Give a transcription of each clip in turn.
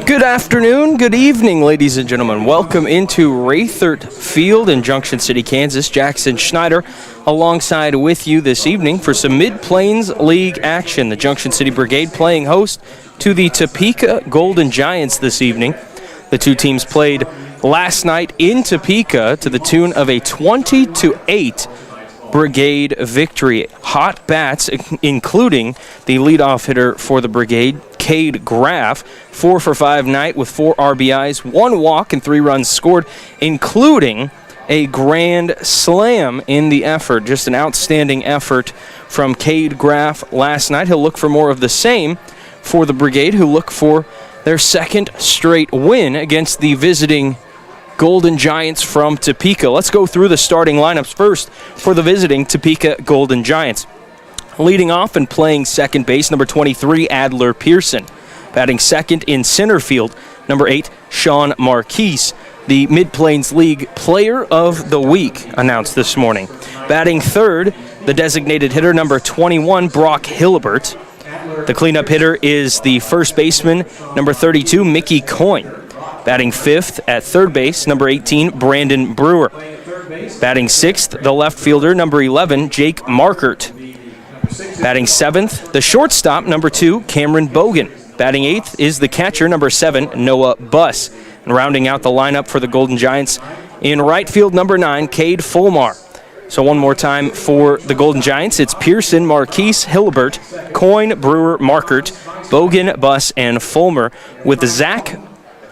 Good afternoon, good evening, ladies and gentlemen. Welcome into Raythert Field in Junction City, Kansas. Jackson Schneider alongside with you this evening for some Mid-Plains League action. The Junction City Brigade playing host to the Topeka Golden Giants this evening. The two teams played last night in Topeka to the tune of a 20-8 Brigade victory. Hot bats, including the leadoff hitter for the Brigade, Cade Graff, 4 for 5 night with 4 RBIs, 1 walk, and 3 runs scored, including a grand slam in the effort. Just an outstanding effort from Cade Graff last night. He'll look for more of the same for the Brigade, who look for their second straight win against the visiting Golden Giants from Topeka. Let's go through the starting lineups first for the visiting Topeka Golden Giants. Leading off and playing second base, number 23, Adler Pearson. Batting second in center field, number 8, Sean Marquise. The Mid-Plains League Player of the Week announced this morning. Batting third, the designated hitter, number 21, Brock Hillibert. The cleanup hitter is the first baseman, number 32, Mickey Coyne. Batting fifth at third base, number 18, Brandon Brewer. Batting sixth, the left fielder, number 11, Jake Markert. Batting seventh, the shortstop, number 2, Cameron Bogan. Batting eighth is the catcher, number 7, Noah Buss. And rounding out the lineup for the Golden Giants, in right field, number 9, Cade Fulmar. So one more time for the Golden Giants, it's Pearson, Marquise, Hillibert, Coyne, Brewer, Markert, Bogan, Buss, and Fulmer, with Zach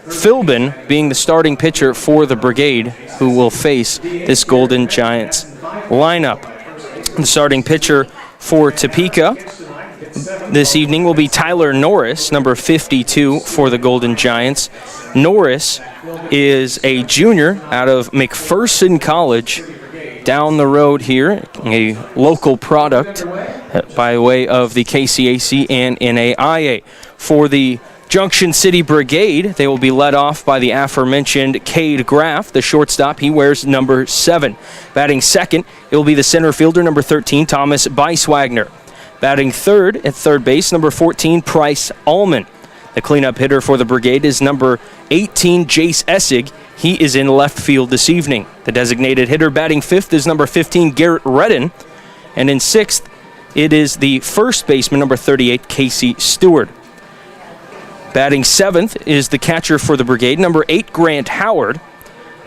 Philbin being the starting pitcher for the Brigade, who will face this Golden Giants lineup. The starting pitcher for Topeka this evening will be Tyler Norris, number 52 for the Golden Giants. Norris is a junior out of McPherson College down the road here, a local product by way of the KCAC and NAIA. For the Junction City Brigade, they will be led off by the aforementioned Cade Graff, the shortstop. He wears number 7. Batting second, it will be the center fielder, number 13, Thomas Beiswagner. Batting third at third base, number 14, Price Allman. The cleanup hitter for the Brigade is number 18, Jace Essig. He is in left field this evening. The designated hitter batting fifth is number 15, Garrett Redden. And in sixth, it is the first baseman, number 38, Casey Stewart. Batting seventh is the catcher for the Brigade, number 8, Grant Howard.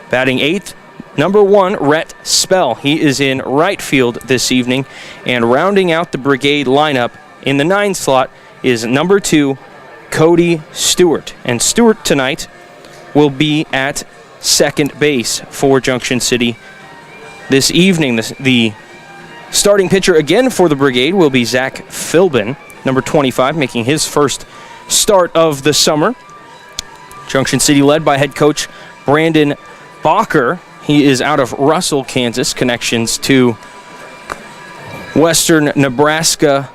Batting eighth, number 1, Rhett Spell. He is in right field this evening. And rounding out the Brigade lineup in the 9 slot is number 2, Cody Stewart. And Stewart tonight will be at second base for Junction City this evening. The starting pitcher again for the Brigade will be Zach Philbin, number 25, making his first start of the summer. Junction City led by head coach Brandon Bacher. He is out of Russell, Kansas. Connections to Western Nebraska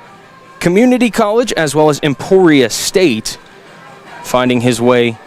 Community College as well as Emporia State, finding his way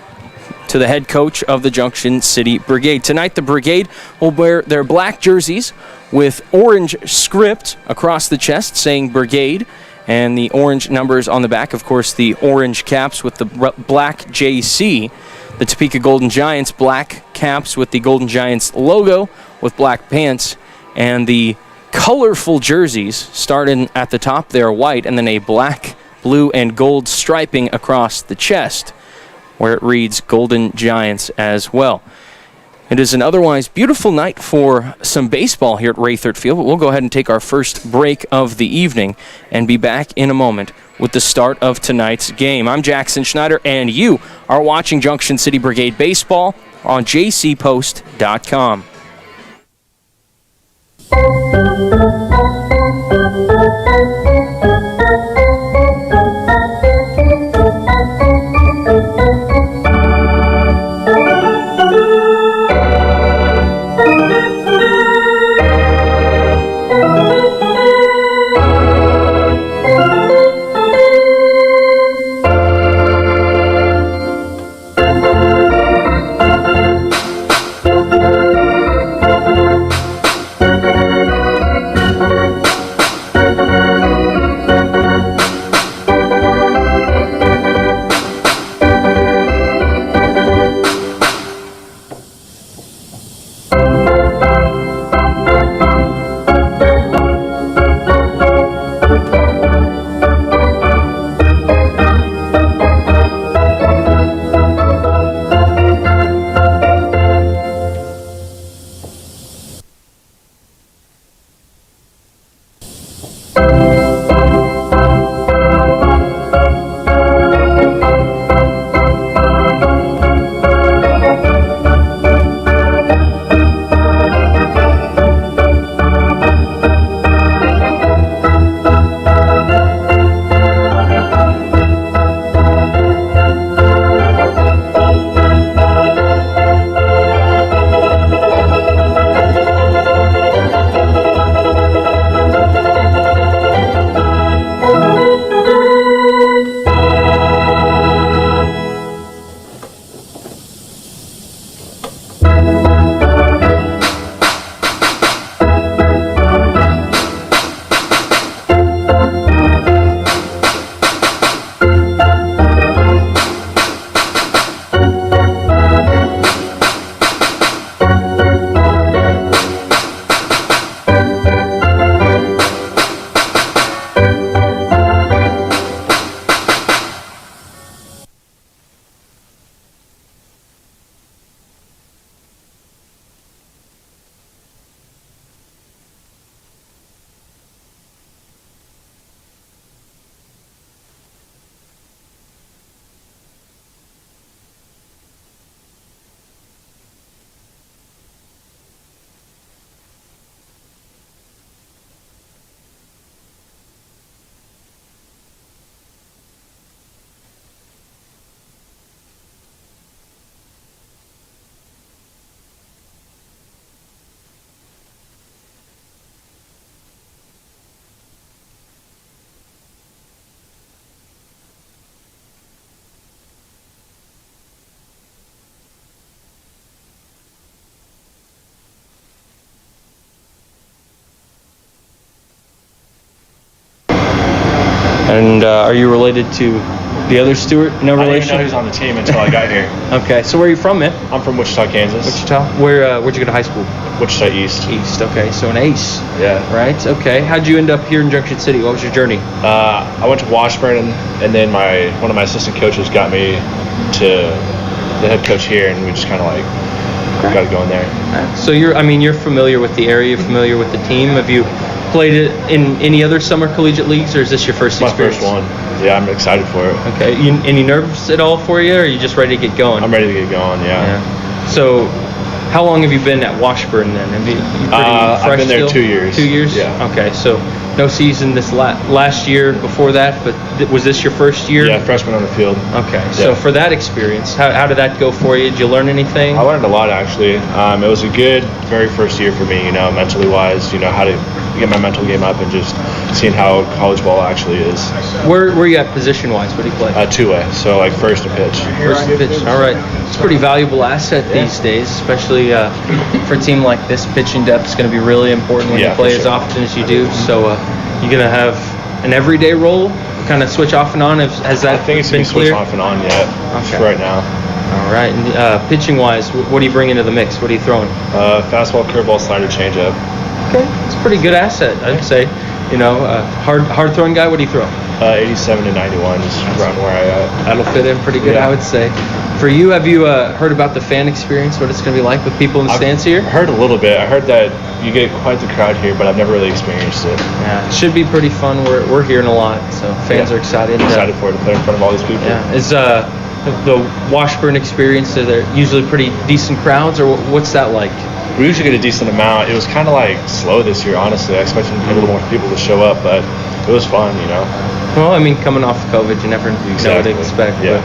to the head coach of the Junction City Brigade. Tonight, the Brigade will wear their black jerseys with orange script across the chest saying Brigade, and the orange numbers on the back, of course, the orange caps with the black JC. The Topeka Golden Giants, black caps with the Golden Giants logo with black pants, and the colorful jerseys starting at the top there, white, and then a black, blue, and gold striping across the chest, where it reads Golden Giants as well. It is an otherwise beautiful night for some baseball here at Raythert Field, but we'll go ahead and take our first break of the evening and be back in a moment with the start of tonight's game. I'm Jackson Schneider, and you are watching Junction City Brigade Baseball on jcpost.com. And are you related to the other Stewart? No relation? I didn't even know he was on the team until I got here. Okay, so where are you from, man? I'm from Wichita, Kansas. Wichita? Where'd you go to high school? Wichita East. East, okay, so an ace. Yeah. Right, okay. How'd you end up here in Junction City? What was your journey? I went to Washburn, and then one of my assistant coaches got me to the head coach here, and we just kind of like got going there. So you're familiar with the area, familiar with the team. Have you played it in any other summer collegiate leagues, or is this your first experience? My first one. Yeah, I'm excited for it. Okay. Any nerves at all for you, or are you just ready to get going? I'm ready to get going, yeah. So how long have you been at Washburn then? Have you pretty fresh I've been there still? 2 years. 2 years? Yeah. Okay, so no season this last year before that, but was this your first year? Yeah, freshman on the field. Okay, so for that experience, how did that go for you? Did you learn anything? I learned a lot, actually. It was a good, very first year for me, mentally wise, how to get my mental game up and just seeing how college ball actually is. Where are you at position-wise? What do you play? Two-way, so like first and pitch. First and pitch, all right. It's a pretty valuable asset these days, especially for a team like this. Pitching depth is going to be really important when you play as often as you do. So you're going to have an everyday role, kind of switch off and on. Has that I think it's been been clear? switch off and on yet right now. All right. And pitching-wise, what do you bring into the mix? What are you throwing? Fastball, curveball, slider, changeup. Okay, it's a pretty good asset, I'd say. Hard throwing guy. What do you throw? 87 to 91, just around where I at. That'll fit in pretty good, I would say. For you, have you heard about the fan experience? What it's going to be like with people in the stands here? I heard a little bit. I heard that you get quite the crowd here, but I've never really experienced it. Yeah, it should be pretty fun. We're hearing a lot, so fans are excited. Excited for it to play in front of all these people. Yeah, is the Washburn experience? Are there usually pretty decent crowds, or what's that like? We usually get a decent amount. It was kind of like slow this year, honestly. I expected a little more people to show up, but it was fun, Well, coming off COVID, you never know what to expect. Yeah.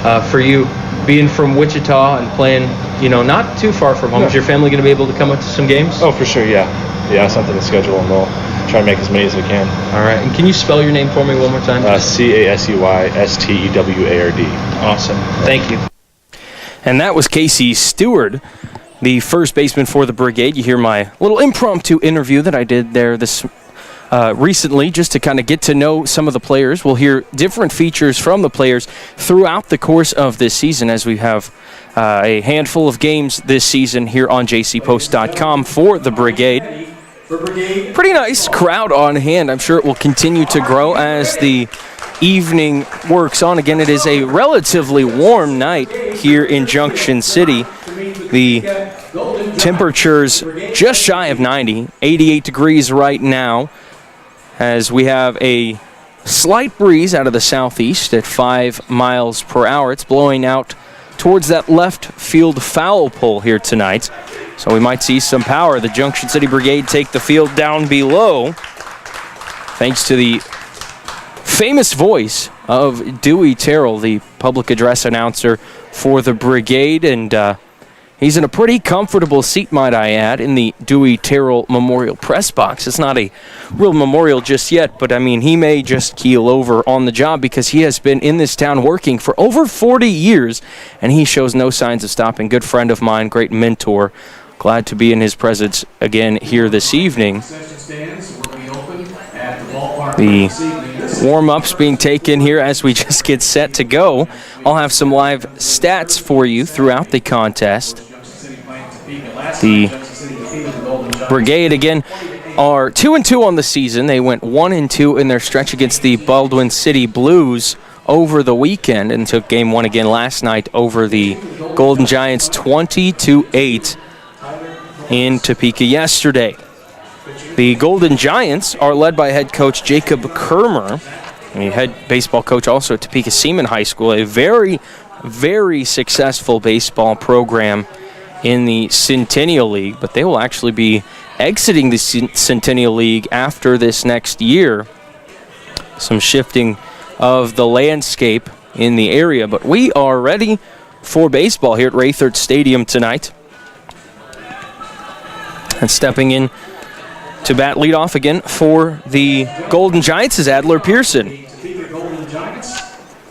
But for you, being from Wichita and playing, not too far from home, is your family going to be able to come up to some games? Oh, for sure, yeah. Yeah, something to schedule, and we'll try to make as many as we can. All right. And can you spell your name for me one more time? CASEYSTEWARD. Awesome. Thank you. And that was Casey Stewart, the first baseman for the Brigade. You hear my little impromptu interview that I did there this recently, just to kind of get to know some of the players. We'll hear different features from the players throughout the course of this season, as we have a handful of games this season here on jcpost.com for the Brigade. Pretty nice crowd on hand. I'm sure it will continue to grow as the evening works on. Again, it is a relatively warm night here in Junction City. The temperature's just shy of 90, 88 degrees right now, as we have a slight breeze out of the southeast at 5 miles per hour. It's blowing out towards that left field foul pole here tonight, so we might see some power. The Junction City Brigade take the field down below, thanks to the famous voice of Dewey Terrell, the public address announcer for the Brigade, and he's in a pretty comfortable seat, might I add, in the Dewey Terrell Memorial Press Box. It's not a real memorial just yet, but he may just keel over on the job, because he has been in this town working for over 40 years, and he shows no signs of stopping. Good friend of mine, great mentor. Glad to be in his presence again here this evening. The warm-ups being taken here as we just get set to go. I'll have some live stats for you throughout the contest. The Brigade, again, are 2-2 on the season. They went 1-2 in their stretch against the Baldwin City Blues over the weekend, and took game one again last night over the Golden Giants 20-8 in Topeka yesterday. The Golden Giants are led by head coach Jacob Kermer, the head baseball coach also at Topeka Seaman High School, a very, very successful baseball program in the Centennial League, but they will actually be exiting the Centennial League after this next year. Some shifting of the landscape in the area, but we are ready for baseball here at Raythert Stadium tonight. And stepping in to bat leadoff again for the Golden Giants is Adler Pearson. Golden Giants,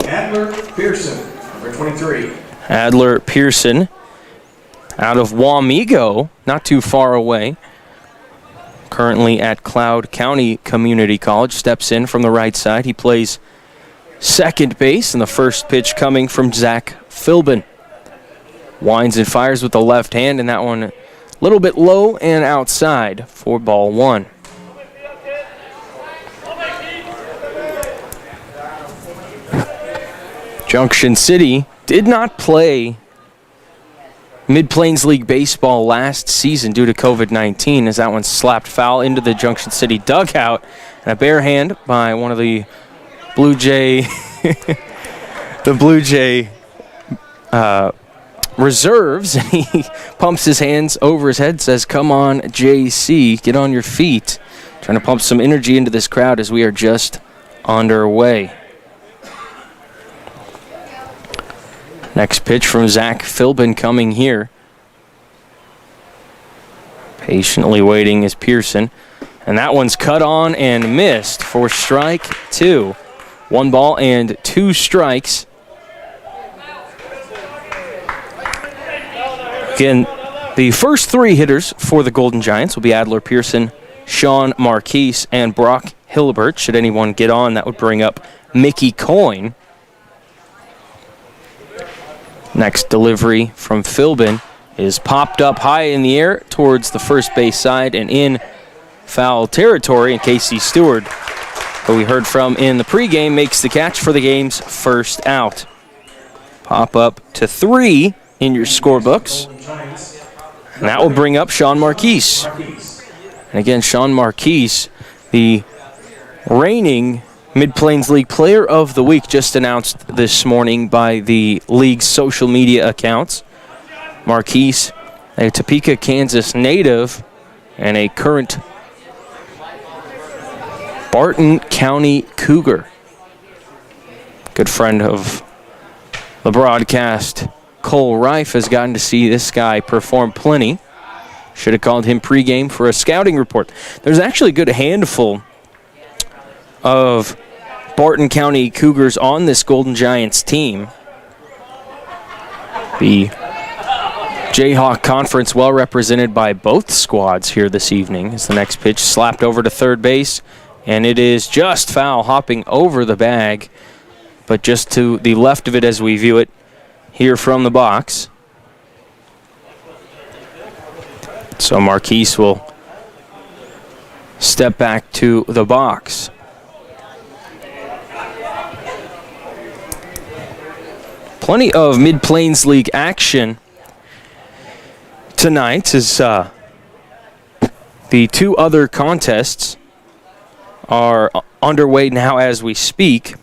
Adler Pearson, number 23. Adler Pearson out of Wamego, not too far away. currently at Cloud County Community College, steps in from the right side. He plays second base, and the first pitch coming from Zach Philbin. Winds and fires with the left hand, and that one a little bit low and outside for ball one. Junction City did not play Mid-Plains League Baseball last season due to COVID-19, as that one slapped foul into the Junction City dugout, and a bare hand by one of the Blue Jay reserves. He pumps his hands over his head, says, "Come on, JC, get on your feet." Trying to pump some energy into this crowd as we are just underway. Next pitch from Zach Philbin coming here. Patiently waiting is Pearson. And that one's cut on and missed for strike two. 1 ball and 2 strikes. Again, the first 3 hitters for the Golden Giants will be Adler Pearson, Sean Marquise, and Brock Hilbert. Should anyone get on, that would bring up Mickey Coyne. Next delivery from Philbin is popped up high in the air towards the first base side and in foul territory. And Casey Stewart, who we heard from in the pregame, makes the catch for the game's first out. Pop up to 3 in your scorebooks. And that will bring up Sean Marquise. And again, Sean Marquise, the reigning Mid-Plains League Player of the Week, just announced this morning by the league's social media accounts. Marquise, a Topeka, Kansas native and a current Barton County Cougar. Good friend of the broadcast, Cole Reif, has gotten to see this guy perform plenty. Should have called him pregame for a scouting report. There's actually a good handful of Barton County Cougars on this Golden Giants team. The Jayhawk Conference well represented by both squads here this evening. As the next pitch slapped over to third base, and it is just foul, hopping over the bag, but just to the left of it as we view it here from the box. So Marquise will step back to the box. Plenty of Mid-Plains League action tonight as the 2 other contests are underway now as we speak.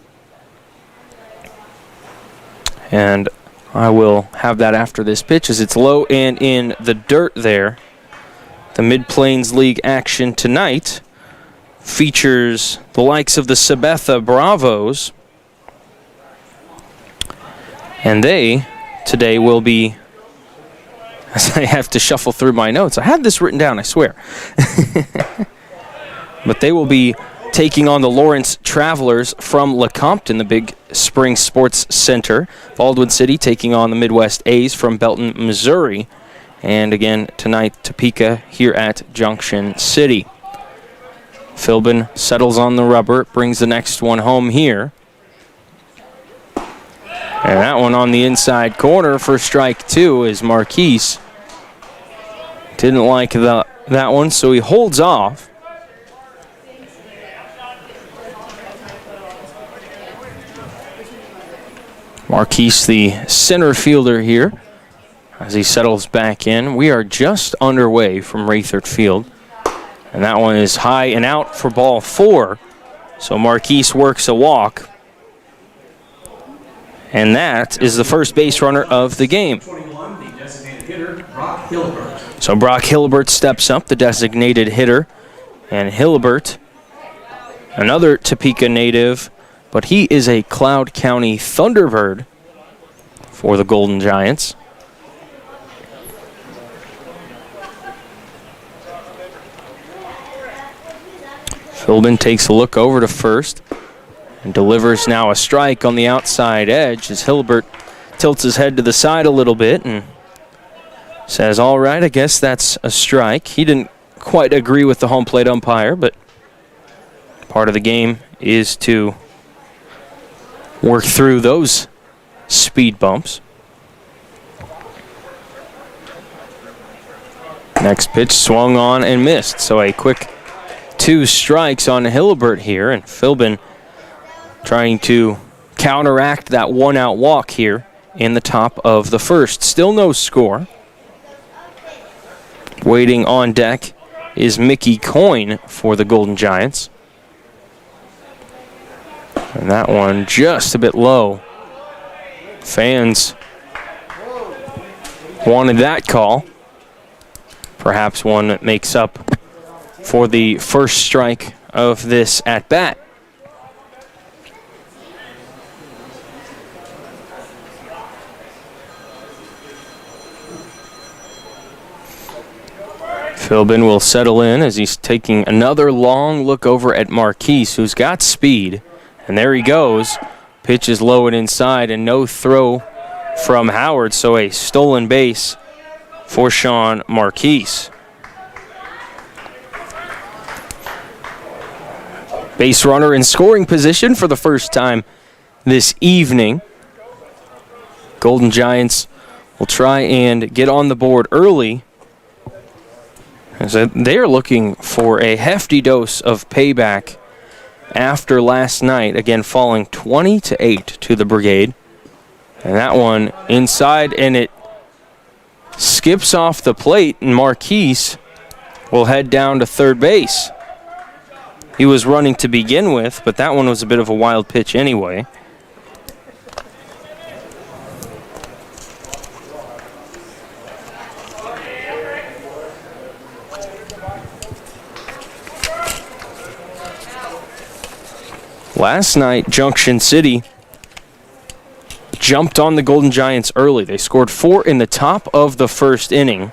And I will have that after this pitch as it's low and in the dirt there. The Mid-Plains League action tonight features the likes of the Sabetha Bravos. And they today will be, as I have to shuffle through my notes. I had this written down, I swear. But they will be taking on the Lawrence Travelers from Lecompton, the big spring sports center. Baldwin City taking on the Midwest A's from Belton, Missouri. And again, tonight, Topeka here at Junction City. Philbin settles on the rubber, brings the next one home here. And that one on the inside corner for strike 2 is Marquise. Didn't like that one, so he holds off. Marquise, the center fielder here, as he settles back in. We are just underway from Raythert Field. And that one is high and out for ball 4. So Marquise works a walk. And that is the first base runner of the game. 21, the designated hitter, Brock Hilbert. So Brock Hilbert steps up, the designated hitter. And Hilbert, another Topeka native, but he is a Cloud County Thunderbird for the Golden Giants. Philbin takes a look over to first and delivers now a strike on the outside edge as Hilbert tilts his head to the side a little bit and says, all right, I guess that's a strike. He didn't quite agree with the home plate umpire, but part of the game is to work through those speed bumps. Next pitch swung on and missed, so a quick 2 strikes on Hillibert here, and Philbin trying to counteract that 1-out walk here in the top of the first. Still no score. Waiting on deck is Mickey Coyne for the Golden Giants. And that one just a bit low. Fans wanted that call. Perhaps one that makes up for the first strike of this at-bat. Philbin will settle in as he's taking another long look over at Marquise, who's got speed. And there he goes. Pitch is low and inside, and no throw from Howard, so a stolen base for Sean Marquise. Base runner in scoring position for the first time this evening. Golden Giants will try and get on the board early, as they are looking for a hefty dose of payback after last night, again falling 20-8 to the Brigade. And that one inside, and it skips off the plate, and Marquise will head down to third base. He was running to begin with, but that one was a bit of a wild pitch anyway. Last night, Junction City jumped on the Golden Giants early. They scored 4 in the top of the first inning.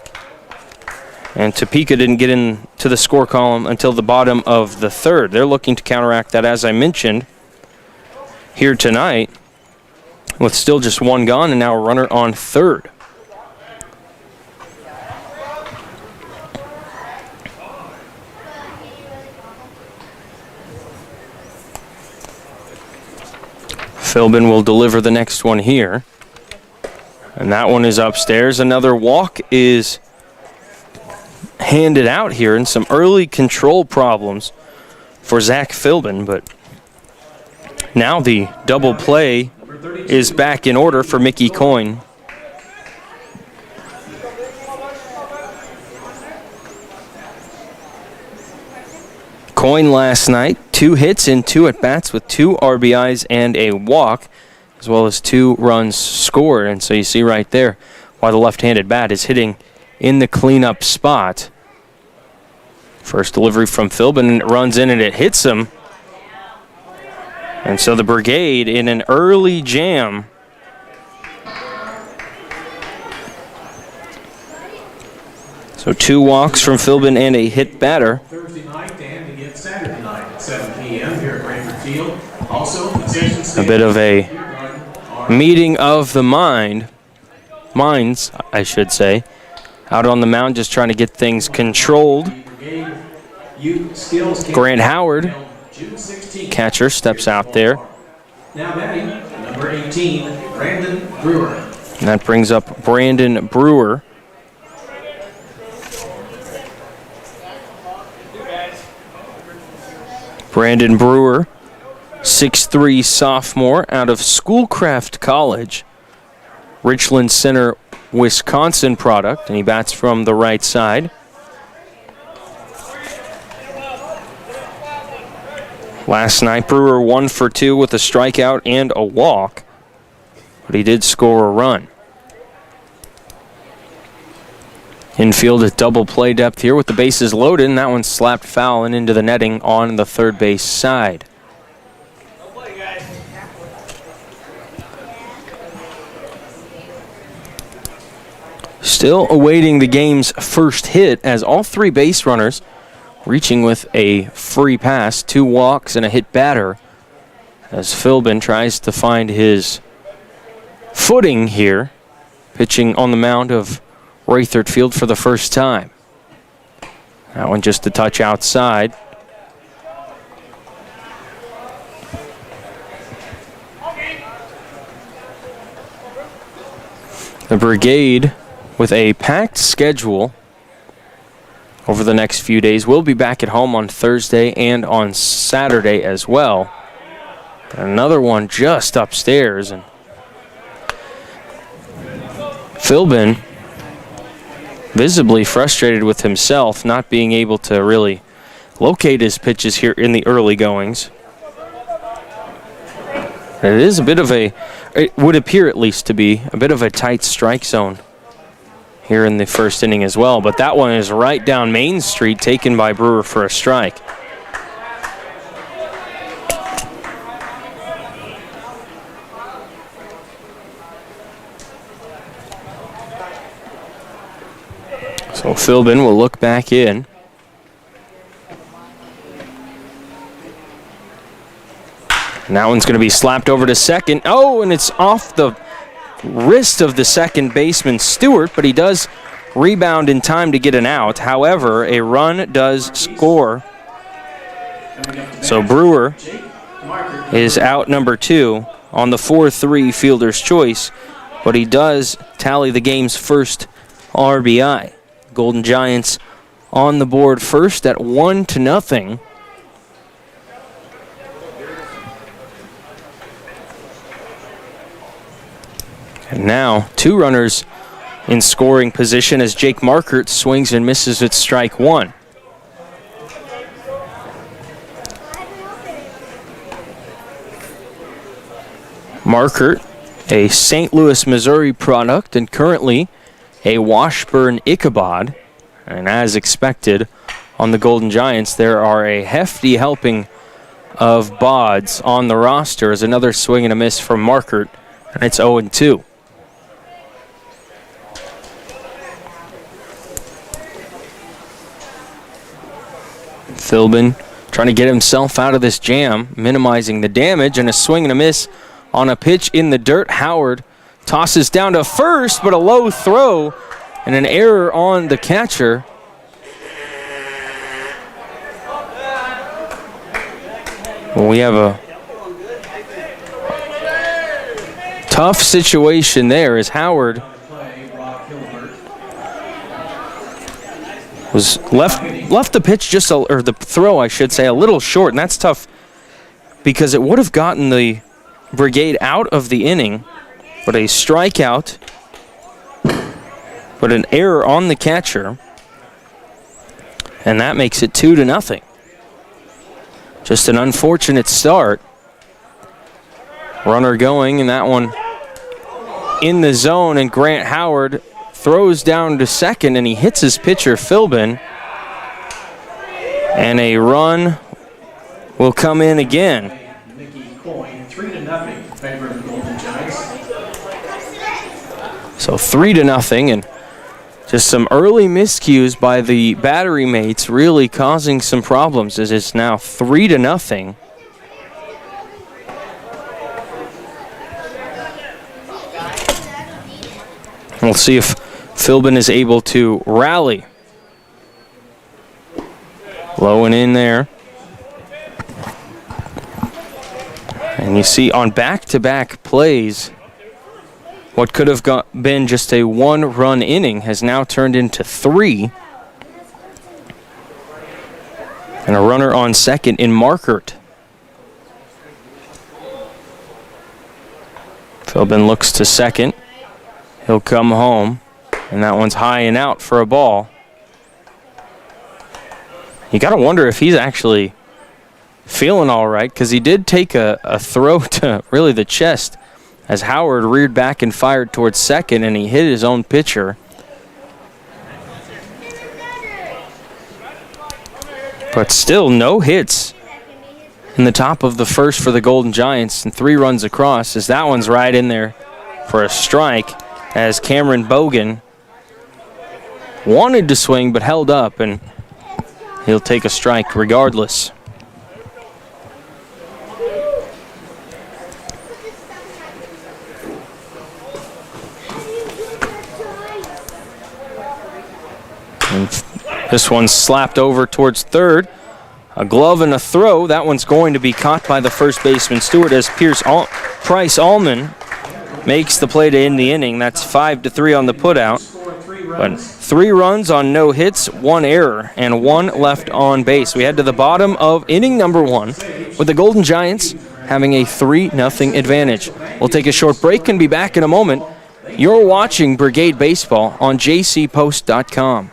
And Topeka didn't get into the score column until the bottom of the third. They're looking to counteract that, as I mentioned, here tonight, with still just 1 gone and now a runner on third. Philbin will deliver the next one here. And that one is upstairs. Another walk is handed out here, and some early control problems for Zach Philbin, but now the double play is back in order for Mickey Coyne. Coyne last night, 2 hits in 2 at-bats with 2 RBIs and a walk, as well as 2 runs scored. And so you see right there why the left-handed bat is hitting in the cleanup spot. First delivery from Philbin, and it runs in and it hits him. And so the Brigade in an early jam. So 2 walks from Philbin and a hit batter. Thursday night and again Saturday night at 7 p.m. here at Rayford Field. Also, a bit of a meeting of the minds, I should say. Out on the mound, just trying to get things controlled. Grant Howard, catcher, steps out there. Now batting, number 18, Brandon Brewer. And that brings up Brandon Brewer. Brandon Brewer, 6'3" sophomore out of Schoolcraft College, Richland Center, Wisconsin product, and he bats from the right side. Last night, Brewer 1 for 2 with a strikeout and a walk, but he did score a run. Infield at double play depth here with the bases loaded, and that one slapped foul and into the netting on the third base side. Still awaiting the game's first hit, as all 3 base runners reaching with a free pass, 2 walks and a hit batter, as Philbin tries to find his footing here, pitching on the mound of Rayford Field for the first time. That one just a touch outside. The Brigade, with a packed schedule over the next few days, will be back at home on Thursday and on Saturday as well. Another one just upstairs, and Philbin visibly frustrated with himself, not being able to really locate his pitches here in the early goings. It is a bit of a, it would appear at least to be, a bit of a tight strike zone here in the first inning as well. But that one is right down Main Street, taken by Brewer for a strike. So Philbin will look back in. And that one's going to be slapped over to second. Oh, and it's off the wrist of the second baseman, Stewart, but he does rebound in time to get an out. However, a run does score. So Brewer is out number 2 on the 4-3 fielder's choice, but he does tally the game's first RBI. Golden Giants on the board first at 1-0. And now 2 runners in scoring position as Jake Markert swings and misses at strike 1. Markert, a St. Louis, Missouri product and currently a Washburn Ichabod. And as expected on the Golden Giants, there are a hefty helping of Bods on the roster as another swing and a miss from Markert, and it's 0-2. Philbin trying to get himself out of this jam, minimizing the damage, and a swing and a miss on a pitch in the dirt. Howard tosses down to first, but a low throw and an error on the catcher. Well, we have a tough situation there as Howard was left the pitch just or the throw, I should say, a little short, and that's tough because it would have gotten the Brigade out of the inning, but a strikeout, but an error on the catcher, and that makes it 2-0. Just an unfortunate start. Runner going, and that one in the zone, and Grant Howard throws down to second, and he hits his pitcher, Philbin. And a run will come in again. 3-0 favor of the Golden Giants. So 3-0, and just some early miscues by the battery mates really causing some problems as it's now 3-0. We'll see if Philbin is able to rally. Low and in there. And you see on back-to-back plays, what could have been just a 1-run inning has now turned into 3. And a runner on second in Markert. Philbin looks to second. He'll come home, and that one's high and out for a ball. You got to wonder if he's actually feeling all right, because he did take a throw to really the chest as Howard reared back and fired towards second, and he hit his own pitcher. But still no hits in the top of the first for the Golden Giants, and 3 runs across as that one's right in there for a strike as Cameron Bogan wanted to swing but held up, and he'll take a strike regardless. And This one's slapped over towards third. A glove and a throw. That one's going to be caught by the first baseman, Stewart, as Price Allman makes the play to end the inning. That's 5-3 on the putout. But 3 runs on no hits, 1 error, and 1 left on base. We head to the bottom of inning number 1 with the Golden Giants having a 3-0 advantage. We'll take a short break and be back in a moment. You're watching Brigade Baseball on jcpost.com.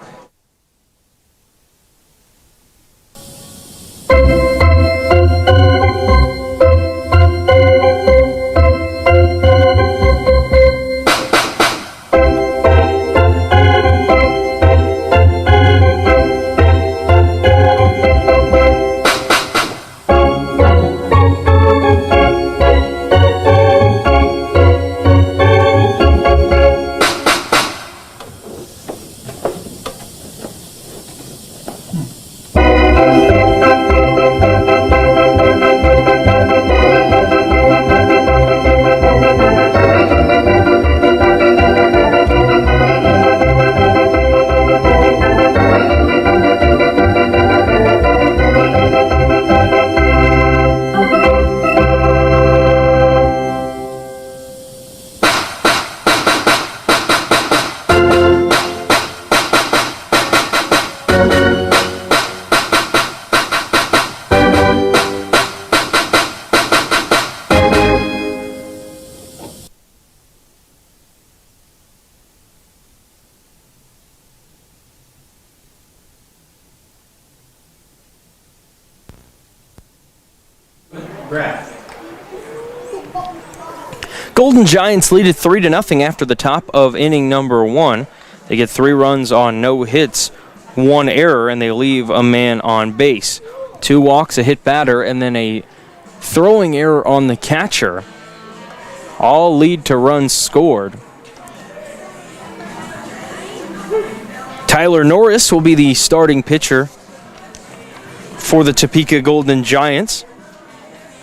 Golden Giants lead it 3-0 after the top of inning number 1. They get 3 runs on no hits, 1 error, and they leave a man on base. 2 walks, a hit batter, and then a throwing error on the catcher. All lead to runs scored. Tyler Norris will be the starting pitcher for the Topeka Golden Giants.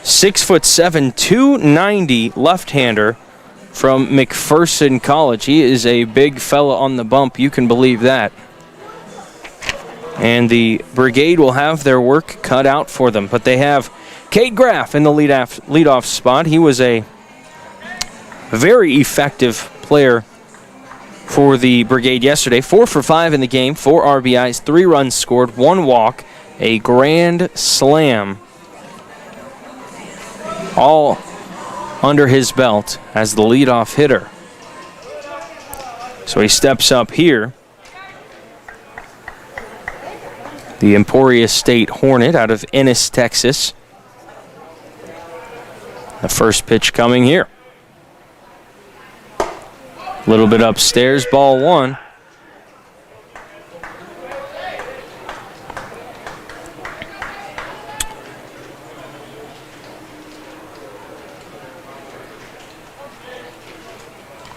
6'7", 290 left-hander from McPherson College. He is a big fella on the bump, you can believe that. And the Brigade will have their work cut out for them, but they have Cade Graff in the leadoff spot. He was a very effective player for the Brigade yesterday. 4 for 5 in the game, 4 RBIs, 3 runs scored, 1 walk, a grand slam. All under his belt as the leadoff hitter. So he steps up here. The Emporia State Hornet out of Ennis, Texas. The first pitch coming here. A little bit upstairs, ball 1.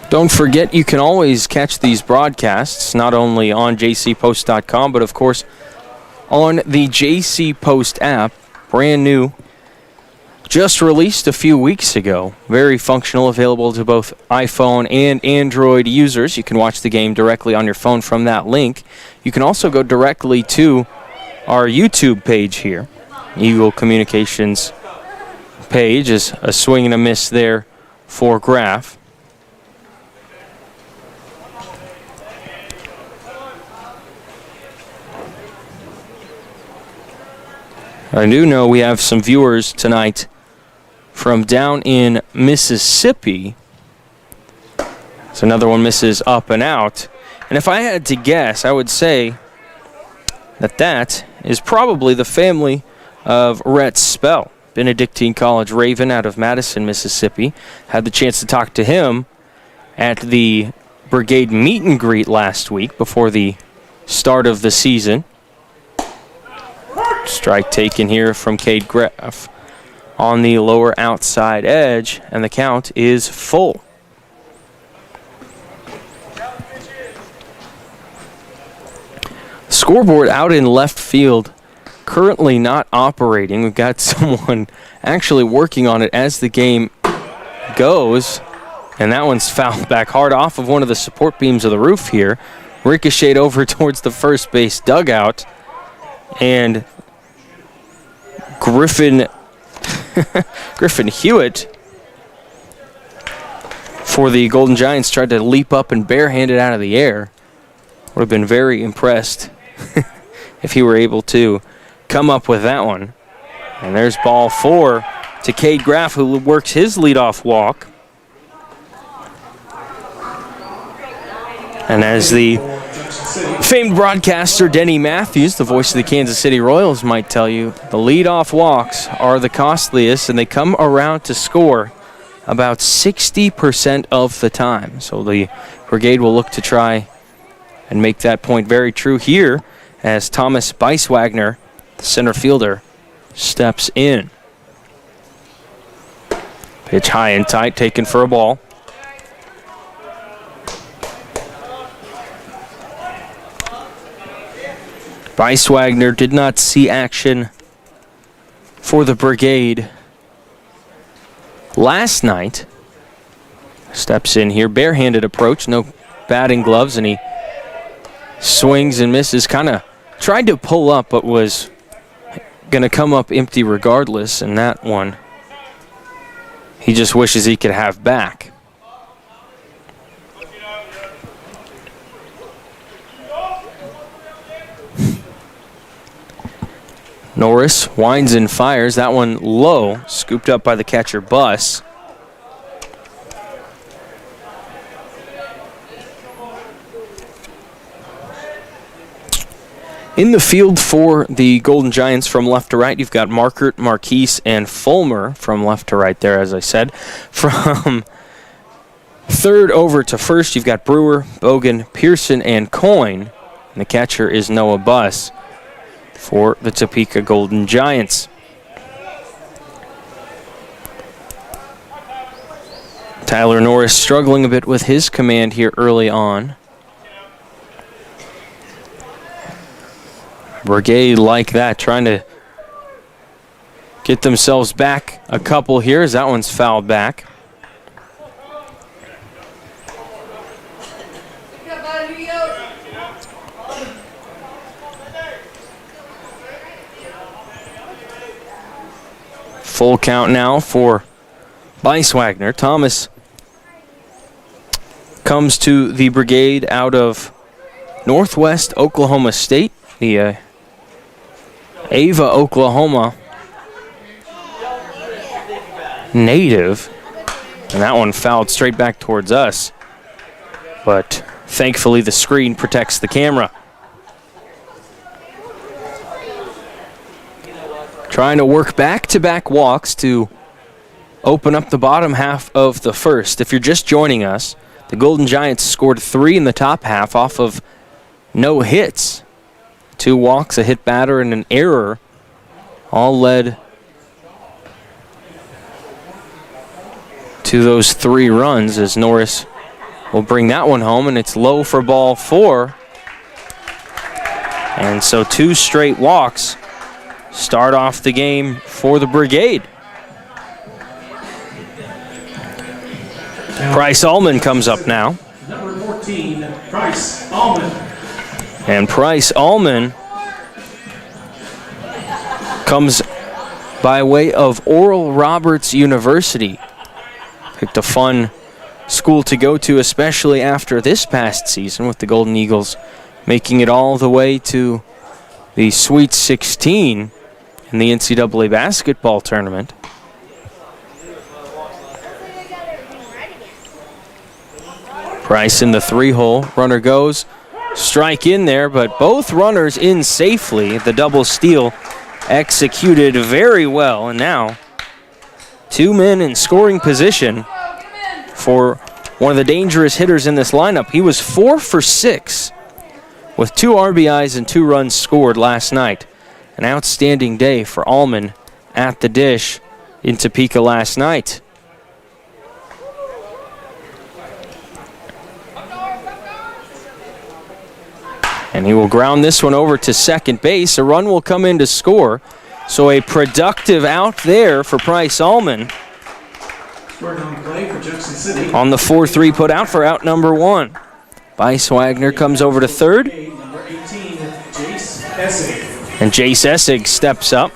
Don't forget, you can always catch these broadcasts, not only on jcpost.com, but of course on the JC Post app, brand new, just released a few weeks ago. Very functional, available to both iPhone and Android users. You can watch the game directly on your phone from that link. You can also go directly to our YouTube page here. Eagle Communications page is a swing and a miss there for Graff. I do know we have some viewers tonight from down in Mississippi. So another one misses up and out. And if I had to guess, I would say that that is probably the family of Rhett Spell, Benedictine College Raven out of Madison, Mississippi. Had the chance to talk to him at the Brigade meet and greet last week before the start of the season. Strike taken here from Cade Graff on the lower outside edge, and the count is full. Scoreboard out in left field, currently not operating. We've got someone actually working on it as the game goes, and that one's fouled back hard off of one of the support beams of the roof here. ricocheted over towards the first base dugout. And Griffin Hewitt for the Golden Giants tried to leap up and barehand it out of the air. Would have been very impressed if he were able to come up with that one. And there's ball 4 to Cade Graff, who works his leadoff walk. And as the famed broadcaster Denny Matthews, the voice of the Kansas City Royals, might tell you, the leadoff walks are the costliest, and they come around to score about 60% of the time. So the Brigade will look to try and make that point very true here as Thomas Beiswagner, the center fielder, steps in. Pitch high and tight, taken for a ball. Beiswagner did not see action for the Brigade last night. Steps in here, barehanded approach, no batting gloves, and he swings and misses. Kind of tried to pull up, but was going to come up empty regardless, and that one he just wishes he could have back. Norris winds and fires. That one low, scooped up by the catcher, Buss. In the field for the Golden Giants from left to right, you've got Markert, Marquise, and Fulmer from left to right there, as I said. From third over to first, you've got Brewer, Bogan, Pearson, and Coyne. And the catcher is Noah Buss for the Topeka Golden Giants. Tyler Norris struggling a bit with his command here early on. Brigade like that, trying to get themselves back a couple here as that one's fouled back. Full count now for Beiswagner. Thomas comes to the Brigade out of Northwest Oklahoma State, the Ava, Oklahoma native. And that one fouled straight back towards us. But thankfully the screen protects the camera. Trying to work back-to-back walks to open up the bottom half of the first. If you're just joining us, the Golden Giants scored 3 in the top half off of no hits. 2 walks, a hit batter, and an error, all led to those 3 runs as Norris will bring that one home, and it's low for ball 4. And so 2 straight walks start off the game for the Brigade. Bryce Allman comes up now. Number 14, Bryce Allman. And Bryce Allman comes by way of Oral Roberts University. Picked a fun school to go to, especially after this past season with the Golden Eagles making it all the way to the Sweet 16 in the NCAA basketball tournament. Price in the 3-hole. Runner goes. Strike in there, but both runners in safely. The double steal executed very well. And now 2 men in scoring position for one of the dangerous hitters in this lineup. He was 4 for 6 with 2 RBIs and 2 runs scored last night. An outstanding day for Allman at the dish in Topeka last night. And he will ground this one over to second base. A run will come in to score. So a productive out there for Bryce Allman. Scored on play for Jackson City. On the 4-3 put out for out number 1. Bice Wagner comes over to third. Number 18, Jace Essig. And Jace Essig steps up.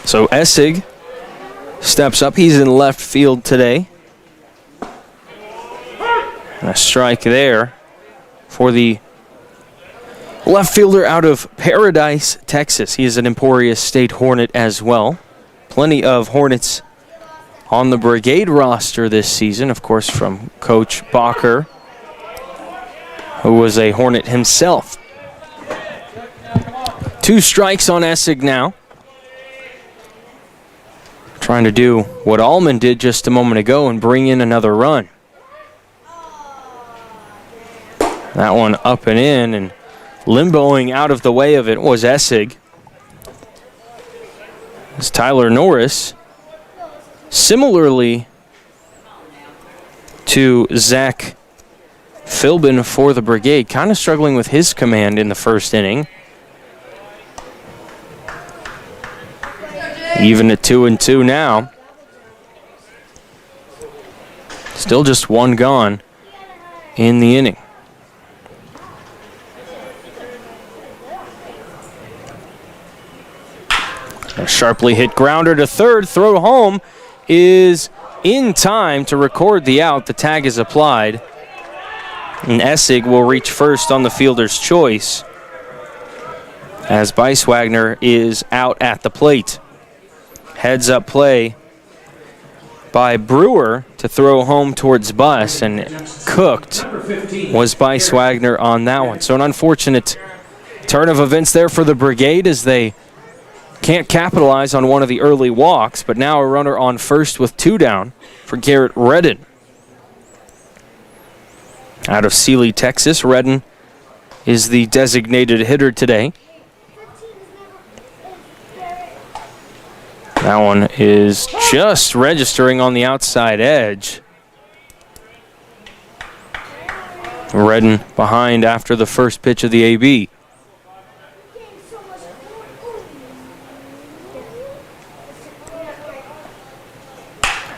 So Essig steps up. He's in left field today. And a strike there for the left fielder out of Paradise, Texas. He is an Emporia State Hornet as well. Plenty of Hornets on the Brigade roster this season, of course, from Coach Bacher, who was a Hornet himself. 2 strikes on Essig now. Trying to do what Allman did just a moment ago and bring in another run. That one up and in, and limboing out of the way of it was Essig. As Tyler Norris, similarly to Zach Philbin for the Brigade, kind of struggling with his command in the first inning. Even at 2-2 now. Still just 1 gone in the inning. A sharply hit grounder to third. Throw home is in time to record the out. The tag is applied. And Essig will reach first on the fielder's choice as Bice Wagner is out at the plate. Heads up play by Brewer to throw home towards Bus, and cooked was Bice Wagner on that one. So an unfortunate turn of events there for the Brigade as they can't capitalize on one of the early walks, but now a runner on first with 2 down for Garrett Redden. Out of Sealy, Texas, Redden is the designated hitter today. That one is just registering on the outside edge. Redden behind after the first pitch of the AB.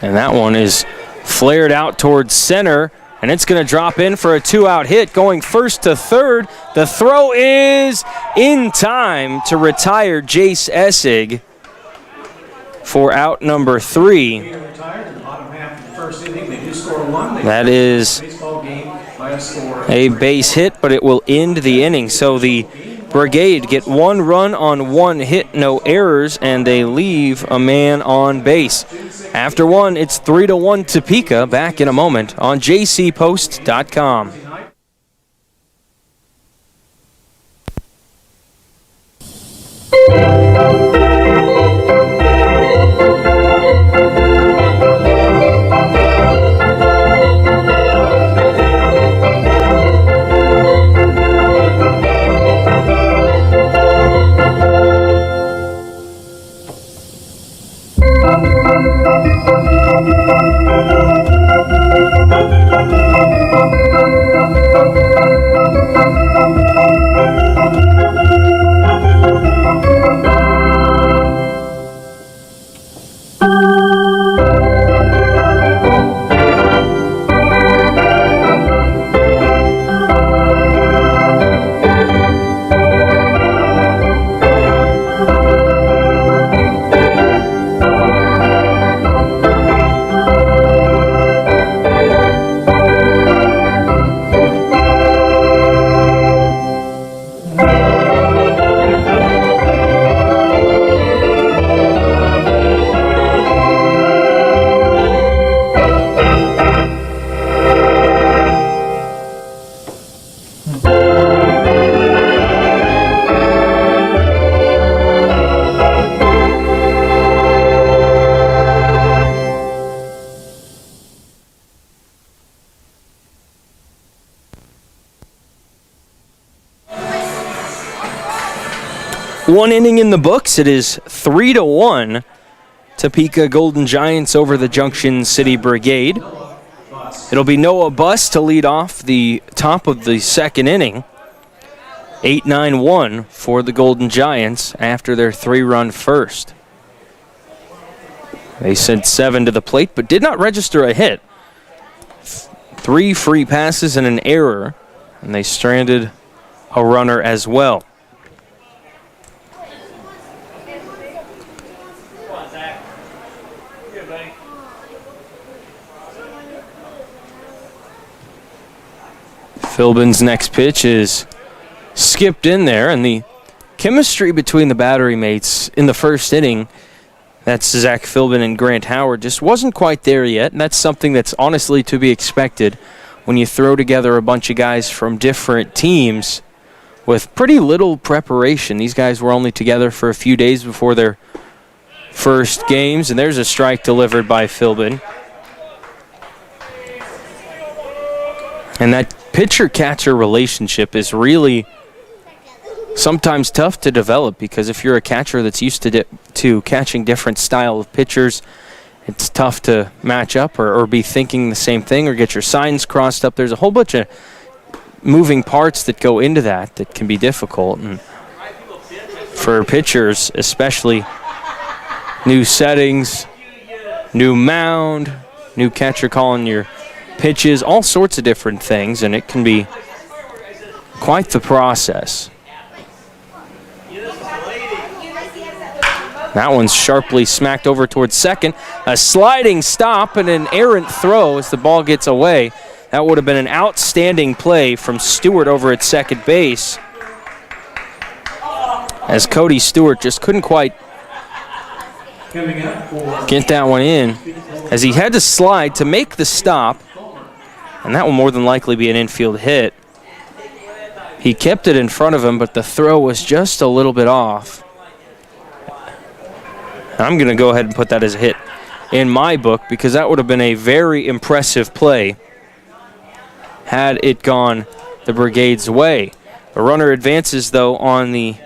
And that one is flared out towards center, and it's going to drop in for a 2-out hit. Going first to third. The throw is in time to retire Jace Essig for out number 3. That is a base hit, but it will end the inning. So the Brigade get 1 run on 1 hit, no errors, and they leave a man on base. After 1, it's 3-1 Topeka. Back in a moment on jcpost.com. One inning in the books. It is 3-1 Topeka Golden Giants over the Junction City Brigade. It'll be Noah Buss to lead off the top of the second inning. 8-9-1 for the Golden Giants after their 3-run first. They sent 7 to the plate but did not register a hit. 3 free passes and an error, and they stranded a runner as well. Philbin's next pitch is skipped in there, and the chemistry between the battery mates in the first inning, that's Zach Philbin and Grant Howard, just wasn't quite there yet, and that's something that's honestly to be expected when you throw together a bunch of guys from different teams with pretty little preparation. These guys were only together for a few days before their first games, and there's a strike delivered by Philbin. And that pitcher-catcher relationship is really sometimes tough to develop, because if you're a catcher that's used to catching different style of pitchers, it's tough to match up or be thinking the same thing or get your signs crossed up. There's a whole bunch of moving parts that go into that can be difficult. And for pitchers, especially, new settings, new mound, new catcher calling your pitches, all sorts of different things, and it can be quite the process. That one's sharply smacked over towards second. A sliding stop and an errant throw as the ball gets away. That would have been an outstanding play from Stewart over at second base, as Cody Stewart just couldn't quite get that one in, as he had to slide to make the stop, and that will more than likely be an infield hit. He kept it in front of him, but the throw was just a little bit off. I'm going to go ahead and put that as a hit in my book, because that would have been a very impressive play had it gone the Brigade's way. The runner advances, though, on the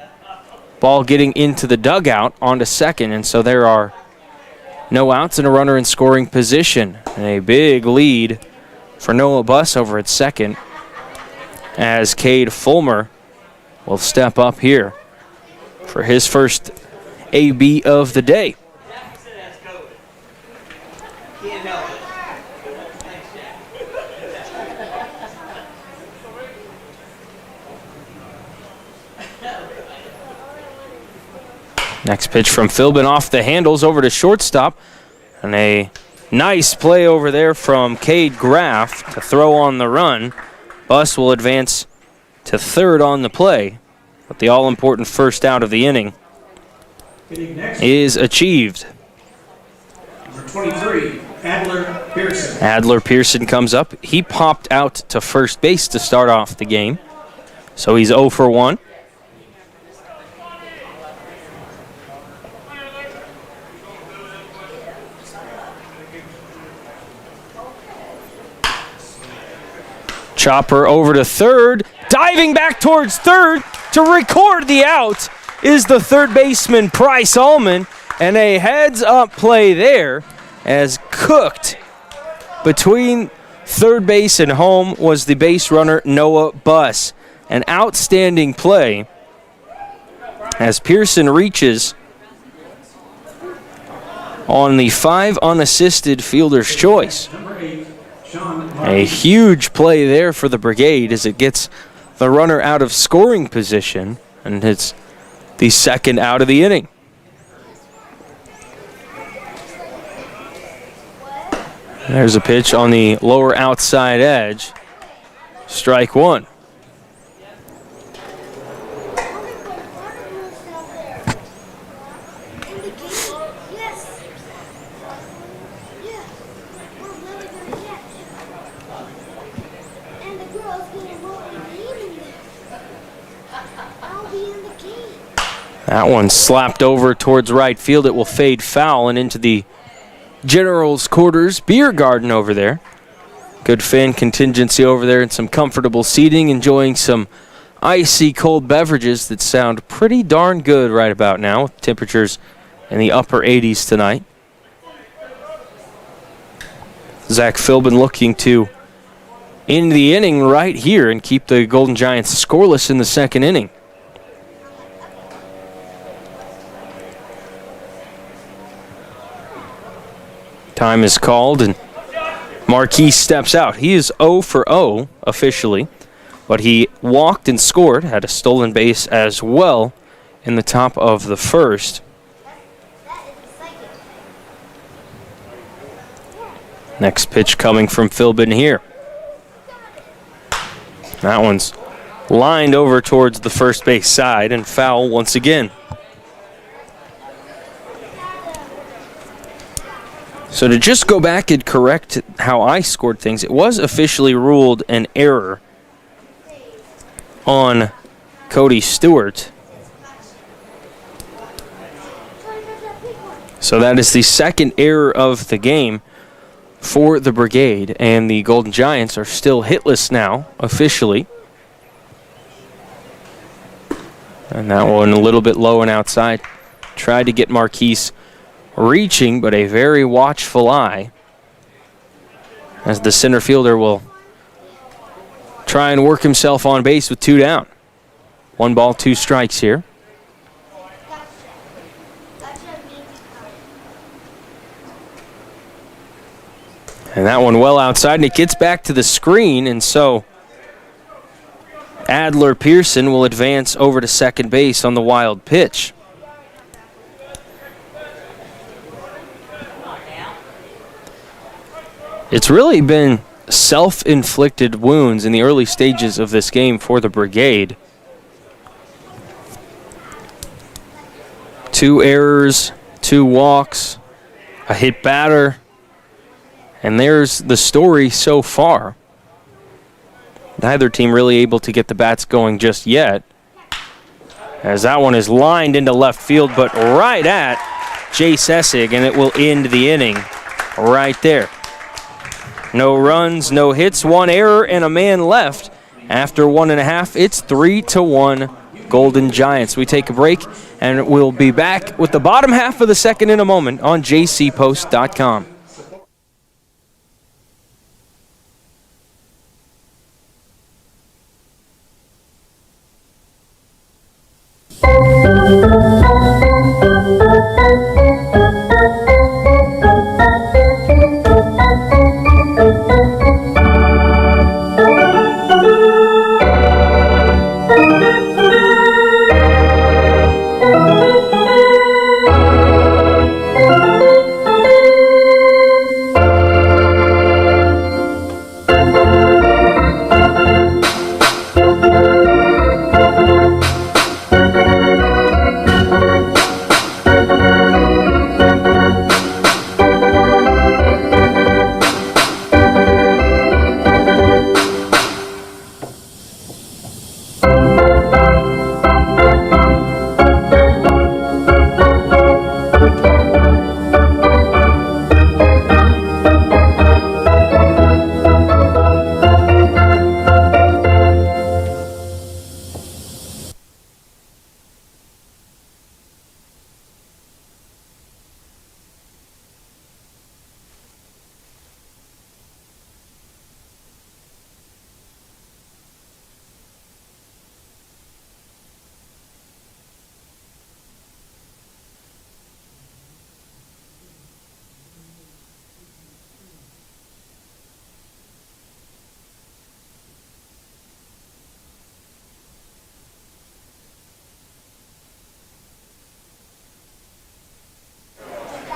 ball getting into the dugout onto second, and so there are no outs and a runner in scoring position. And a big lead for Noah Buss over at second, as Cade Fulmer will step up here for his first AB of the day. Next pitch from Philbin off the handles over to shortstop, and a nice play over there from Cade Graff to throw on the run. Buss will advance to third on the play, but the all-important first out of the inning is achieved. Number 23, Adler Pearson. Adler Pearson comes up. He popped out to first base to start off the game, so he's 0 for 1. Chopper over to third, diving back towards third to record the out is the third baseman Bryce Allman, and a heads-up play there, as cooked between third base and home was the base runner Noah Buss. An outstanding play as Pearson reaches on the 5 unassisted fielder's choice. A huge play there for the Brigade as it gets the runner out of scoring position, and it's the second out of the inning. There's a pitch on the lower outside edge. Strike one. That one slapped over towards right field. It will fade foul and into the General's quarters, beer garden over there. Good fan contingency over there and some comfortable seating, enjoying some icy cold beverages that sound pretty darn good right about now, with temperatures in the upper 80s tonight. Zach Philbin looking to end the inning right here and keep the Golden Giants scoreless in the second inning. Time is called, and Marquis steps out. He is 0 for 0 officially, but he walked and scored, had a stolen base as well in the top of the first. Next pitch coming from Philbin here. That one's lined over towards the first base side and foul once again. So to just go back and correct how I scored things, it was officially ruled an error on Cody Stewart. So that is the second error of the game for the Brigade, and the Golden Giants are still hitless now, officially. And that one a little bit low and outside. Tried to get Marquise reaching, but a very watchful eye as the center fielder will try and work himself on base with 2 down. 1 ball, 2 strikes here. And that one well outside, and it gets back to the screen, and so Adler Pearson will advance over to second base on the wild pitch. It's really been self-inflicted wounds in the early stages of this game for the Brigade. 2 errors, 2 walks, a hit batter, and there's the story so far. Neither team really able to get the bats going just yet, as that one is lined into left field, but right at Jace Essig, and it will end the inning right there. No runs, no hits, 1 error, and a man left. After 1.5, it's 3-1 Golden Giants. We take a break, and we'll be back with the bottom half of the second in a moment on jcpost.com.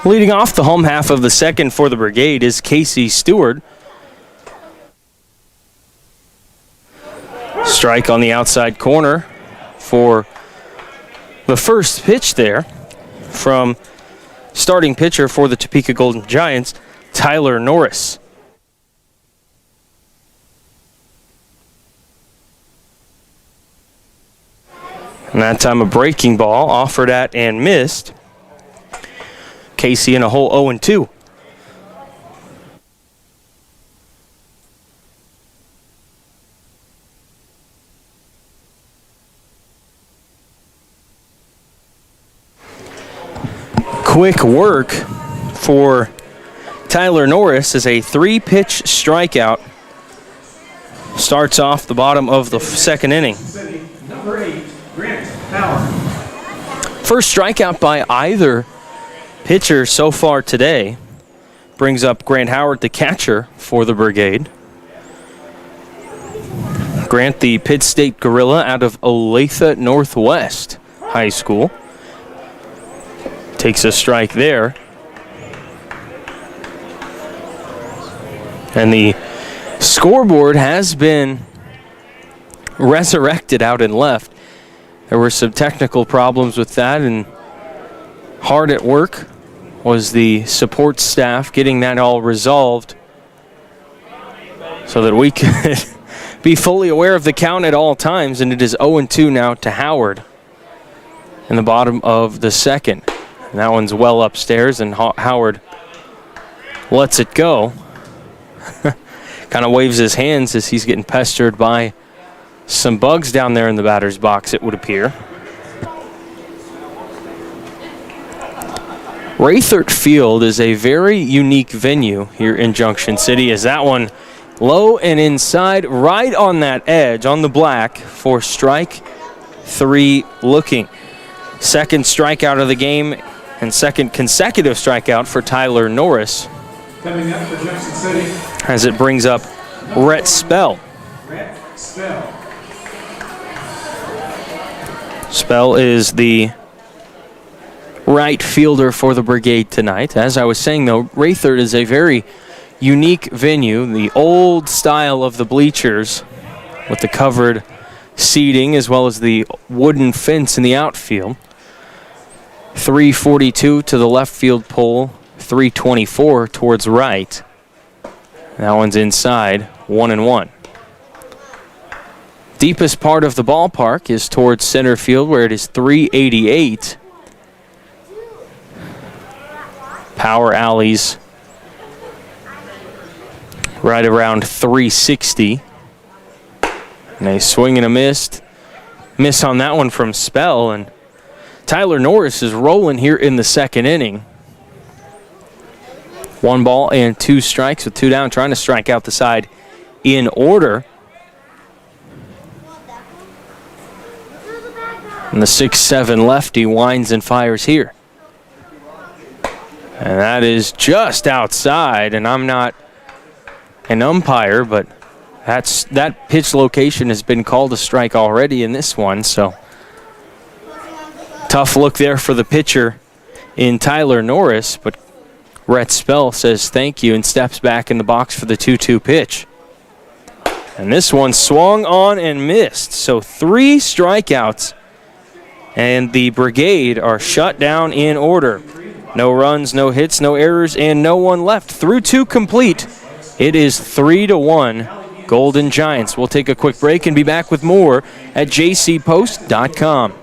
Leading off the home half of the second for the Brigade is Casey Stewart. Strike on the outside corner for the first pitch there from starting pitcher for the Topeka Golden Giants, Tyler Norris. And that time a breaking ball offered at and missed. Casey in a hole 0-2. Quick work for Tyler Norris is a 3-pitch strikeout starts off the bottom of the second inning. City, number 8, Grant Howard. First strikeout by either pitcher so far today brings up Grant Howard, the catcher for the Brigade. Grant, the Pitt State Gorilla out of Olathe Northwest High School, takes a strike there. And the scoreboard has been resurrected out in left. There were some technical problems with that, and hard at work was the support staff getting that all resolved so that we could be fully aware of the count at all times. And it is 0-2 now to Howard in the bottom of the second. And that one's well upstairs, and Howard lets it go. Kind of waves his hands as he's getting pestered by some bugs down there in the batter's box, it would appear. Raythert Field is a very unique venue here in Junction City, as that one low and inside, right on that edge, on the black, for strike 3 looking. Second strikeout of the game and second consecutive strikeout for Tyler Norris. Coming up for Jackson City, As it brings up Rhett Spell. Rhett Spell. Spell is the right fielder for the Brigade tonight. As I was saying, though, Raythert is a very unique venue. The old style of the bleachers with the covered seating as well as the wooden fence in the outfield. 342 to the left field pole, 324 towards right. That one's inside, 1-1. Deepest part of the ballpark is towards center field, where it is 388. Power alleys right around 360. And a swing and a miss. Miss on that one from Spell, and Tyler Norris is rolling here in the second inning. 1 ball and 2 strikes with 2 down, trying to strike out the side in order. And the 6'7" lefty winds and fires here. And that is just outside, and I'm not an umpire, but that pitch location has been called a strike already in this one, so tough look there for the pitcher in Tyler Norris, but Rhett Spell says thank you and steps back in the box for the 2-2 pitch. And this one swung on and missed, so 3 strikeouts, and the Brigade are shut down in order. No runs, no hits, no errors, and no one left. Through 2 complete, it is 3-1 Golden Giants. We'll take a quick break and be back with more at jcpost.com.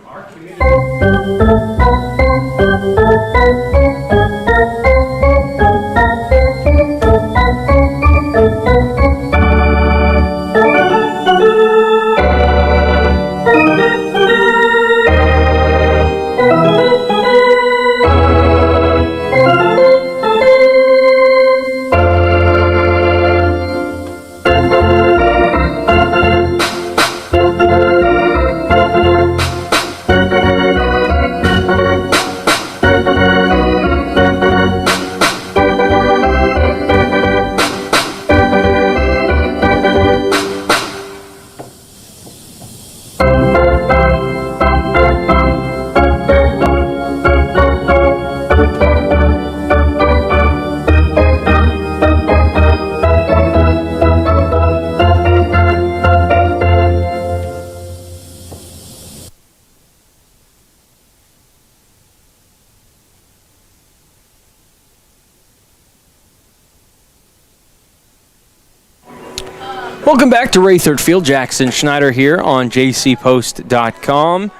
Welcome back to Raythert Field. Jackson Schneider here on jcpost.com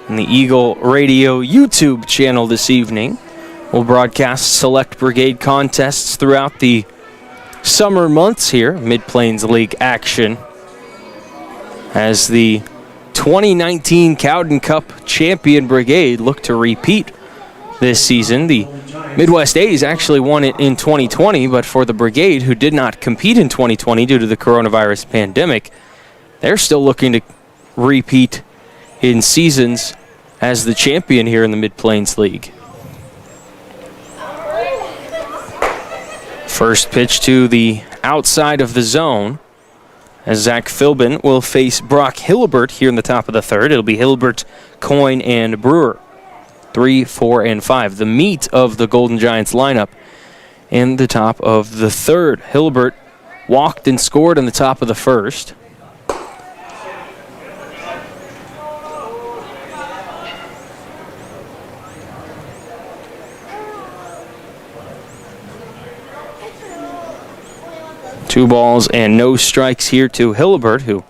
and the Eagle Radio YouTube channel this evening. We'll broadcast select Brigade contests throughout the summer months here, Mid-Plains League action, as the 2019 Cowden Cup champion Brigade look to repeat this season. The Midwest A's actually won it in 2020, but for the Brigade, who did not compete in 2020 due to the coronavirus pandemic, they're still looking to repeat in seasons as the champion here in the Mid-Plains League. First pitch to the outside of the zone, as Zach Philbin will face Brock Hillibert here in the top of the third. It'll be Hillibert, Coyne, and Brewer. 3, 4, and 5. The meat of the Golden Giants lineup in the top of the third. Hillibert walked and scored in the top of the first. Two balls and no strikes here to Hillibert, who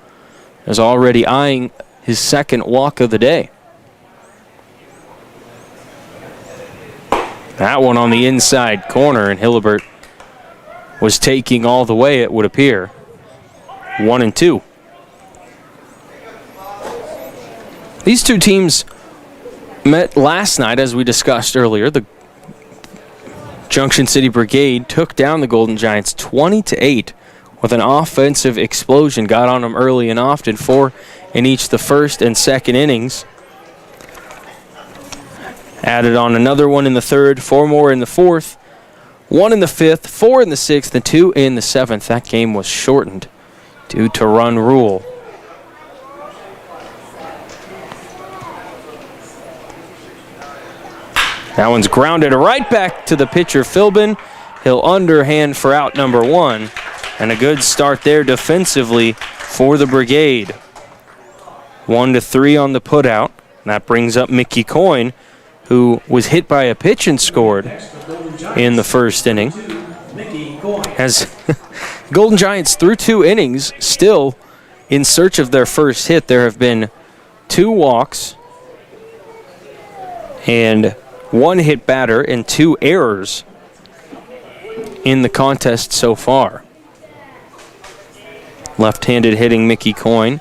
is already eyeing his second walk of the day. That one on the inside corner, and Hillibert was taking all the way, it would appear. 1-2. These two teams met last night, as we discussed earlier. The Junction City Brigade took down the Golden Giants 20-8 with an offensive explosion. Got on them early and often, 4 in each the first and second innings. Added on another one in the third, 4 more in the fourth, 1 in the fifth, 4 in the sixth, and 2 in the seventh. That game was shortened due to run rule. That one's grounded right back to the pitcher, Philbin. He'll underhand for out number 1. And a good start there defensively for the Brigade. 1-3 on the putout. And that brings up Mickey Coyne, who was hit by a pitch and scored in the first inning. As Golden Giants, through 2 innings, still in search of their first hit. There have been 2 walks and 1 hit batter and 2 errors in the contest so far. Left-handed hitting Mickey Coyne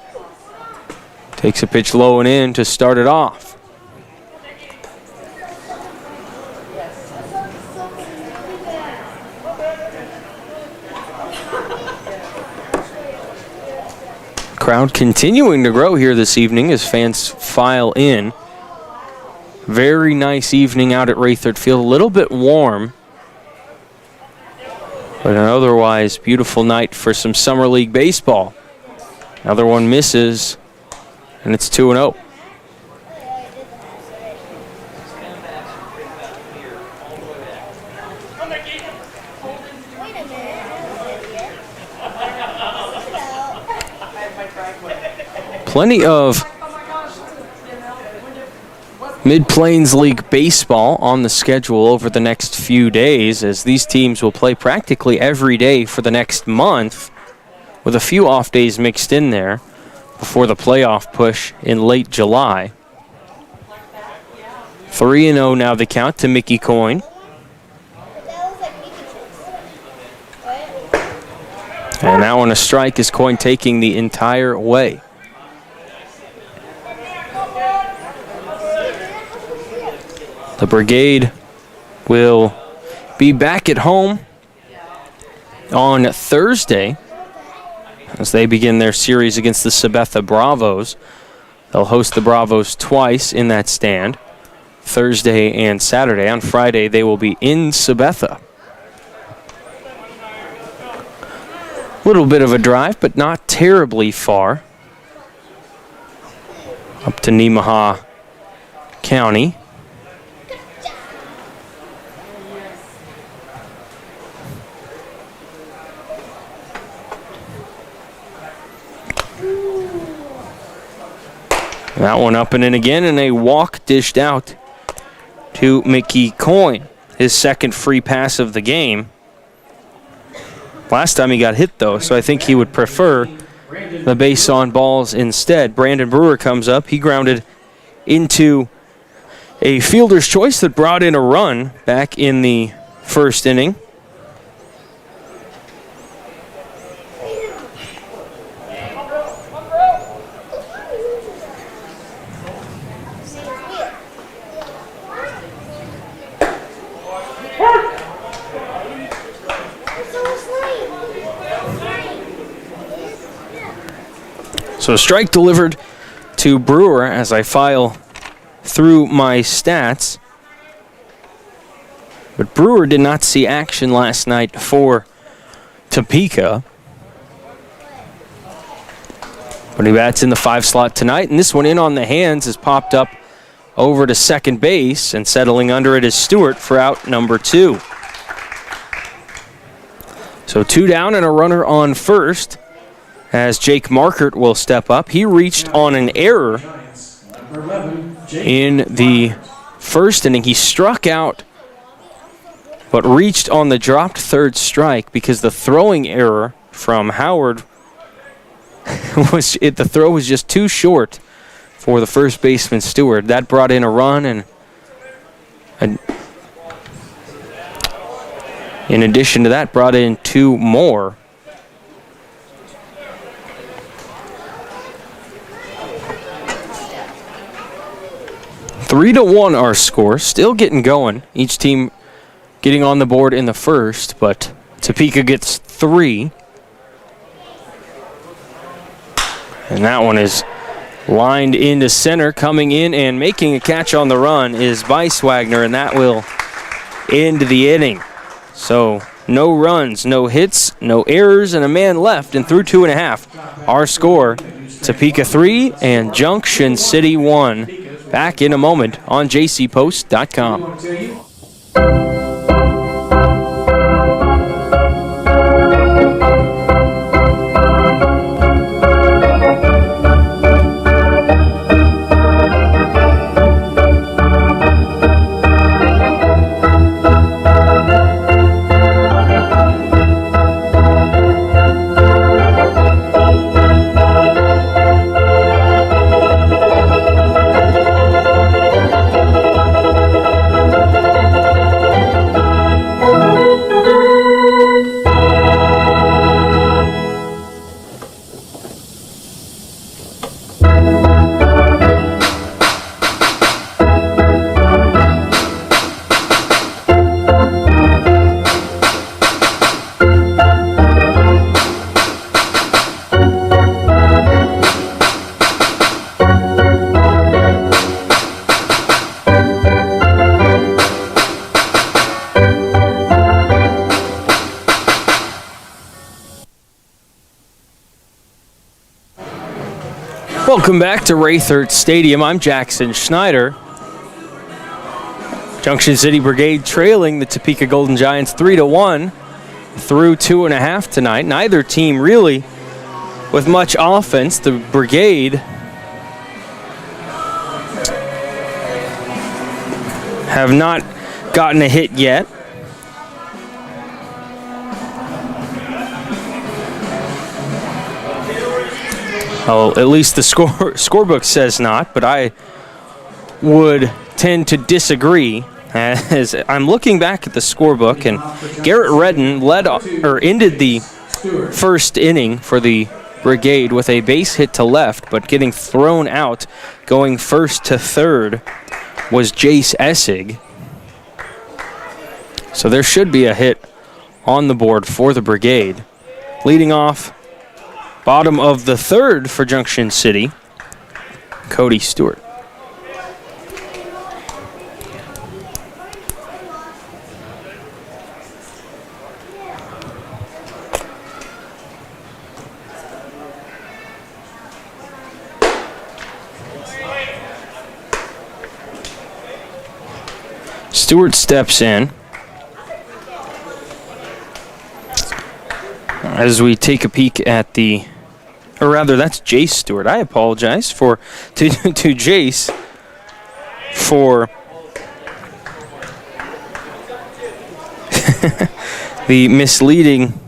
takes a pitch low and in to start it off. Crowd continuing to grow here this evening as fans file in. Very nice evening out at Raythard Field. A little bit warm, but an otherwise beautiful night for some Summer League baseball. Another one misses, and it's 2-0. Plenty of Mid-Plains League baseball on the schedule over the next few days, as these teams will play practically every day for the next month, with a few off days mixed in there before the playoff push in late July. 3-0 now the count to Mickey Coyne. And now on a strike is Coyne taking the entire way. The Brigade will be back at home on Thursday as they begin their series against the Sabetha Bravos. They'll host the Bravos twice in that stand, Thursday and Saturday. On Friday, they will be in Sabetha. A little bit of a drive, but not terribly far up to Nemaha County. That one up and in again, and a walk dished out to Mickey Coyne. His second free pass of the game. Last time he got hit, though, so I think he would prefer the base on balls instead. Brandon Brewer comes up. He grounded into a fielder's choice that brought in a run back in the first inning. So strike delivered to Brewer as I file through my stats. But Brewer did not see action last night for Topeka. But he bats in the 5 slot tonight, and this one in on the hands has popped up over to second base, and settling under it is Stewart for out number 2. So 2 down and a runner on first as Jake Markert will step up. He reached on an error in the first inning. He struck out but reached on the dropped third strike because the throwing error from Howard the throw was just too short for the first baseman Stewart. That brought in a run, and in addition to that, brought in 2 more. Three to 1 our score, still getting going. Each team getting on the board in the first, but Topeka gets 3. And that one is lined into center. Coming in and making a catch on the run is Beiswagner, and that will end the inning. So no runs, no hits, no errors, and a man left and through 2.5. Our score, Topeka 3 and Junction City 1. Back in a moment on jcpost.com. Welcome back to Raythert Stadium. I'm Jackson Schneider. Junction City Brigade trailing the Topeka Golden Giants 3-1 through 2.5 tonight. Neither team really with much offense. The Brigade have not gotten a hit yet. Well, at least the scorebook says not, but I would tend to disagree. As I'm looking back at the scorebook, and Garrett Redden ended the first inning for the Brigade with a base hit to left, but getting thrown out, going first to third, was Jace Essig. So there should be a hit on the board for the Brigade. Leading off, bottom of the third for Junction City, Cody Stewart. Stewart steps in as we take a peek at the, or rather that's Jace Stewart. I apologize to Jace for the misleading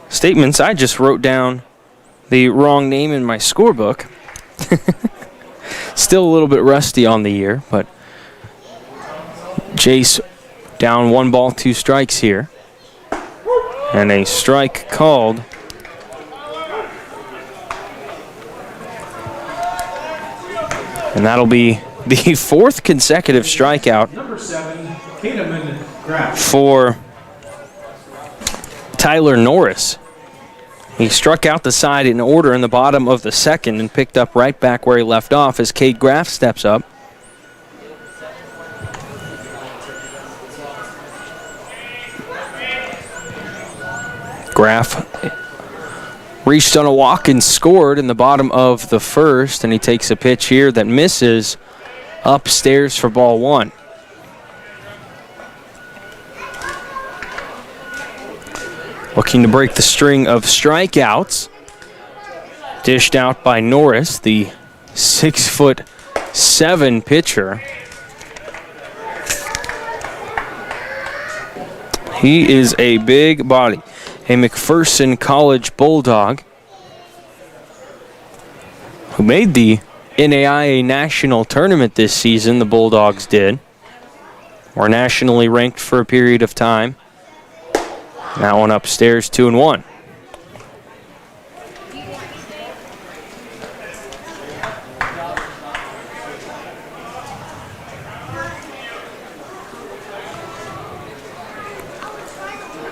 statements. I just wrote down the wrong name in my scorebook. Still a little bit rusty on the year, but Jace down 1 ball, 2 strikes here. And a strike called. And that'll be the 4th consecutive strikeout for Tyler Norris. He struck out the side in order in the bottom of the second and picked up right back where he left off as Cade Graff steps up. Graff reached on a walk and scored in the bottom of the first, and he takes a pitch here that misses upstairs for ball one. Looking to break the string of strikeouts. Dished out by Norris, the 6'7" pitcher. He is a big body. A McPherson College Bulldog who made the NAIA National Tournament this season, the Bulldogs did. Were nationally ranked for a period of time. That one upstairs, 2-1.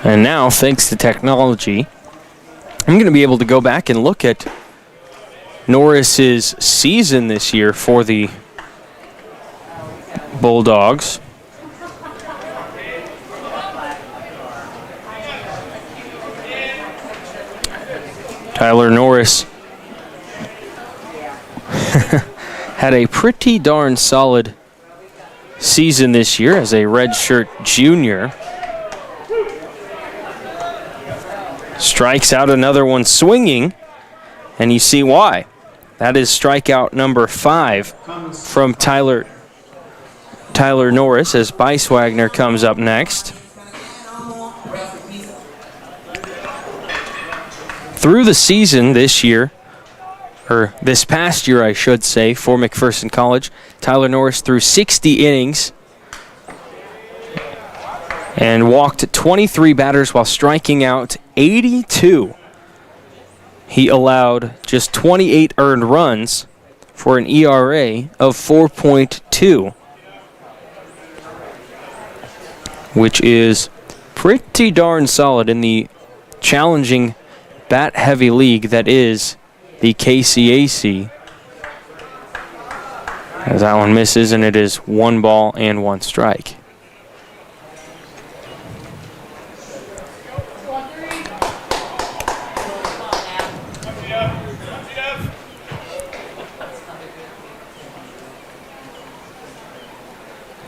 And now, thanks to technology, I'm going to be able to go back and look at Norris's season this year for the Bulldogs. Tyler Norris had a pretty darn solid season this year as a redshirt junior. Strikes out another one swinging, and you see why. That is strikeout number 5 from Tyler Norris as Beiswagner comes up next. Through the season this year, or this past year I should say, for McPherson College, Tyler Norris threw 60 innings and walked 23 batters while striking out 82. He allowed just 28 earned runs for an ERA of 4.2, which is pretty darn solid in the challenging bat-heavy league that is the KCAC. As that one misses, and it is 1 ball and 1 strike.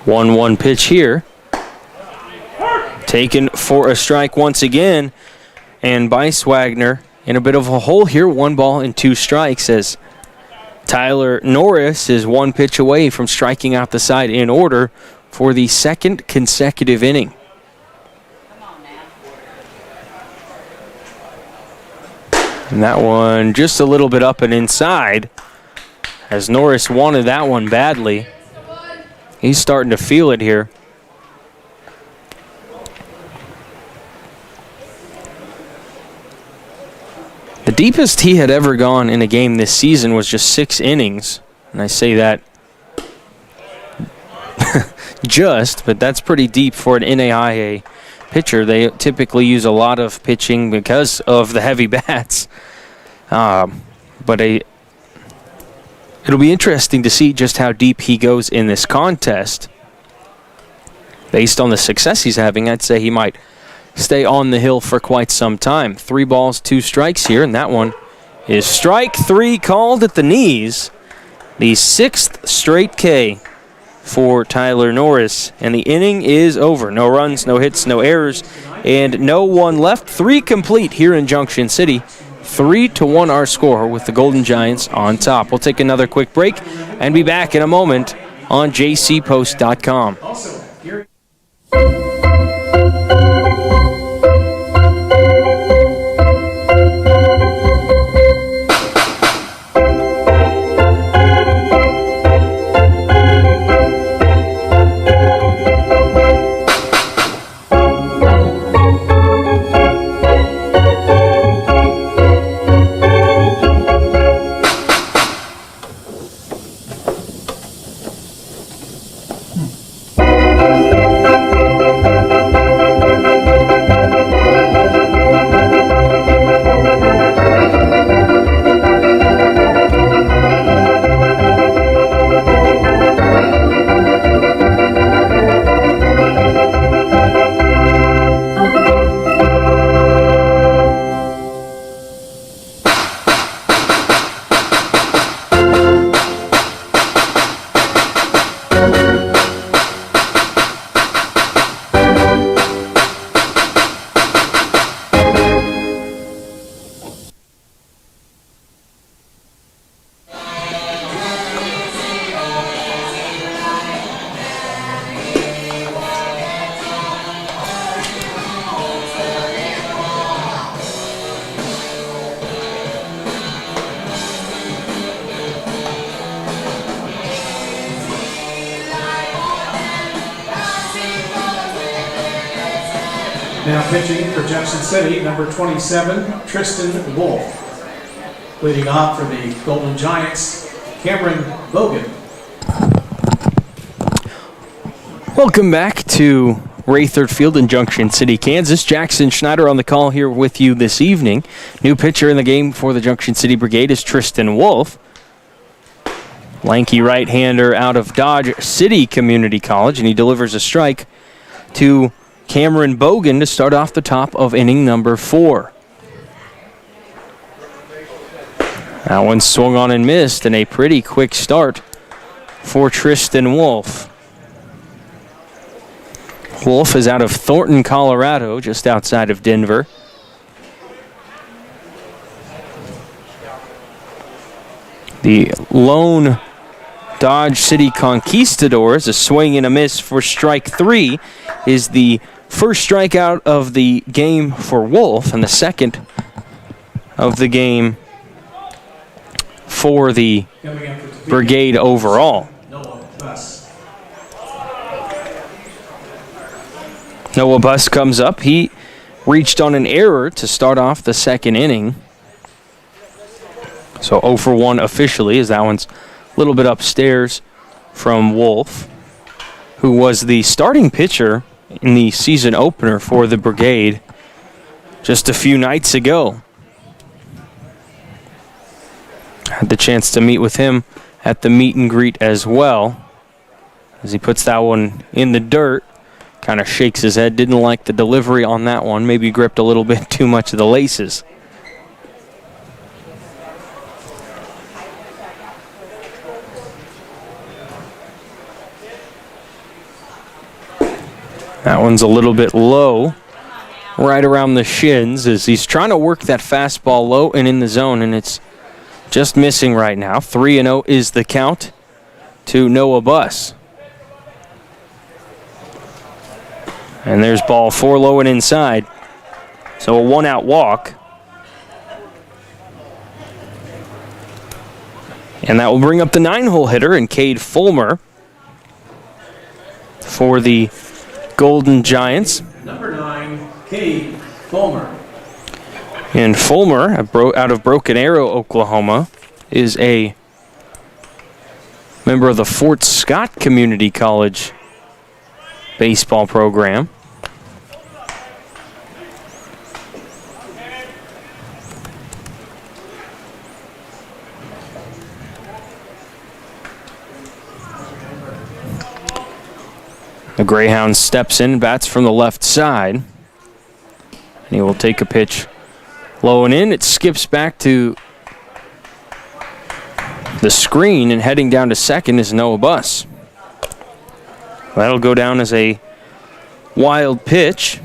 One pitch here. Taken for a strike once again. And Beiswagner in a bit of a hole here. 1 ball and 2 strikes as Tyler Norris is 1 pitch away from striking out the side in order for the 2nd consecutive inning. And that one just a little bit up and inside as Norris wanted that one badly. He's starting to feel it here. The deepest he had ever gone in a game this season was just 6 innings. And I say that but that's pretty deep for an NAIA pitcher. They typically use a lot of pitching because of the heavy bats. But it'll be interesting to see just how deep he goes in this contest. Based on the success he's having, I'd say he might stay on the hill for quite some time. 3 balls, 2 strikes here, and that one is strike 3 called at the knees. The 6th straight K for Tyler Norris, and the inning is over. No runs, no hits, no errors, and no one left. 3 complete here in Junction City. 3-1 our score with the Golden Giants on top. We'll take another quick break and be back in a moment on jcpost.com. Also, here. Now pitching for Jackson City, number 27, Tristan Wolf. Leading off for the Golden Giants, Cameron Bogan. Welcome back to Raythard Field in Junction City, Kansas. Jackson Schneider on the call here with you this evening. New pitcher in the game for the Junction City Brigade is Tristan Wolf. Lanky right-hander out of Dodge City Community College, and he delivers a strike to Cameron Bogan to start off the top of inning number 4. That one swung on and missed, and a pretty quick start for Tristan Wolf. Wolf is out of Thornton, Colorado, just outside of Denver. The lone Dodge City Conquistadors, a swing and a miss for strike 3, is the first strikeout of the game for Wolf and the second of the game for the Brigade overall. Noah Buss comes up. He reached on an error to start off the second inning. So 0 for 1 officially, as that one's a little bit upstairs from Wolf, who was the starting pitcher in the season opener for the Brigade just a few nights ago. Had the chance to meet with him at the meet and greet as well, as he puts that one in the dirt. Kind of shakes his head, didn't like the delivery on that one, maybe gripped a little bit too much of the laces. That one's a little bit low, right around the shins, as he's trying to work that fastball low and in the zone, and it's just missing right now. 3-0 is the count to Noah Buss. And there's ball 4 low and inside. So a 1-out walk. And that will bring up the 9-hole hitter in Cade Fulmer for the Golden Giants. Number 9, Cade Fulmer. And Fulmer, out of Broken Arrow, Oklahoma, is a member of the Fort Scott Community College baseball program. The Greyhound steps in, bats from the left side. And he will take a pitch low and in. It skips back to the screen, and heading down to second is Noah Buss. That'll go down as a wild pitch.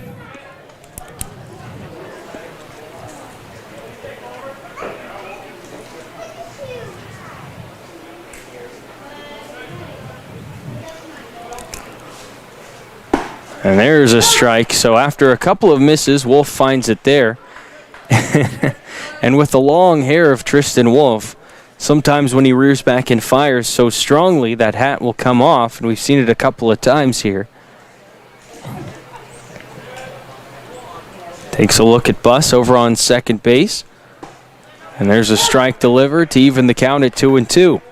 And there's a strike. So after a couple of misses, Wolf finds it there. And with the long hair of Tristan Wolf, sometimes when he rears back and fires so strongly, that hat will come off, and we've seen it a couple of times here. Takes a look at Buss over on second base. And there's a strike delivered to even the count at 2-2.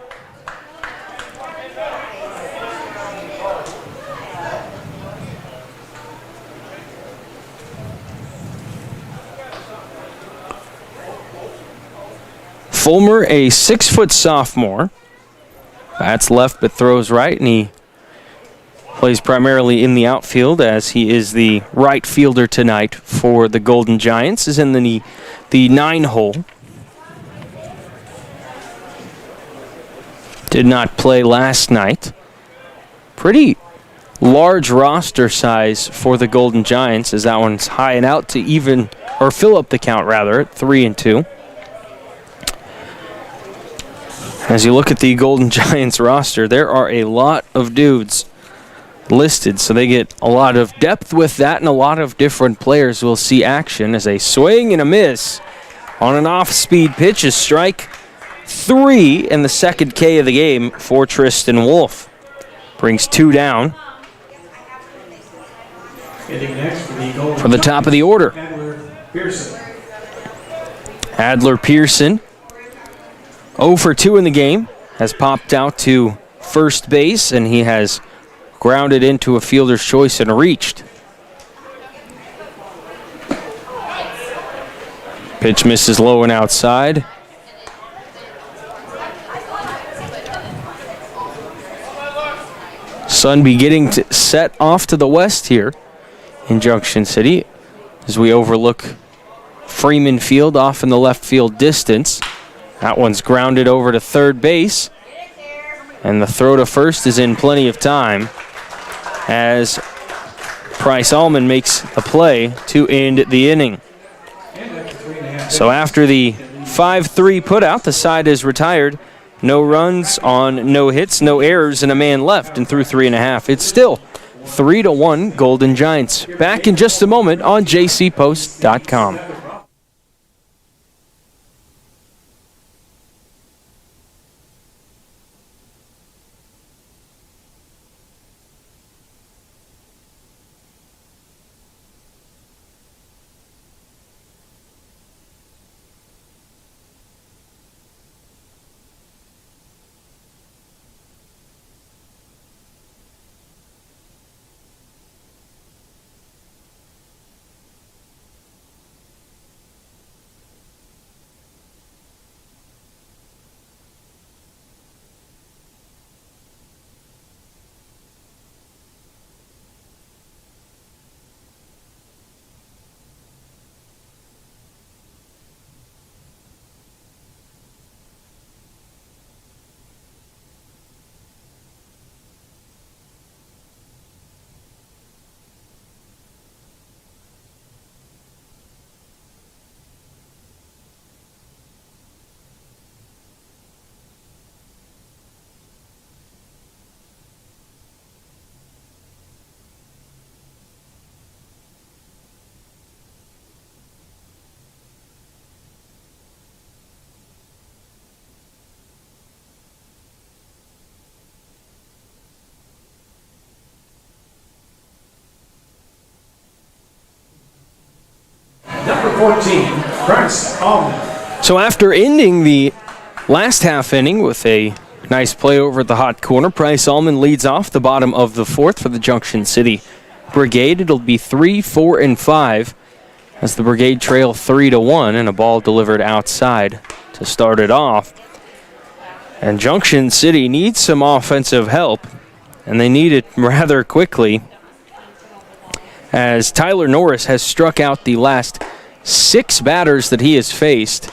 Fulmer, a 6-foot sophomore. Bats left but throws right, and he plays primarily in the outfield, as he is the right fielder tonight for the Golden Giants. Is in the 9-hole. Did not play last night. Pretty large roster size for the Golden Giants, as that one's high and out to even, or fill up the count rather, at 3-2. As you look at the Golden Giants roster, there are a lot of dudes listed, so they get a lot of depth with that, and a lot of different players will see action as a swing and a miss on an off-speed pitch. Is strike 3 and the second K of the game for Tristan Wolf. Brings 2 down. Hitting next for the Golden For the top of the order, Adler Pearson. Adler Pearson, 0 for 2 in the game, has popped out to first base, and he has grounded into a fielder's choice and reached. Pitch misses low and outside. Sun beginning to set off to the west here in Junction City as we overlook Freeman Field off in the left field distance. That one's grounded over to third base, and the throw to first is in plenty of time as Price Allman makes the play to end the inning. So after the 5-3 putout, the side is retired. No runs on no hits, no errors, and a man left, and through 3.5. It's still 3-1 Golden Giants. Back in just a moment on jcpost.com. Number 14, Price Allman. So after ending the last half inning with a nice play over at the hot corner, Price Allman leads off the bottom of the fourth for the Junction City Brigade. It'll be 3, 4, and 5 as the Brigade trail 3-1, and a ball delivered outside to start it off. And Junction City needs some offensive help, and they need it rather quickly, as Tyler Norris has struck out the last 6 batters that he has faced.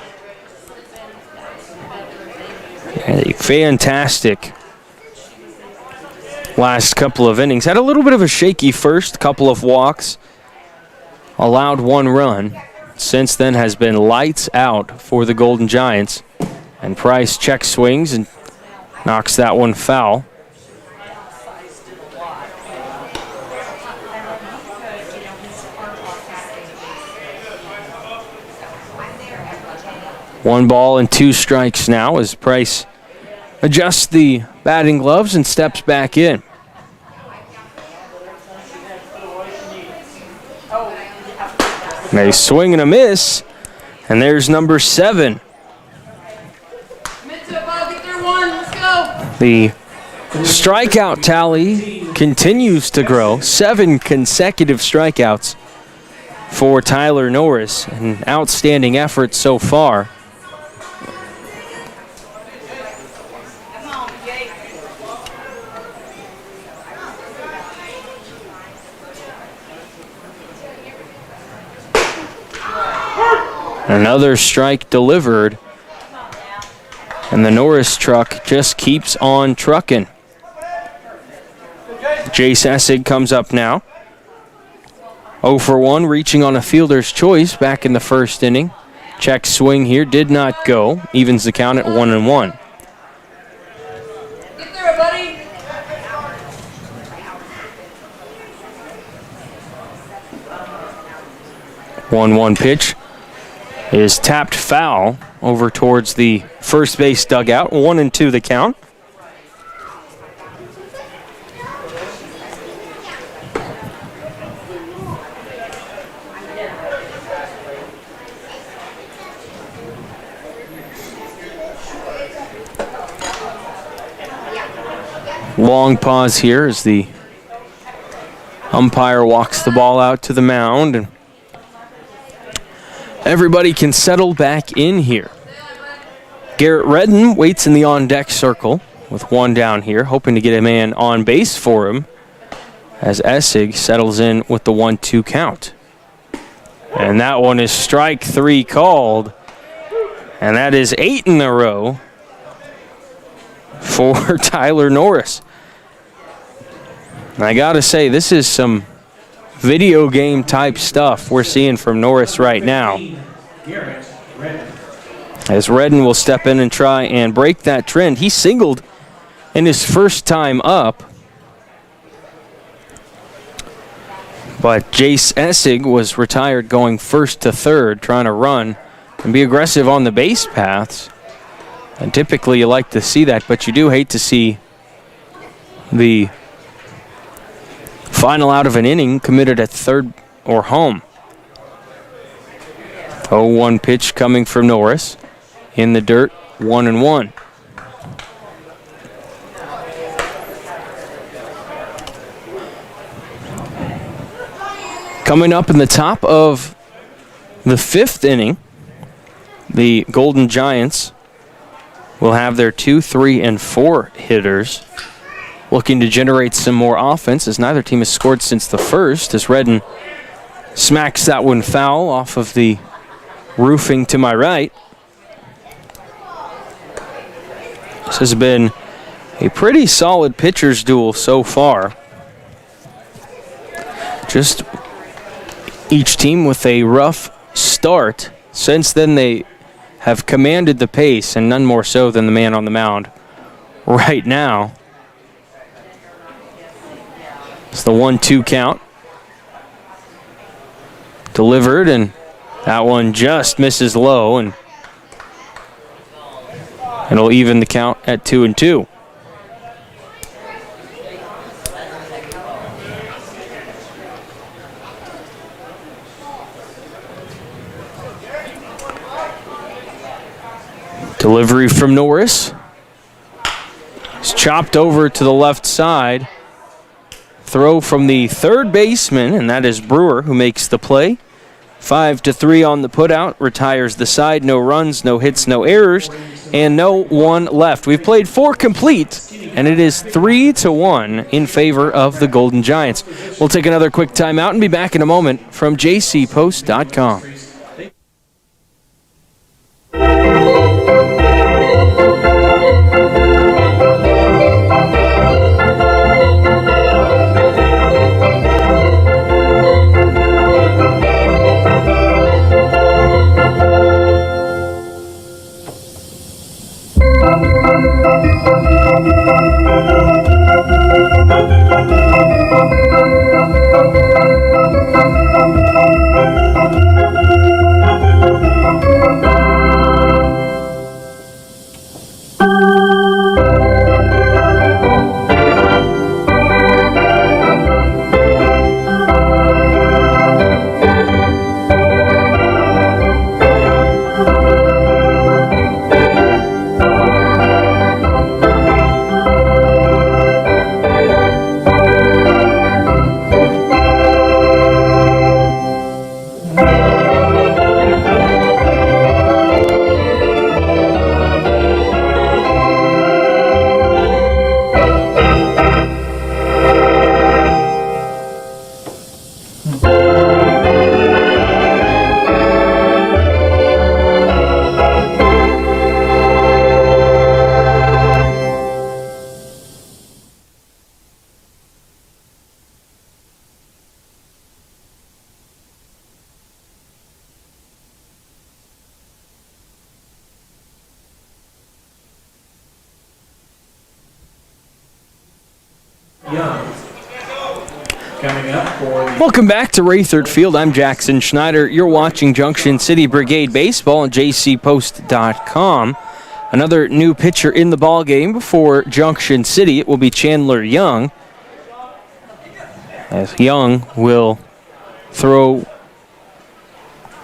A fantastic last couple of innings. Had a little bit of a shaky first, couple of walks, allowed 1 run. Since then has been lights out for the Golden Giants. And Price check swings and knocks that one foul. One ball and 2 strikes now as Price adjusts the batting gloves and steps back in. And a swing and a miss, and there's number 7. The strikeout tally continues to grow. 7 consecutive strikeouts for Tyler Norris. An outstanding effort so far. Another strike delivered, and the Norris truck just keeps on trucking. Jace Essig comes up now. 0 for 1, reaching on a fielder's choice back in the first inning. Check swing here, did not go. Evens the count at 1-1. Get there, buddy. 1-1 pitch is tapped foul over towards the first base dugout. 1-2 the count. Long pause here as the umpire walks the ball out to the mound, and everybody can settle back in here. Garrett Redden waits in the on-deck circle with one down here, hoping to get a man on base for him as Essig settles in with the 1-2 count. And that one is strike 3 called, and that is 8 in a row for Tyler Norris. And I gotta say, this is some video game type stuff we're seeing from Norris right now. As Redden will step in and try and break that trend. He singled in his first time up, but Jace Essig was retired going first to third, trying to run and be aggressive on the base paths. And typically you like to see that, but you do hate to see the final out of an inning committed at third or home. 0-1 pitch coming from Norris. In the dirt, 1-1. Coming up in the top of the 5th inning, the Golden Giants will have their 2, 3, and 4 hitters looking to generate some more offense, as neither team has scored since the first, as Redden smacks that one foul off of the roofing to my right. This has been a pretty solid pitcher's duel so far. Just each team with a rough start. Since then, they have commanded the pace, and none more so than the man on the mound right now. It's the 1-2 count. Delivered, and that one just misses low, and it'll even the count at 2-2. Delivery from Norris. It's chopped over to the left side. Throw from the third baseman, and that is Brewer, who makes the play. 5-3 on the putout, retires the side. No runs, no hits, no errors, and no one left. We've played 4 complete, and it is 3-1 in favor of the Golden Giants. We'll take another quick timeout and be back in a moment from jcpost.com. Welcome back to Raythard Field. I'm Jackson Schneider. You're watching Junction City Brigade Baseball on jcpost.com. Another new pitcher in the ball game for Junction City. It will be Chandler Young, as Young will throw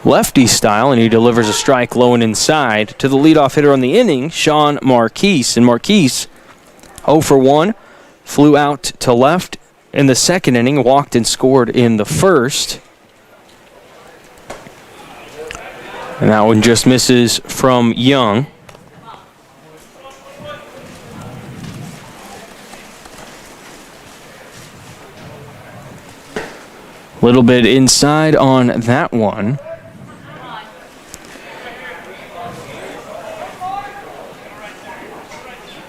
lefty style, and he delivers a strike low and inside to the leadoff hitter on the inning, Sean Marquise. And Marquise 0 for 1 flew out to left in the second inning, walked and scored in the first. And that one just misses from Young. A little bit inside on that one.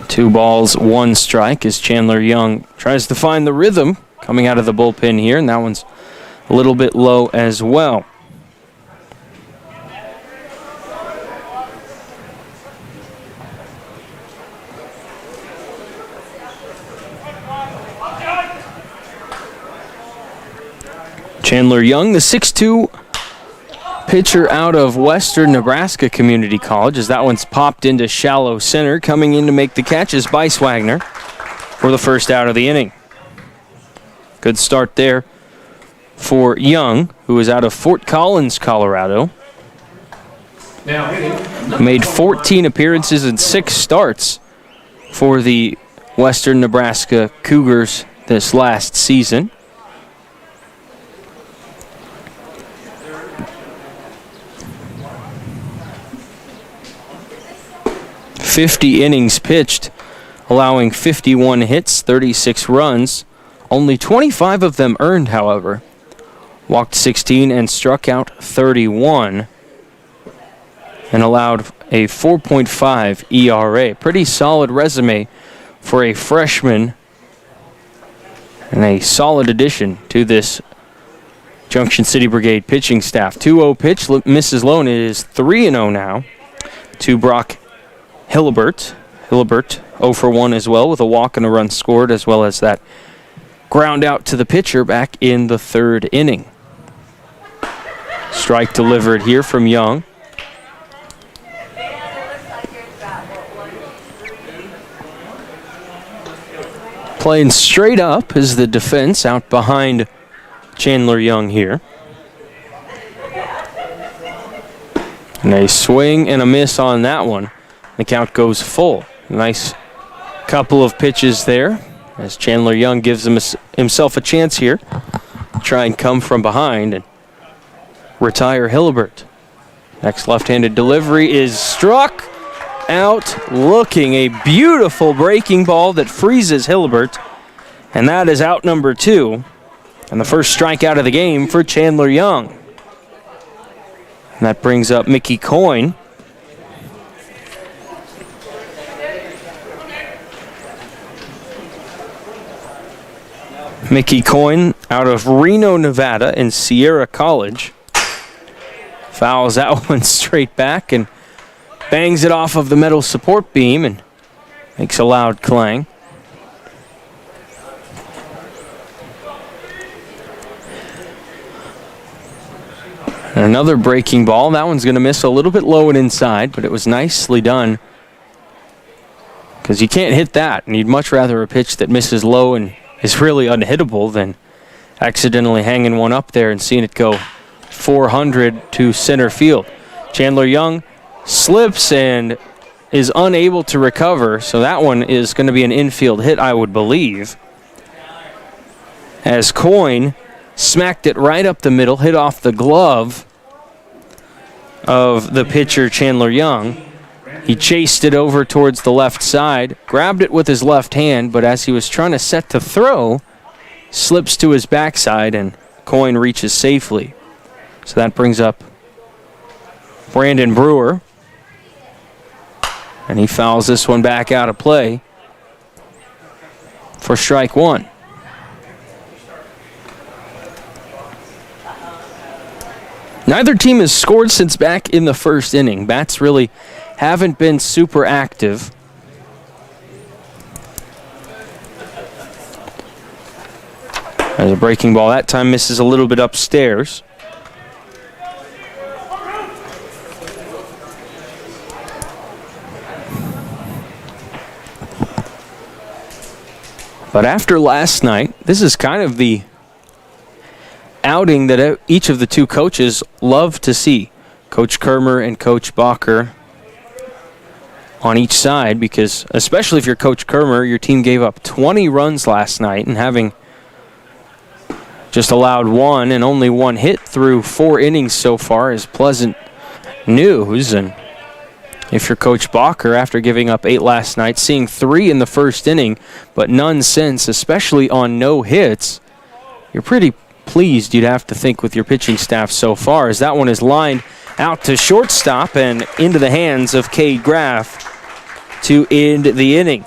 Two balls, one strike as Chandler Young tries to find the rhythm coming out of the bullpen here, and that one's a little bit low as well. Chandler Young, the 6'2" pitcher out of Western Nebraska Community College, as that one's popped into shallow center. Coming in to make the catch is Beiswagner for the first out of the inning. Good start there for Young, who is out of Fort Collins, Colorado. Made 14 appearances and 6 starts for the Western Nebraska Cougars this last season. .50 innings pitched, allowing 51 hits, 36 runs. Only 25 of them earned, however. Walked 16 and struck out 31. And allowed a 4.5 ERA. Pretty solid resume for a freshman. And a solid addition to this Junction City Brigade pitching staff. 2-0 pitch, misses low, and it is 3-0 now to Brock Hillibert 0 for 1 as well, with a walk and a run scored, as well as that ground out to the pitcher back in the third inning. Strike delivered here from Young. Playing straight up is the defense out behind Chandler Young here. And a swing and a miss on that one. The count goes full. Nice couple of pitches there as Chandler Young gives himself a chance here. Try and come from behind and retire Hillibert. Next left-handed delivery is struck out looking. A beautiful breaking ball that freezes Hillibert. And that is out number 2. And the first strikeout of the game for Chandler Young. And that brings up Mickey Coyne. Mickey Coyne out of Reno, Nevada in Sierra College. Fouls that one straight back and bangs it off of the metal support beam and makes a loud clang. And another breaking ball. That one's going to miss a little bit low and inside, but it was nicely done. Because you can't hit that, and you'd much rather a pitch that misses low and is really unhittable than accidentally hanging one up there and seeing it go 400 to center field. Chandler Young slips and is unable to recover, so that one is going to be an infield hit, I would believe. As Coyne smacked it right up the middle, hit off the glove of the pitcher Chandler Young. He chased it over towards the left side, grabbed it with his left hand, but as he was trying to set to throw, slips to his backside and Coyne reaches safely. So that brings up Brandon Brewer. And he fouls this one back out of play for strike 1. Neither team has scored since back in the first inning. Bats really haven't been super active. There's a breaking ball. That time misses a little bit upstairs. But after last night, this is kind of the outing that each of the two coaches love to see. Coach Kermer and Coach Bacher on each side, because especially if you're Coach Kermer, your team gave up 20 runs last night, and having just allowed one and only one hit through 4 innings so far is pleasant news. And if you're Coach Bacher, after giving up 8 last night, seeing 3 in the first inning, but none since, especially on no hits, you're pretty pleased, you'd have to think, with your pitching staff so far, as that one is lined out to shortstop and into the hands of Cade Graff to end the inning.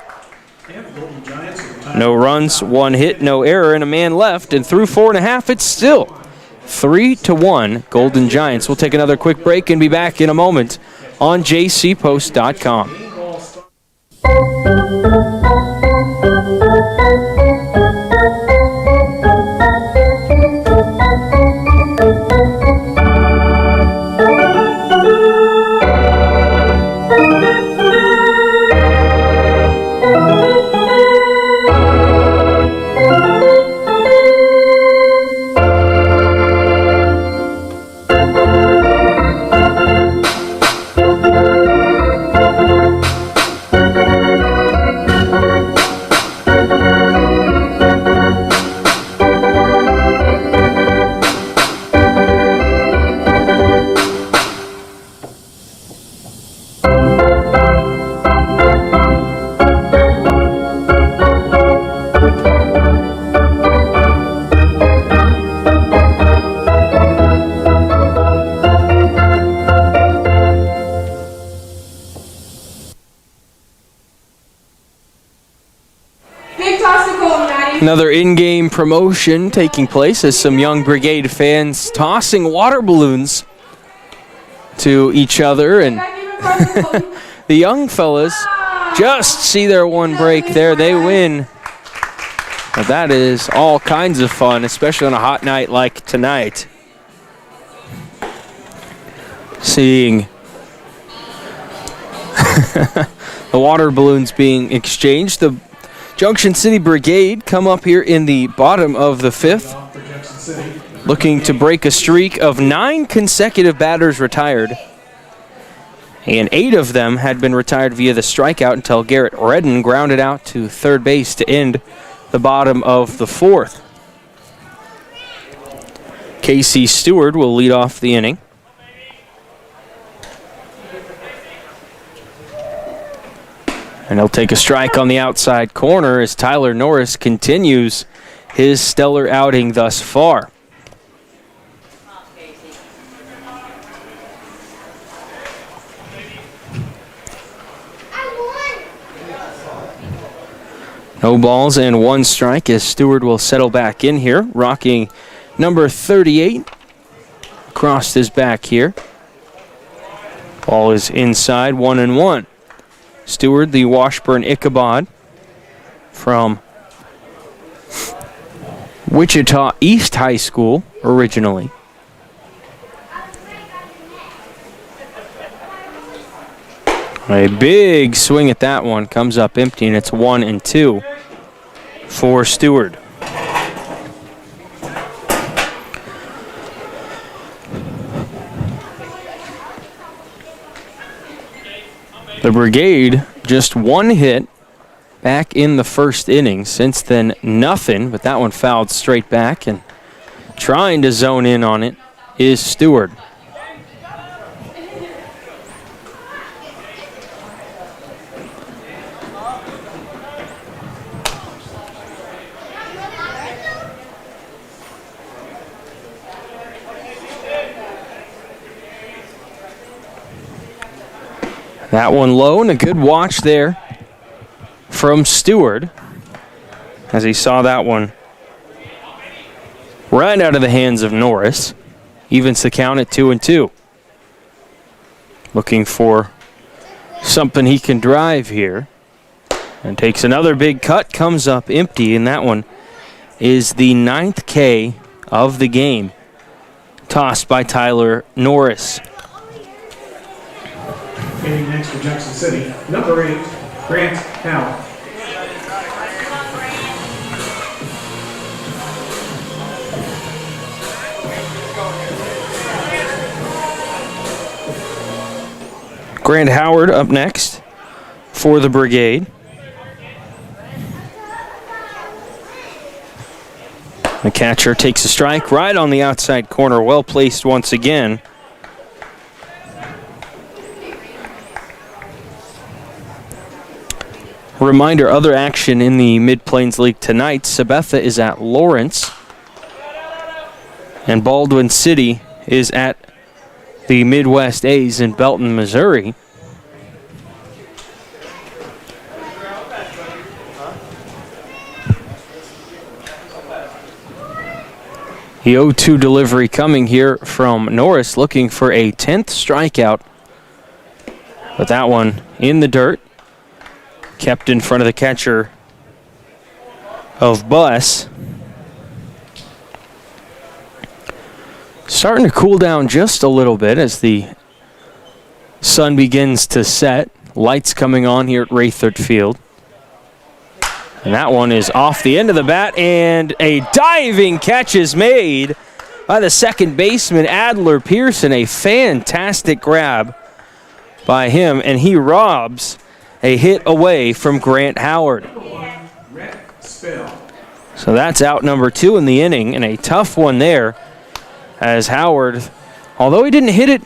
No runs, 1 hit, no error, and a man left, and through 4.5, it's still 3-1 Golden Giants. We'll take another quick break and be back in a moment on jcpost.com. Another in-game promotion taking place as some young Brigade fans tossing water balloons to each other, and the young fellas just see their one break there. They win. But that is all kinds of fun, especially on a hot night like tonight. Seeing the water balloons being exchanged. The Junction City Brigade come up here in the bottom of the 5th, looking to break a streak of 9 consecutive batters retired. And 8 of them had been retired via the strikeout until Garrett Redden grounded out to third base to end the bottom of the 4th. Casey Stewart will lead off the inning. And he'll take a strike on the outside corner as Tyler Norris continues his stellar outing thus far. No balls and 1 strike as Stewart will settle back in here, rocking number 38 across his back here. Ball is inside, 1-1. Stewart, the Washburn Ichabod from Wichita East High School originally. A big swing at that one, comes up empty, and it's 1-2 for Stewart. The Brigade just 1 hit back in the first inning. Since then, nothing, but that one fouled straight back, and trying to zone in on it is Stewart. That one low, and a good watch there from Stewart as he saw that one right out of the hands of Norris. Evens the count at 2-2. Looking for something he can drive here. And takes another big cut, comes up empty, and that one is the 9th K of the game. Tossed by Tyler Norris. Hitting next for Jackson City, number 8, Grant Howell. Grant Howard up next for the Brigade. The catcher takes a strike right on the outside corner, well placed once again. Reminder, other action in the Mid-Plains League tonight. Sabetha is at Lawrence, and Baldwin City is at the Midwest A's in Belton, Missouri. The 0-2 delivery coming here from Norris, looking for a 10th strikeout. But that one in the dirt, kept in front of the catcher of Buss. Starting to cool down just a little bit as the sun begins to set. Lights coming on here at Raythard Field. And that one is off the end of the bat, and a diving catch is made by the second baseman, Adler Pearson. A fantastic grab by him, and he robs a hit away from Grant Howard. So that's out number 2 in the inning, and a tough one there, as Howard, although he didn't hit it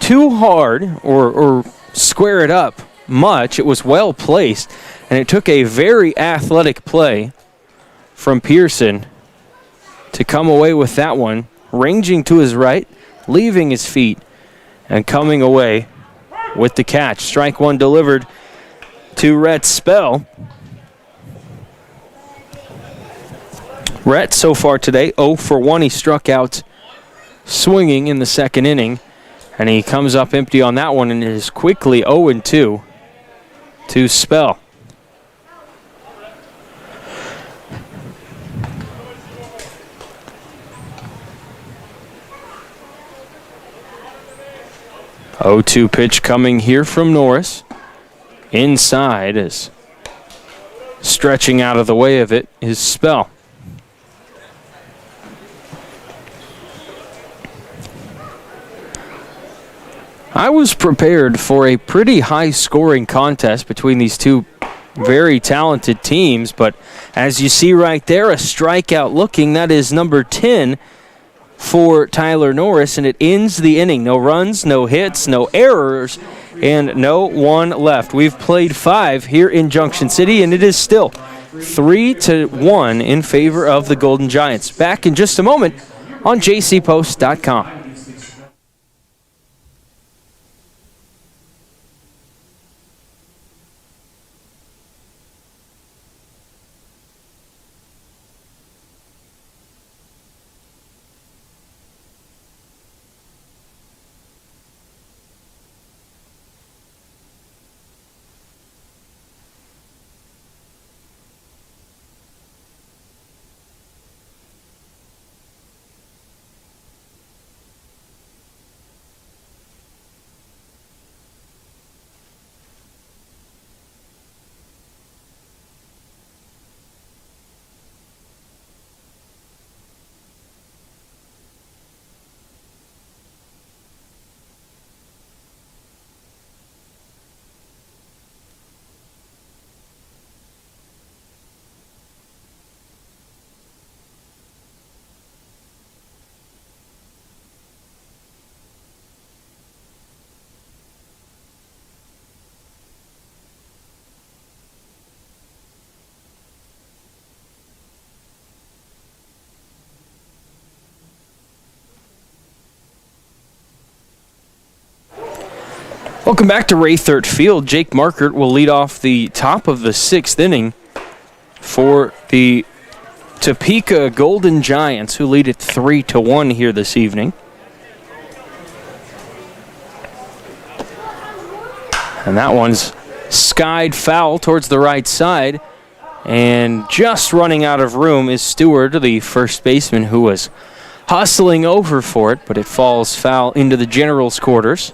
too hard or square it up much, it was well placed. And it took a very athletic play from Pearson to come away with that one, ranging to his right, leaving his feet, and coming away with the catch. Strike one delivered to Rhett Spell. Rhett so far today, 0 for 1. He struck out swinging in the second inning, and he comes up empty on that one and is quickly 0-2 to Spell. Oh, 0-2 pitch coming here from Norris. Inside, is stretching out of the way of it is Spell. I was prepared for a pretty high-scoring contest between these two very talented teams, but as you see right there, a strikeout looking. That is number 10 for Tyler Norris, and it ends the inning. No runs, no hits, no errors, and no one left. We've played 5 here in Junction City, and it is still 3-1 in favor of the Golden Giants. Back in just a moment on jcpost.com. Welcome back to Raythard Field. Jake Markert will lead off the top of the 6th inning for the Topeka Golden Giants, who lead it 3-1 here this evening. And that one's skied foul towards the right side. And just running out of room is Stewart, the first baseman, who was hustling over for it, but it falls foul into the general's quarters.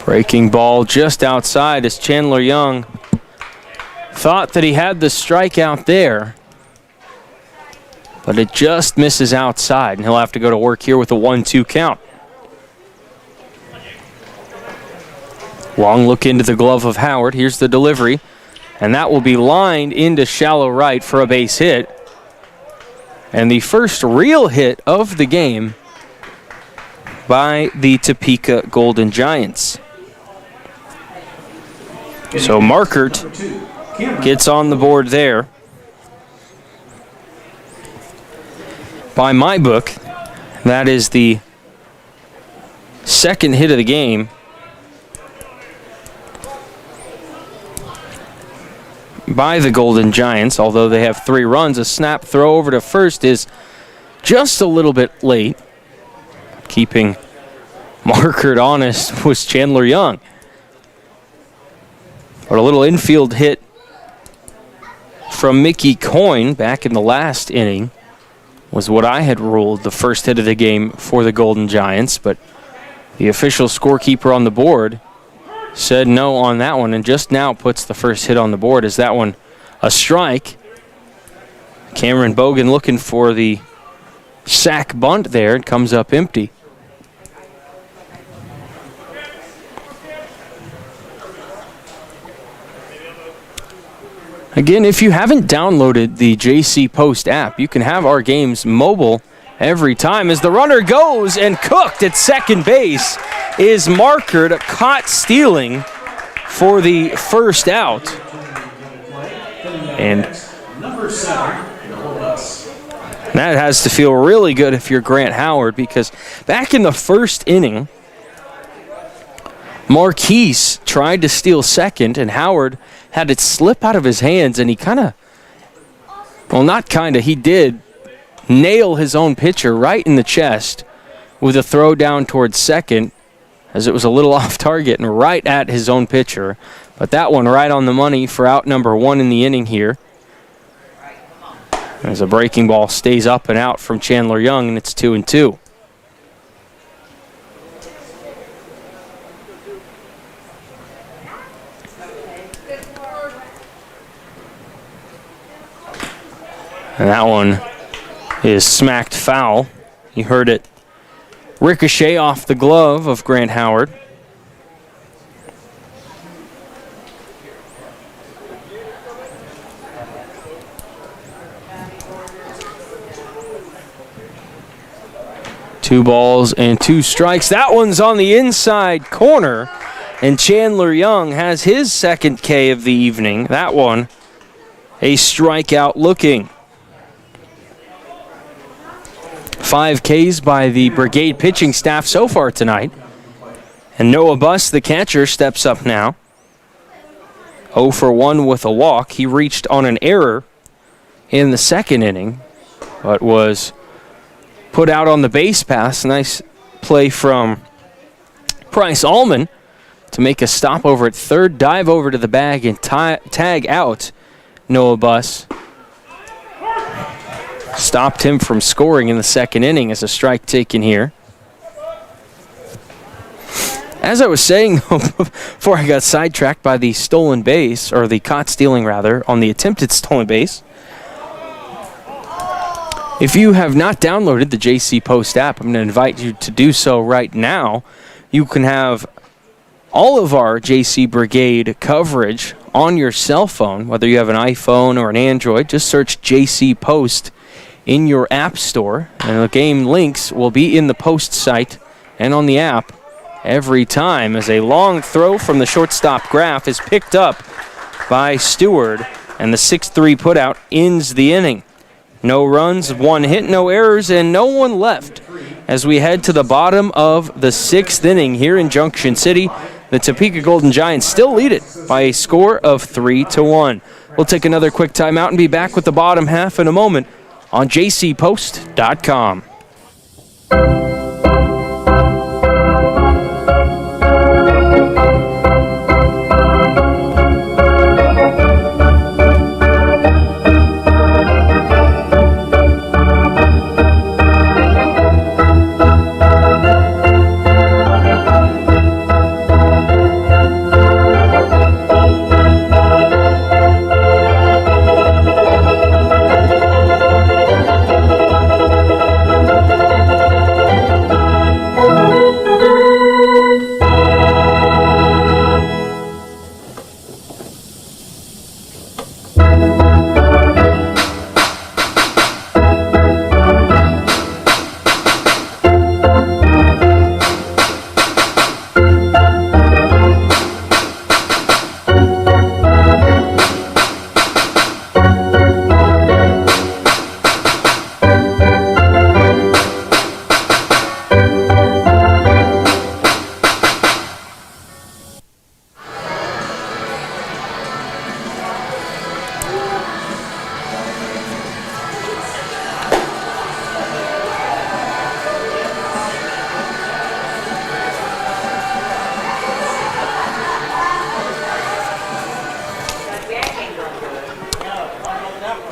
Breaking ball just outside as Chandler Young Thought that he had the strikeout there, but it just misses outside, and he'll have to go to work here with a 1-2 count. Long look into the glove of Howard. Here's the delivery, and that will be lined into shallow right for a base hit. And the first real hit of the game by the Topeka Golden Giants. So Markert gets on the board there. By my book, that is the second hit of the game by the Golden Giants. Although they have 3 runs, a snap throw over to first is just a little bit late. Keeping Markert honest was Chandler Young. But a little infield hit from Mickey Coyne back in the last inning was what I had ruled the first hit of the game for the Golden Giants, but the official scorekeeper on the board said no on that one, and just now puts the first hit on the board. Is that one a strike? Cameron Bogan looking for the sack bunt there. It comes up empty. Again, if you haven't downloaded the JC Post app, you can have our games mobile every time. As the runner goes and cooked at second base is Markert, caught stealing for the first out. And that has to feel really good if you're Grant Howard, because back in the first inning, Marquise tried to steal second, and Howard had it slip out of his hands, and he he did nail his own pitcher right in the chest with a throw down towards second, as it was a little off target and right at his own pitcher. But that one right on the money for out number 1 in the inning here. As a breaking ball stays up and out from Chandler Young, and it's 2-2. And that one is smacked foul. You heard it ricochet off the glove of Grant Howard. Two balls and 2 strikes. That one's on the inside corner, and Chandler Young has his second K of the evening. That one a strikeout looking. 5 Ks by the Brigade pitching staff so far tonight. And Noah Buss, the catcher, steps up now. 0 for 1 with a walk. He reached on an error in the second inning, but was put out on the base pass. Nice play from Bryce Allman to make a stop over at third, dive over to the bag, and tag out Noah Buss. Stopped him from scoring in the second inning as a strike taken here. As I was saying, before I got sidetracked by the stolen base, or the caught stealing rather, on the attempted stolen base, if you have not downloaded the JC Post app, I'm going to invite you to do so right now. You can have all of our JC Brigade coverage on your cell phone, whether you have an iPhone or an Android. Just search JC Post in your app store, and the game links will be in the Post site and on the app every time, as a long throw from the shortstop Graff is picked up by Stewart, and the 6-3 putout ends the inning. No runs, 1 hit, no errors, and no one left as we head to the bottom of the 6th inning here in Junction City. The Topeka Golden Giants still lead it by a score of 3-1. We'll take another quick timeout and be back with the bottom half in a moment on jcpost.com.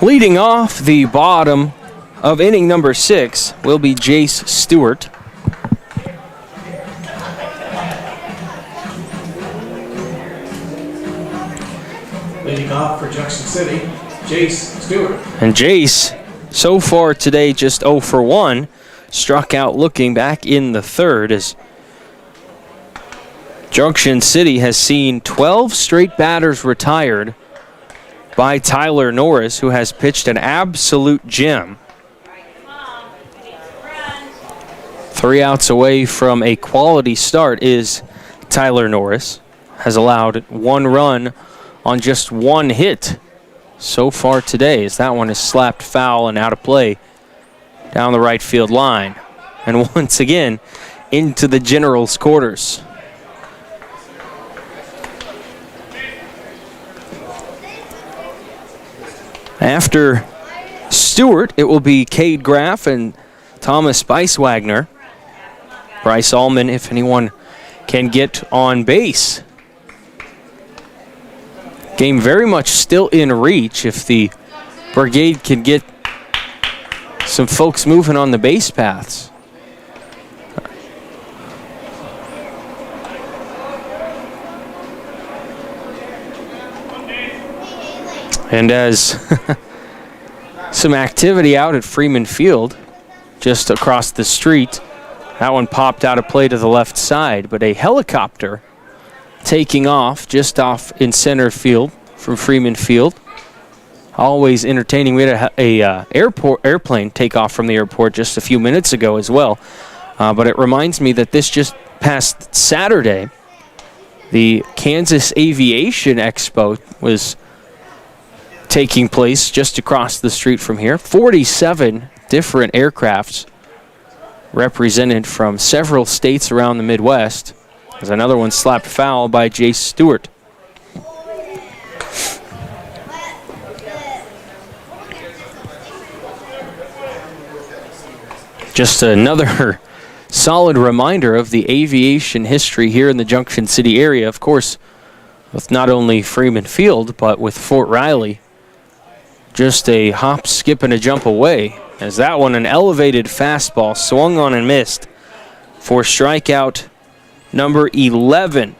Leading off the bottom of inning number 6 will be Jace Stewart. Leading off for Jackson City, Jace Stewart. And Jace, so far today, just 0 for 1. Struck out looking back in the third as Junction City has seen 12 straight batters retired by Tyler Norris, who has pitched an absolute gem. 3 outs away from a quality start is Tyler Norris. Has allowed 1 run on just 1 hit so far today, as that one is slapped foul and out of play down the right field line. And once again, into the general's quarters. After Stewart, it will be Cade Graff and Thomas Beiswagner. Bryce Allman, if anyone can get on base. Game very much still in reach if the Brigade can get some folks moving on the base paths. And as some activity out at Freeman Field, just across the street, that one popped out of play to the left side, but a helicopter taking off just off in center field from Freeman Field. Always entertaining. We had a airplane take off from the airport just a few minutes ago as well. But it reminds me that this just past Saturday, the Kansas Aviation Expo was taking place just across the street from here. 47 different aircrafts represented from several states around the Midwest. There's another one slapped foul by Jace Stewart. Just another solid reminder of the aviation history here in the Junction City area. Of course, with not only Freeman Field, but with Fort Riley just a hop, skip, and a jump away. As that one, an elevated fastball, swung on and missed for strikeout number 11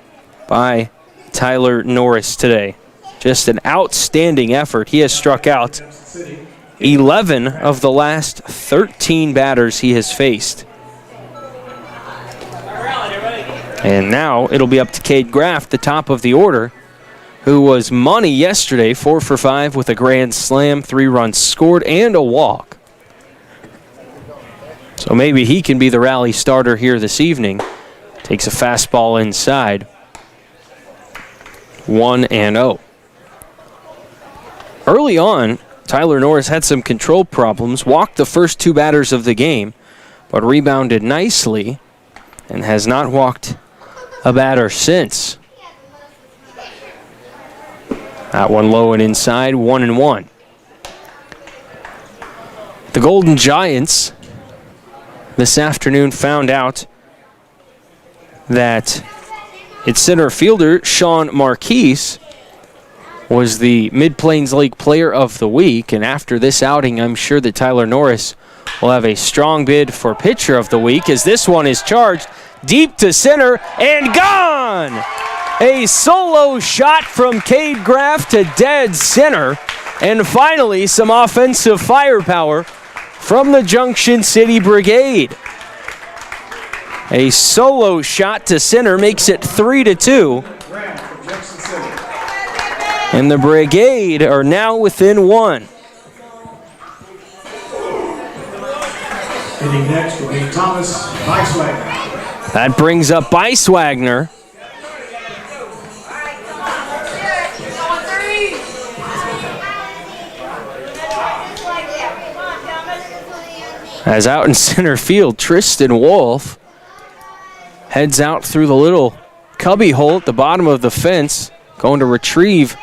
by Tyler Norris today. Just an outstanding effort. He has struck out 11 of the last 13 batters he has faced. And now it'll be up to Cade Graff, the top of the order, who was money yesterday, 4 for 5 with a grand slam, 3 runs scored, and a walk. So maybe he can be the rally starter here this evening. Takes a fastball inside. 1-0. Early on, Tyler Norris had some control problems, walked the first 2 batters of the game, but rebounded nicely and has not walked a batter since. That one low and inside, 1-1. The Golden Giants this afternoon found out that its center fielder, Sean Marquise, was the Mid-Plains League Player of the Week. And after this outing, I'm sure that Tyler Norris will have a strong bid for Pitcher of the Week, as this one is charged deep to center and gone! A solo shot from Cade Graff to dead center. And finally, some offensive firepower from the Junction City Brigade. A solo shot to center makes it 3-2. And the Brigade are now within 1. Hitting next will be Thomas Beiswagner. That brings up Beiswagner. As out in center field, Tristan Wolf heads out through the little cubby hole at the bottom of the fence, going to retrieve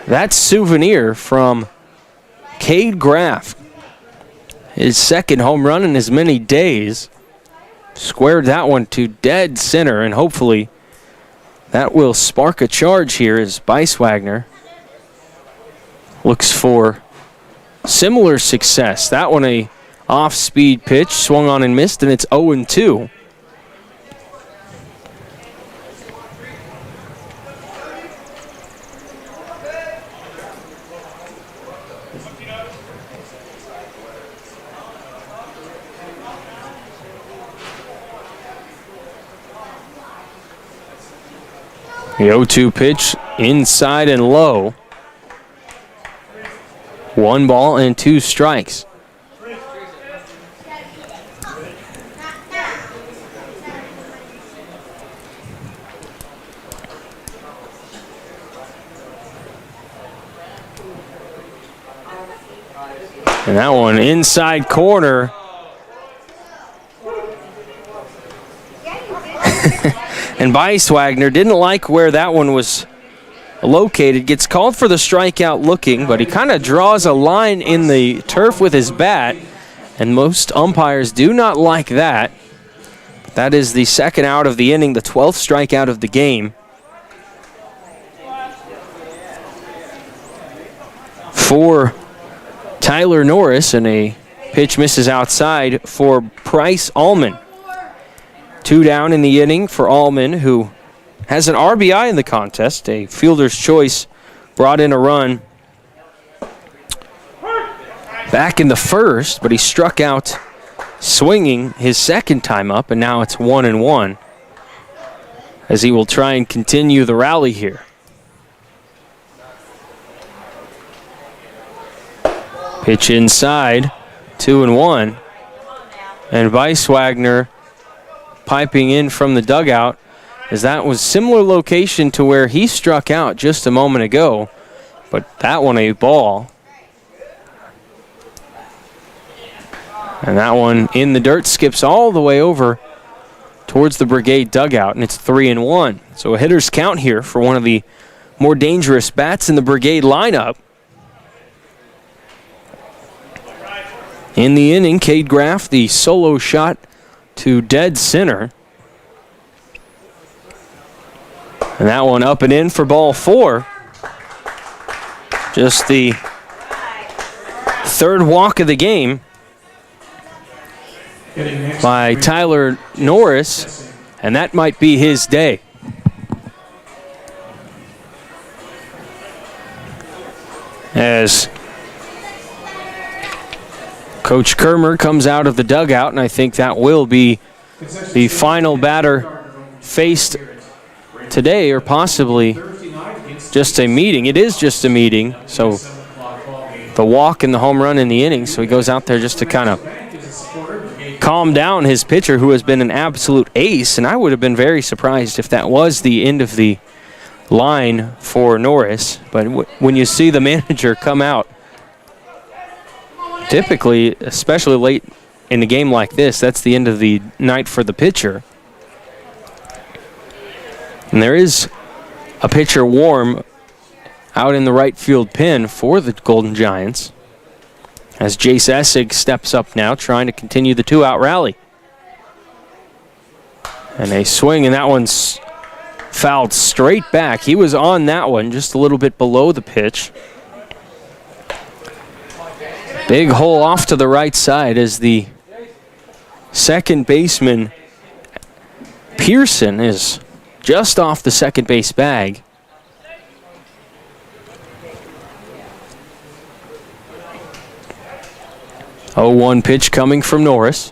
that souvenir from Cade Graff. His second home run in as many days. Squared that one to dead center, and hopefully that will spark a charge here as Beiswagner looks for similar success. That one a off-speed pitch, swung on and missed, and it's 0-2. The 0-2 pitch inside and low. 1 ball and 2 strikes. And that one inside corner. And Beiswagner didn't like where that one was located. Gets called for the strikeout looking, but he kind of draws a line in the turf with his bat, and most umpires do not like that. That is the second out of the inning, the 12th strikeout of the game. For Tyler Norris, and a pitch misses outside for Bryce Allman. 2 down in the inning for Allman, who has an RBI in the contest. A fielder's choice brought in a run back in the first, but he struck out swinging his second time up, and now it's 1-1 as he will try and continue the rally here. Pitch inside, 2-1, and Beiswagner piping in from the dugout, as that was similar location to where he struck out just a moment ago, but that one a ball. And that one in the dirt, skips all the way over towards the Brigade dugout, and it's 3-1. So a hitter's count here for one of the more dangerous bats in the Brigade lineup. In the inning, Cade Graff, the solo shot to dead center. And that one up and in for ball 4. Just the third walk of the game by Tyler Norris, and that might be his day. As Coach Kermer comes out of the dugout, and I think that will be the final batter faced today, or possibly just a meeting. It is just a meeting, so the walk and the home run in the inning, so he goes out there just to kind of calm down his pitcher, who has been an absolute ace, and I would have been very surprised if that was the end of the line for Norris. But when you see the manager come out, typically, especially late in a game like this, that's the end of the night for the pitcher. And there is a pitcher warm out in the right field pen for the Golden Giants, as Jace Essig steps up now, trying to continue the 2-out rally. And a swing, and that one's fouled straight back. He was on that one, just a little bit below the pitch. Big hole off to the right side as the second baseman, Pearson, is just off the second base bag. Oh, 1 pitch coming from Norris.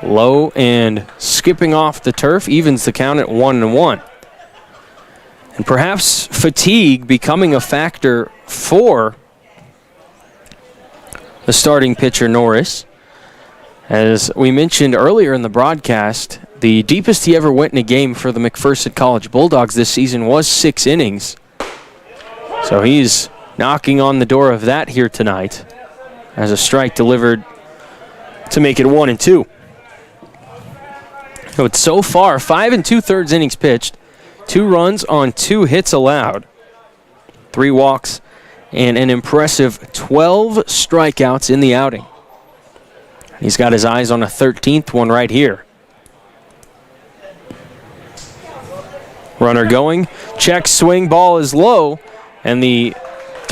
Low and skipping off the turf, evens the count at 1-1. And perhaps fatigue becoming a factor for the starting pitcher Norris. As we mentioned earlier in the broadcast, the deepest he ever went in a game for the McPherson College Bulldogs this season was 6 innings. So he's knocking on the door of that here tonight, as a strike delivered to make it 1-2. So it's so far 5 2/3 innings pitched, 2 runs on 2 hits allowed, 3 walks, and an impressive 12 strikeouts in the outing. He's got his eyes on a 13th one right here. Runner going, check swing, ball is low, and the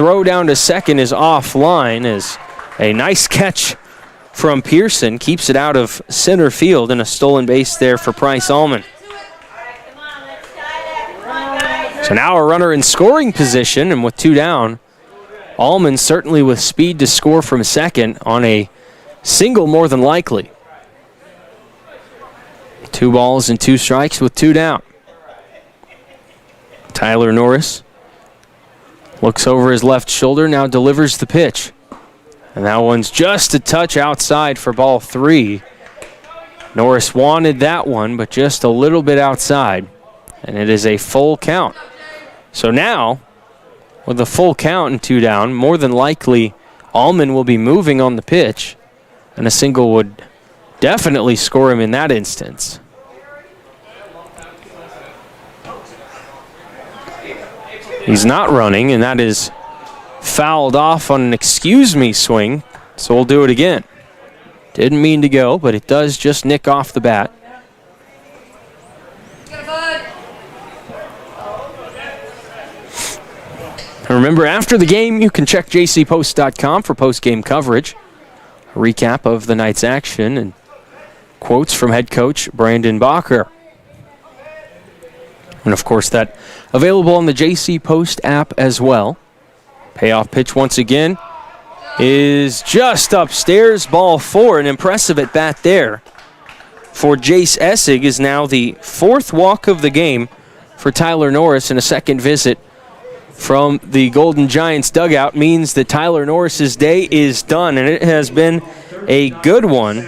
throw down to second is offline as a nice catch from Pearson keeps it out of center field, and a stolen base there for Price Allman. So now a runner in scoring position, and with 2 down, Allman certainly with speed to score from second on a single more than likely. 2 balls and 2 strikes with 2 down. Tyler Norris looks over his left shoulder, now delivers the pitch. And that one's just a touch outside for ball 3. Norris wanted that one, but just a little bit outside. And it is a full count. So now, with a full count and 2 down, more than likely Allman will be moving on the pitch, and a single would definitely score him in that instance. He's not running, and that is fouled off on an excuse me swing, so we'll do it again. Didn't mean to go, but it does just nick off the bat. And remember, after the game, you can check jcpost.com for post-game coverage, a recap of the night's action, and quotes from head coach Brandon Bacher. And of course, that available on the JC Post app as well. Payoff pitch once again is just upstairs, ball 4. An impressive at bat there for Jace Essig is now the 4th walk of the game for Tyler Norris, and a second visit from the Golden Giants dugout means that Tyler Norris's day is done, and it has been a good one.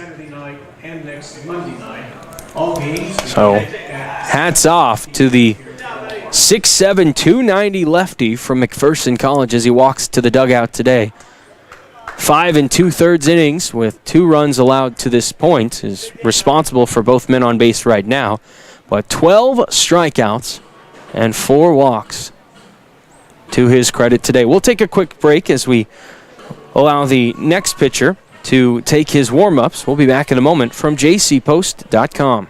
So hats off to the 6'7", 290 lefty from McPherson College as he walks to the dugout today. 5 2/3 innings with 2 runs allowed to this point, is responsible for both men on base right now, but 12 strikeouts and 4 walks to his credit today. We'll take a quick break as we allow the next pitcher to take his warm-ups. We'll be back in a moment from jcpost.com.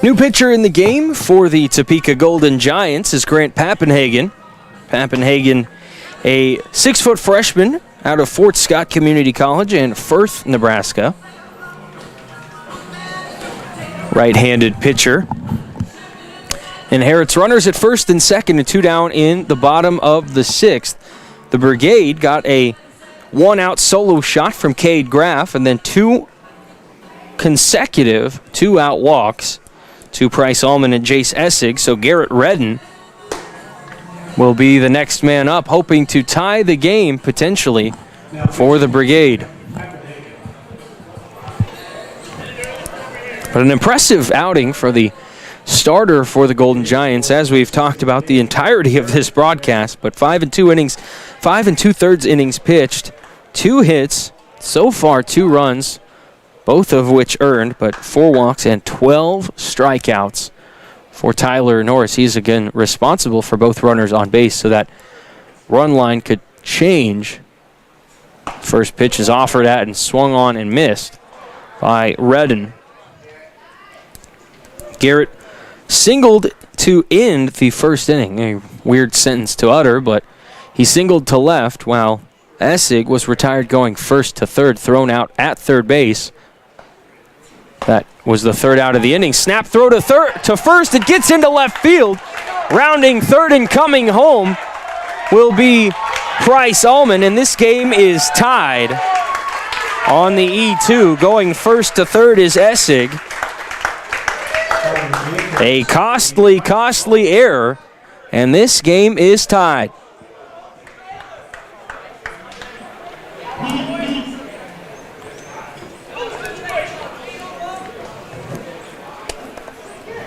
New pitcher in the game for the Topeka Golden Giants is Grant Pappenhagen. Pappenhagen, a 6-foot freshman out of Fort Scott Community College in Firth, Nebraska. Right-handed pitcher. Inherits runners at first and second and 2 down in the bottom of the 6th. The Brigade got a 1-out solo shot from Cade Graff and then 2 consecutive 2-out walks to Price Allman and Jace Essig. So Garrett Redden will be the next man up, hoping to tie the game potentially for the Brigade. But an impressive outing for the starter for the Golden Giants, as we've talked about the entirety of this broadcast. But 5 2 innings, 5 2/3 innings pitched, 2 hits, so far 2 runs, both of which earned, but 4 walks and 12 strikeouts for Tyler Norris. He's again responsible for both runners on base, so that run line could change. First pitch is offered at and swung on and missed by Redden. Garrett singled to end the first inning. A weird sentence to utter, but he singled to left while Essig was retired going first to third, thrown out at third base. That was the third out of the inning. Snap throw to first. It gets into left field. Rounding third and coming home will be Price Allman, and this game is tied on the E2. Going first to third is Essig. A costly error, and this game is tied.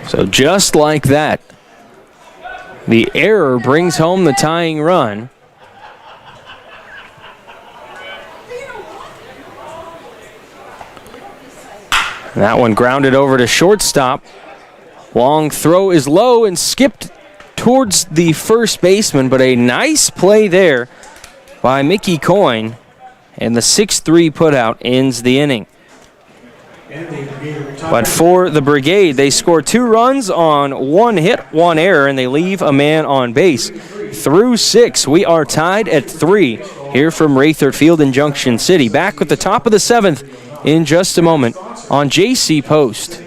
So just like that, the error brings home the tying run. That one grounded over to shortstop. Long throw is low and skipped towards the first baseman, but a nice play there by Mickey Coyne, and the 6-3 putout ends the inning. But for the Brigade, they score 2 runs on 1 hit, 1 error, and they leave a man on base. Through 6, we are tied at 3 here from Raythert Field in Junction City. Back with the top of the 7th in just a moment on jcpost.com.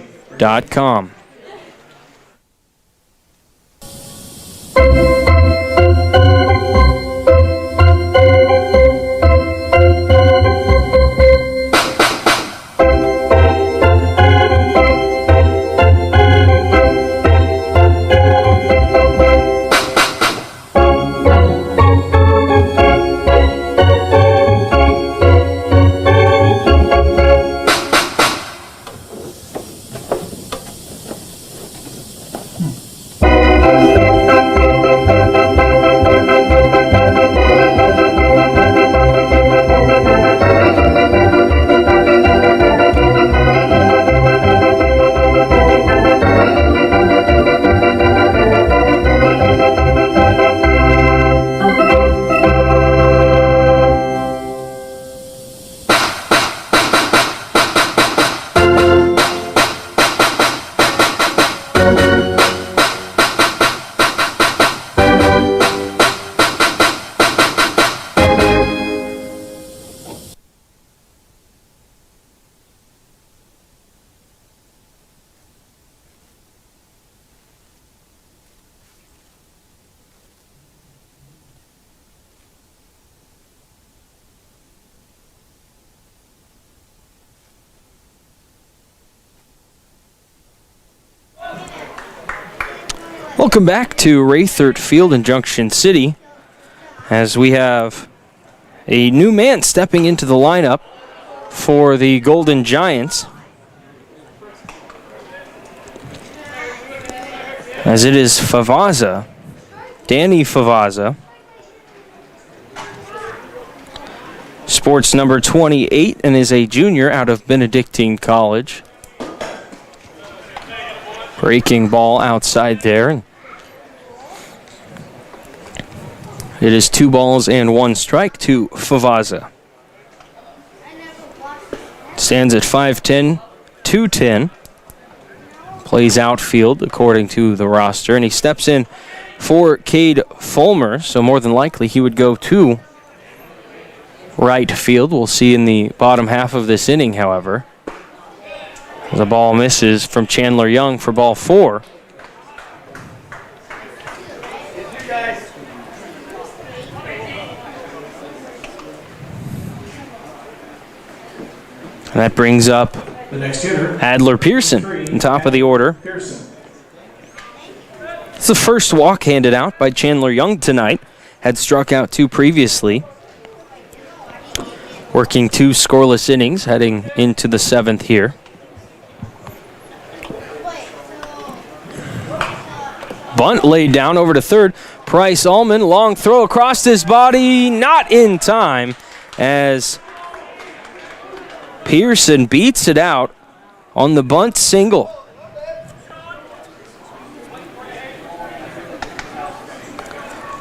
Welcome back to Raythert Field in Junction City, as we have a new man stepping into the lineup for the Golden Giants, as it is Favaza, Danny Favaza, sports number 28 and is a junior out of Benedictine College. Breaking ball outside there. It is 2 balls and 1 strike to Favaza. Stands at 5'10", 210. Plays outfield according to the roster, and he steps in for Cade Fulmer, so more than likely he would go to right field. We'll see in the bottom half of this inning, however. The ball misses from Chandler Young for ball 4. And that brings up The next hitter, Adler Pearson on top of the order. It's the first walk handed out by Chandler Young tonight. Had struck out 2 previously. Working 2 scoreless innings heading into the 7th here. Bunt laid down over to third. Price Allman, long throw across his body, not in time, as Pearson beats it out on the bunt single.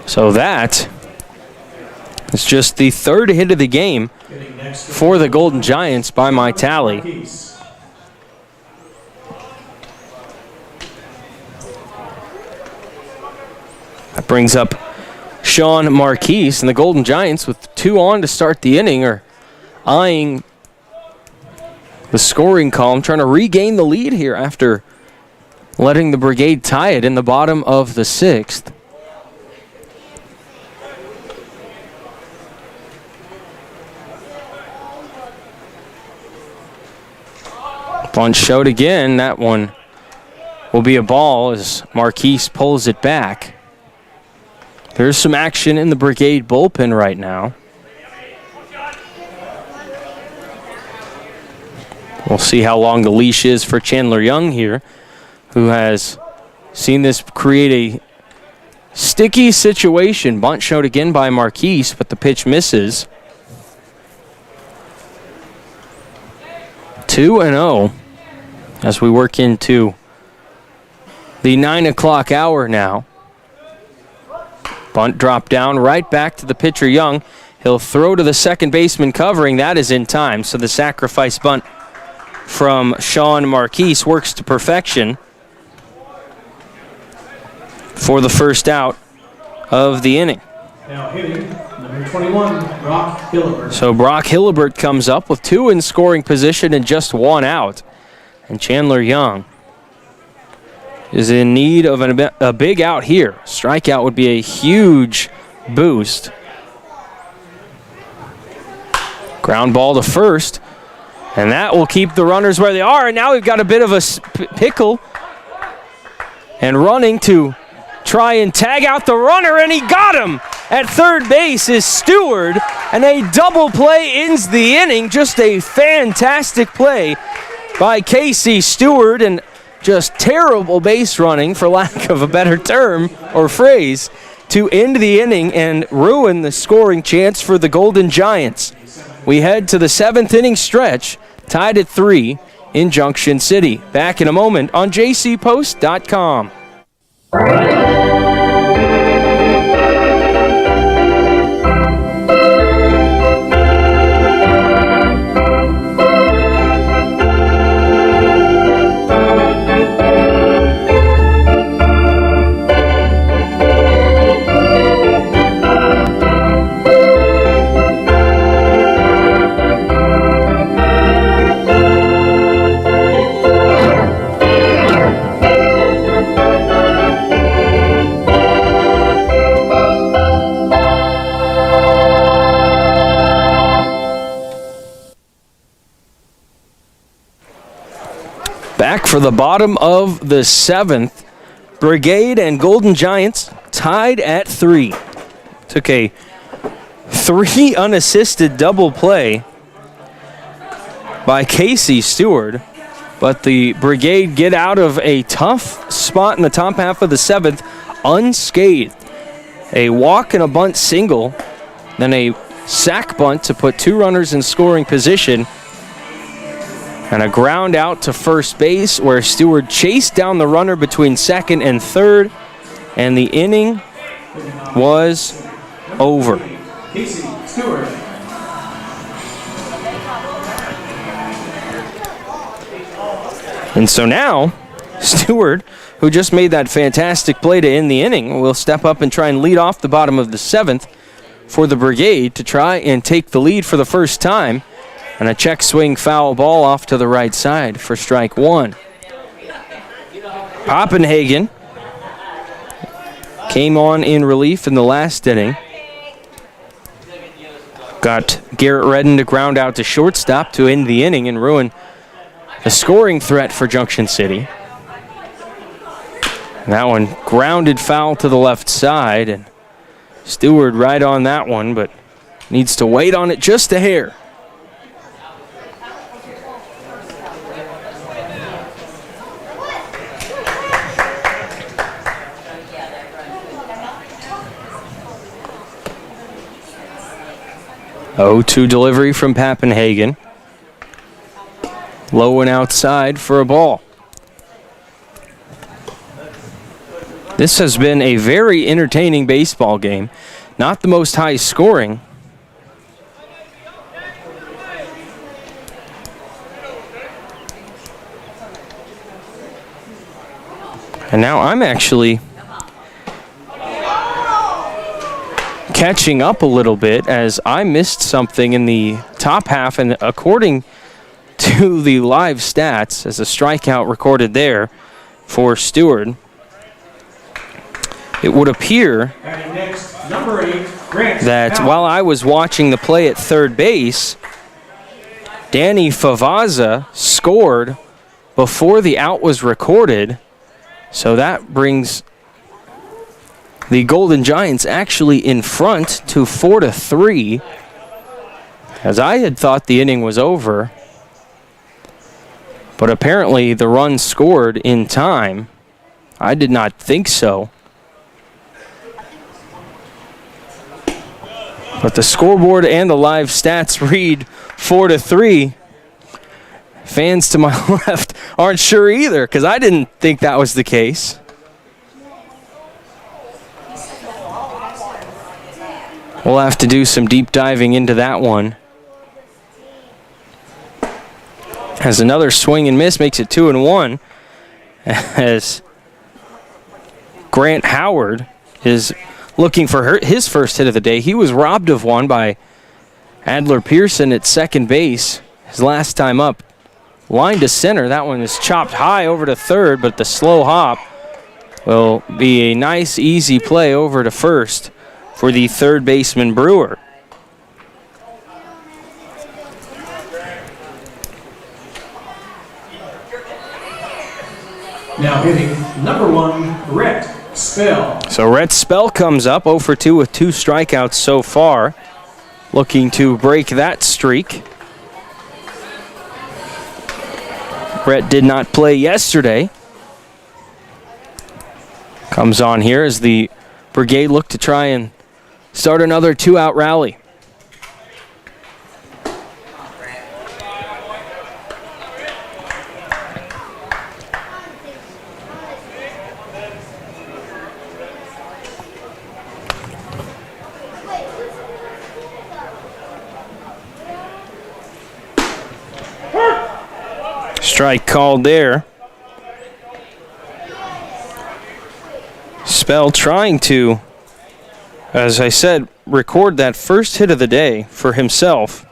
So that is just the 3rd hit of the game for the Golden Giants by my Brings up Sean Marquise, and the Golden Giants with 2 on to start the inning are eyeing the scoring column, trying to regain the lead here after letting the Brigade tie it in the bottom of the 6th. Bunt showed again. That one will be a ball as Marquise pulls it back. There's some action in the Brigade bullpen right now. We'll see how long the leash is for Chandler Young here, who has seen this create a sticky situation. Bunt showed again by Marquise, but the pitch misses. 2-0 as we work into the 9 o'clock hour now. Bunt dropped down right back to the pitcher Young. He'll throw to the second baseman covering. That is in time, so the sacrifice bunt from Sean Marquise works to perfection for the first out of the inning. Now hitting, number 21, Brock Hillibert. So Brock Hillibert comes up with 2 in scoring position and just 1 out. And Chandler Young is in need of a big out here. Strikeout would be a huge boost. Ground ball to first. And that will keep the runners where they are. And now we've got a bit of a pickle. And running to try and tag out the runner, and he got him. At third base is Stewart, and a double play ends the inning. Just a fantastic play by Casey Stewart, and just terrible base running, for lack of a better term or phrase, to end the inning and ruin the scoring chance for the Golden Giants. We head to the 7th inning stretch, tied at 3 in Junction City. Back in a moment on jcpost.com. Back for the bottom of the 7th. Brigade and Golden Giants tied at 3. Took a 3 unassisted double play by Casey Stewart, but the Brigade get out of a tough spot in the top half of the 7th unscathed. A walk and a bunt single, then a sac bunt to put 2 runners in scoring position, and a ground out to first base where Stewart chased down the runner between second and third, and the inning was over. Casey Stewart. And so now, Stewart, who just made that fantastic play to end the inning, will step up and try and lead off the bottom of the 7th for the Brigade to try and take the lead for the first time. And a check swing foul ball off to the right side for strike 1. Poppenhagen came on in relief in the last inning. Got Garrett Redden to ground out to shortstop to end the inning and ruin the scoring threat for Junction City. And that one grounded foul to the left side, and Stewart right on that one, but needs to wait on it just a hair. Oh, 2 delivery from Pappenhagen. Low and outside for a ball. This has been a very entertaining baseball game. Not the most high scoring. And now I'm actually catching up a little bit as I missed something in the top half, and according to the live stats, as a strikeout recorded there for Stewart, it would appear Next, number 8, Grant that Powell. while I was watching the play at third base, Danny Favaza scored before the out was recorded. So that brings the Golden Giants actually in front to 4-3, as I had thought the inning was over. But apparently the run scored in time. I did not think so. But the scoreboard and the live stats read 4-3. Fans to my left aren't sure either, because I didn't think that was the case. We'll have to do some deep diving into that one. As another swing and miss makes it 2-1, as Grant Howard is looking for his first hit of the day. He was robbed of one by Adler Pearson at second base his last time up. Line to center. That one is chopped high over to third, but the slow hop will be a nice, easy play over to first for the third baseman Brewer. Now hitting number 1, Rhett Spell. So Rhett Spell comes up 0 for 2 with 2 strikeouts so far, looking to break that streak. Rhett did not play yesterday. Comes on here as the Brigade look to try and start another 2-out rally. Strike called there. Spell trying to, as I said, record that first hit of the day for himself.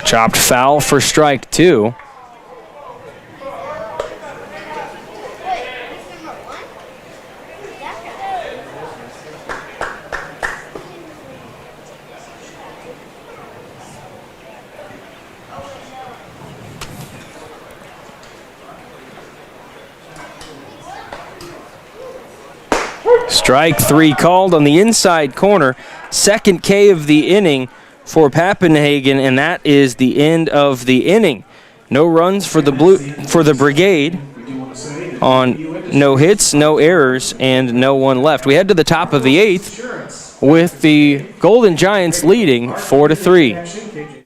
Chopped foul for strike 2. Strike 3 called on the inside corner. Second K of the inning for Pappenhagen, and that is the end of the inning. No runs for the Brigade on no hits, no errors, and no one left. We head to the top of the 8th with the Golden Giants leading 4-3.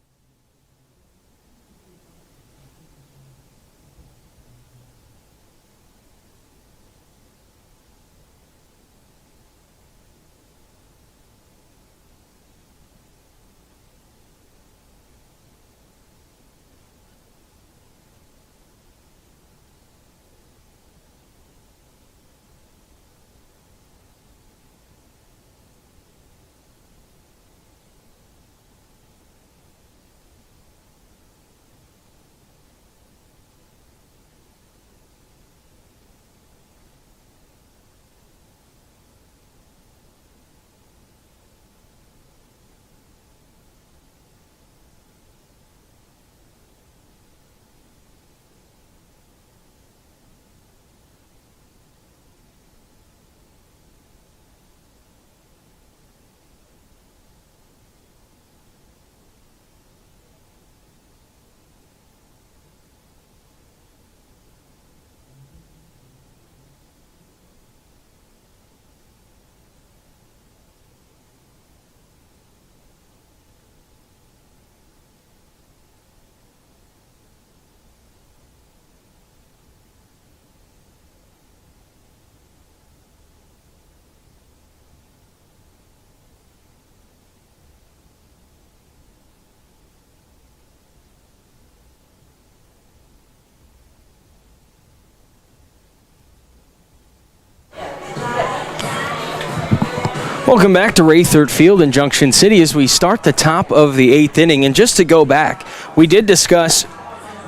Welcome back to Raythert Field in Junction City as we start the top of the 8th inning. And just to go back, we did discuss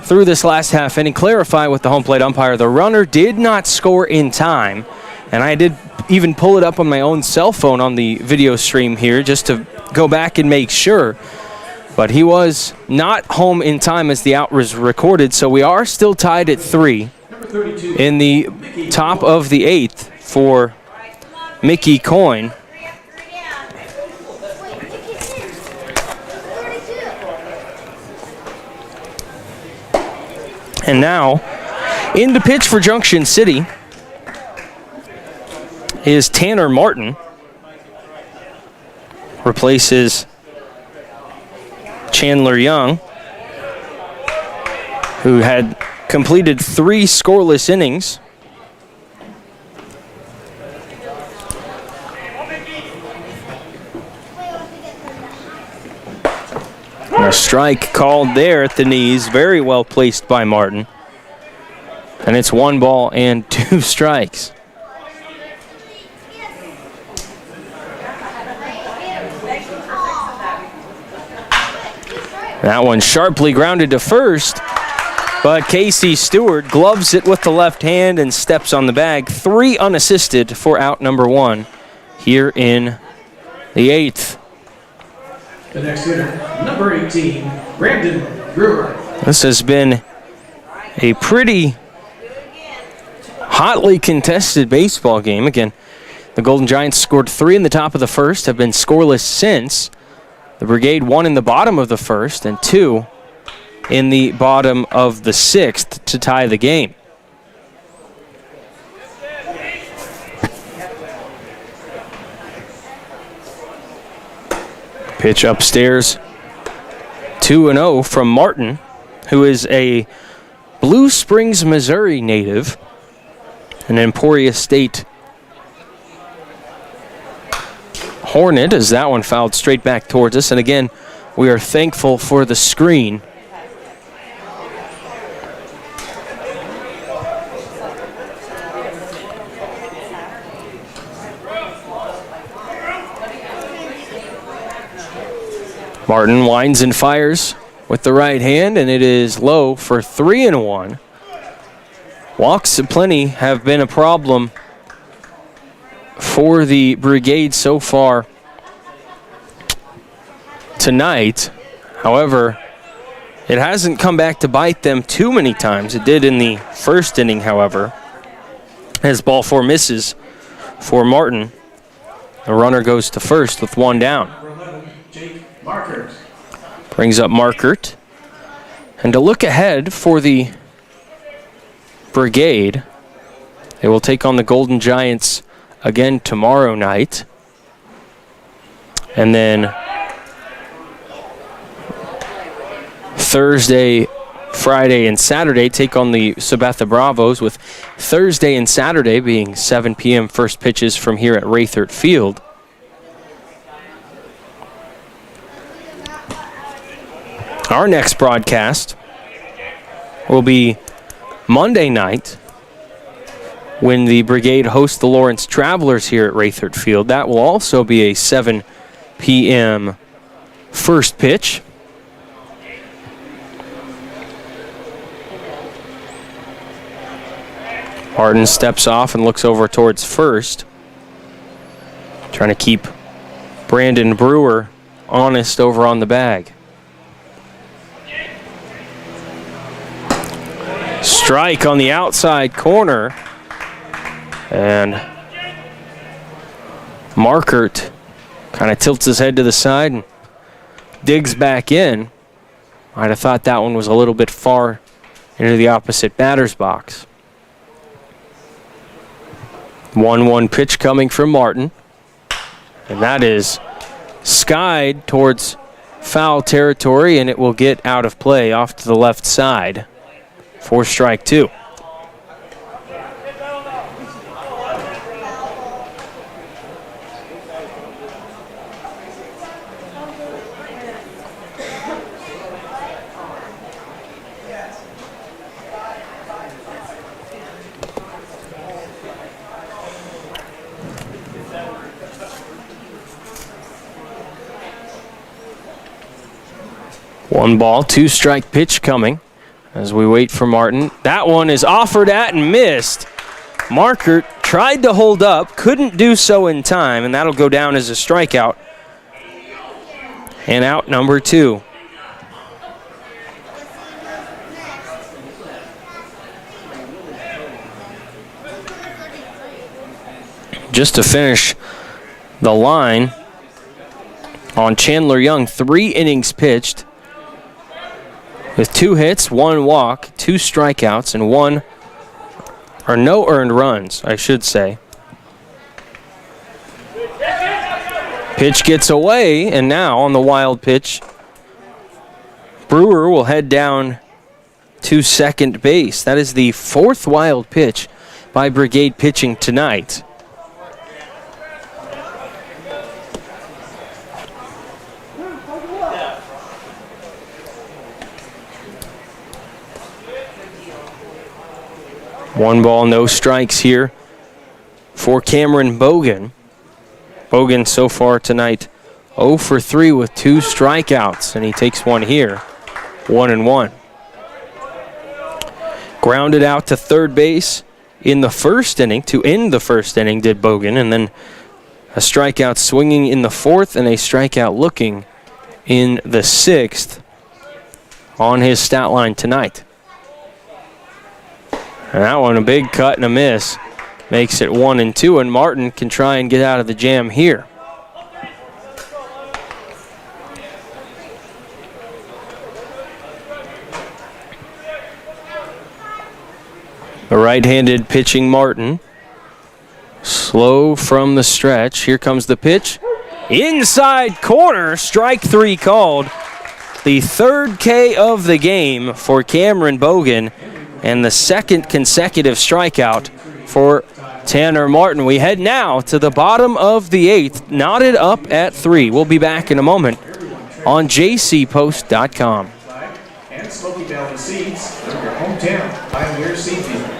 through this last half inning, clarify with the home plate umpire, the runner did not score in time. And I did even pull it up on my own cell phone on the video stream here just to go back and make sure. But he was not home in time as the out was recorded, so we are still tied at 3 in the top of the 8th for Mickey Coyne. And now, in the pitch for Junction City is Tanner Martin. Replaces Chandler Young, who had completed 3 scoreless innings. And a strike called there at the knees, very well placed by Martin. And it's 1 ball and 2 strikes. That one sharply grounded to first, but Casey Stewart gloves it with the left hand and steps on the bag. 3 unassisted for out number 1 here in the 8th. The next hitter, number 18, Brandon Brewer. This has been a pretty hotly contested baseball game. Again, the Golden Giants scored 3 in the top of the first, have been scoreless since. The Brigade 1 in the bottom of the first and 2 in the bottom of the 6th to tie the game. Pitch upstairs, 2-0 from Martin, who is a Blue Springs, Missouri native, an Emporia State Hornet, as that one fouled straight back towards us. And again, we are thankful for the screen. Martin winds and fires with the right hand, and it is low for 3-1. Walks aplenty have been a problem for the Brigade so far tonight. However, it hasn't come back to bite them too many times. It did in the first inning, however, as ball 4 misses for Martin. The runner goes to first with 1 down. Markert. Brings up Markert. And to look ahead for the Brigade, they will take on the Golden Giants again tomorrow night. And then Thursday, Friday, and Saturday take on the Sabetha Bravos, with Thursday and Saturday being 7 p.m. first pitches from here at Raythert Field. Our next broadcast will be Monday night when the Brigade hosts the Lawrence Travelers here at Raythert Field. That will also be a 7 p.m. first pitch. Martin steps off and looks over towards first, trying to keep Brandon Brewer honest over on the bag. Strike on the outside corner, and Markert kind of tilts his head to the side and digs back in. I'd have thought that one was a little bit far into the opposite batter's box. 1-1 pitch coming from Martin, and that is skied towards foul territory, and it will get out of play off to the left side for strike 2. 1 ball, 2 strike pitch coming as we wait for Martin. That one is offered at and missed. Markert tried to hold up, couldn't do so in time, and that'll go down as a strikeout. And out number 2. Just to finish the line on Chandler Young, 3 innings pitched with 2 hits, 1 walk, 2 strikeouts, and no earned runs, I should say. Pitch gets away, and now on the wild pitch, Brewer will head down to second base. That is the 4th wild pitch by Brigade pitching tonight. One ball, no strikes here for Cameron Bogan. Bogan so far tonight 0 for 3 with 2 strikeouts, and he takes one here, 1-1. Grounded out to third base in the first inning, to end the first inning, did Bogan, and then a strikeout swinging in the 4th and a strikeout looking in the 6th on his stat line tonight. And that one, a big cut and a miss, makes it 1-2, and Martin can try and get out of the jam here. The right-handed pitching Martin, slow from the stretch. Here comes the pitch. Inside corner, strike 3 called. The 3rd K of the game for Cameron Bogan, and the 2nd consecutive strikeout for Tanner Martin. We head now to the bottom of the 8th, knotted up at 3. We'll be back in a moment on jcpost.com. And Smoky Valley Seeds, your hometown Pioneer Seed Dealer.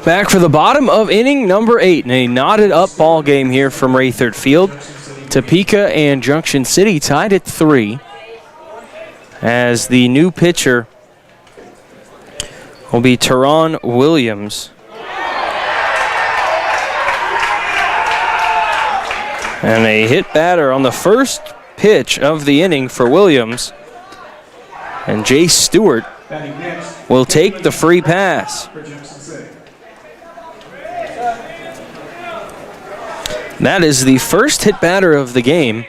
back for the bottom of inning number 8 in a knotted up ball game here from Raythard Field. Topeka and Junction City tied at 3 as the new pitcher will be Teron Williams. And a hit batter on the first pitch of the inning for Williams. And Jace Stewart will take the free pass. That is the first hit batter of the game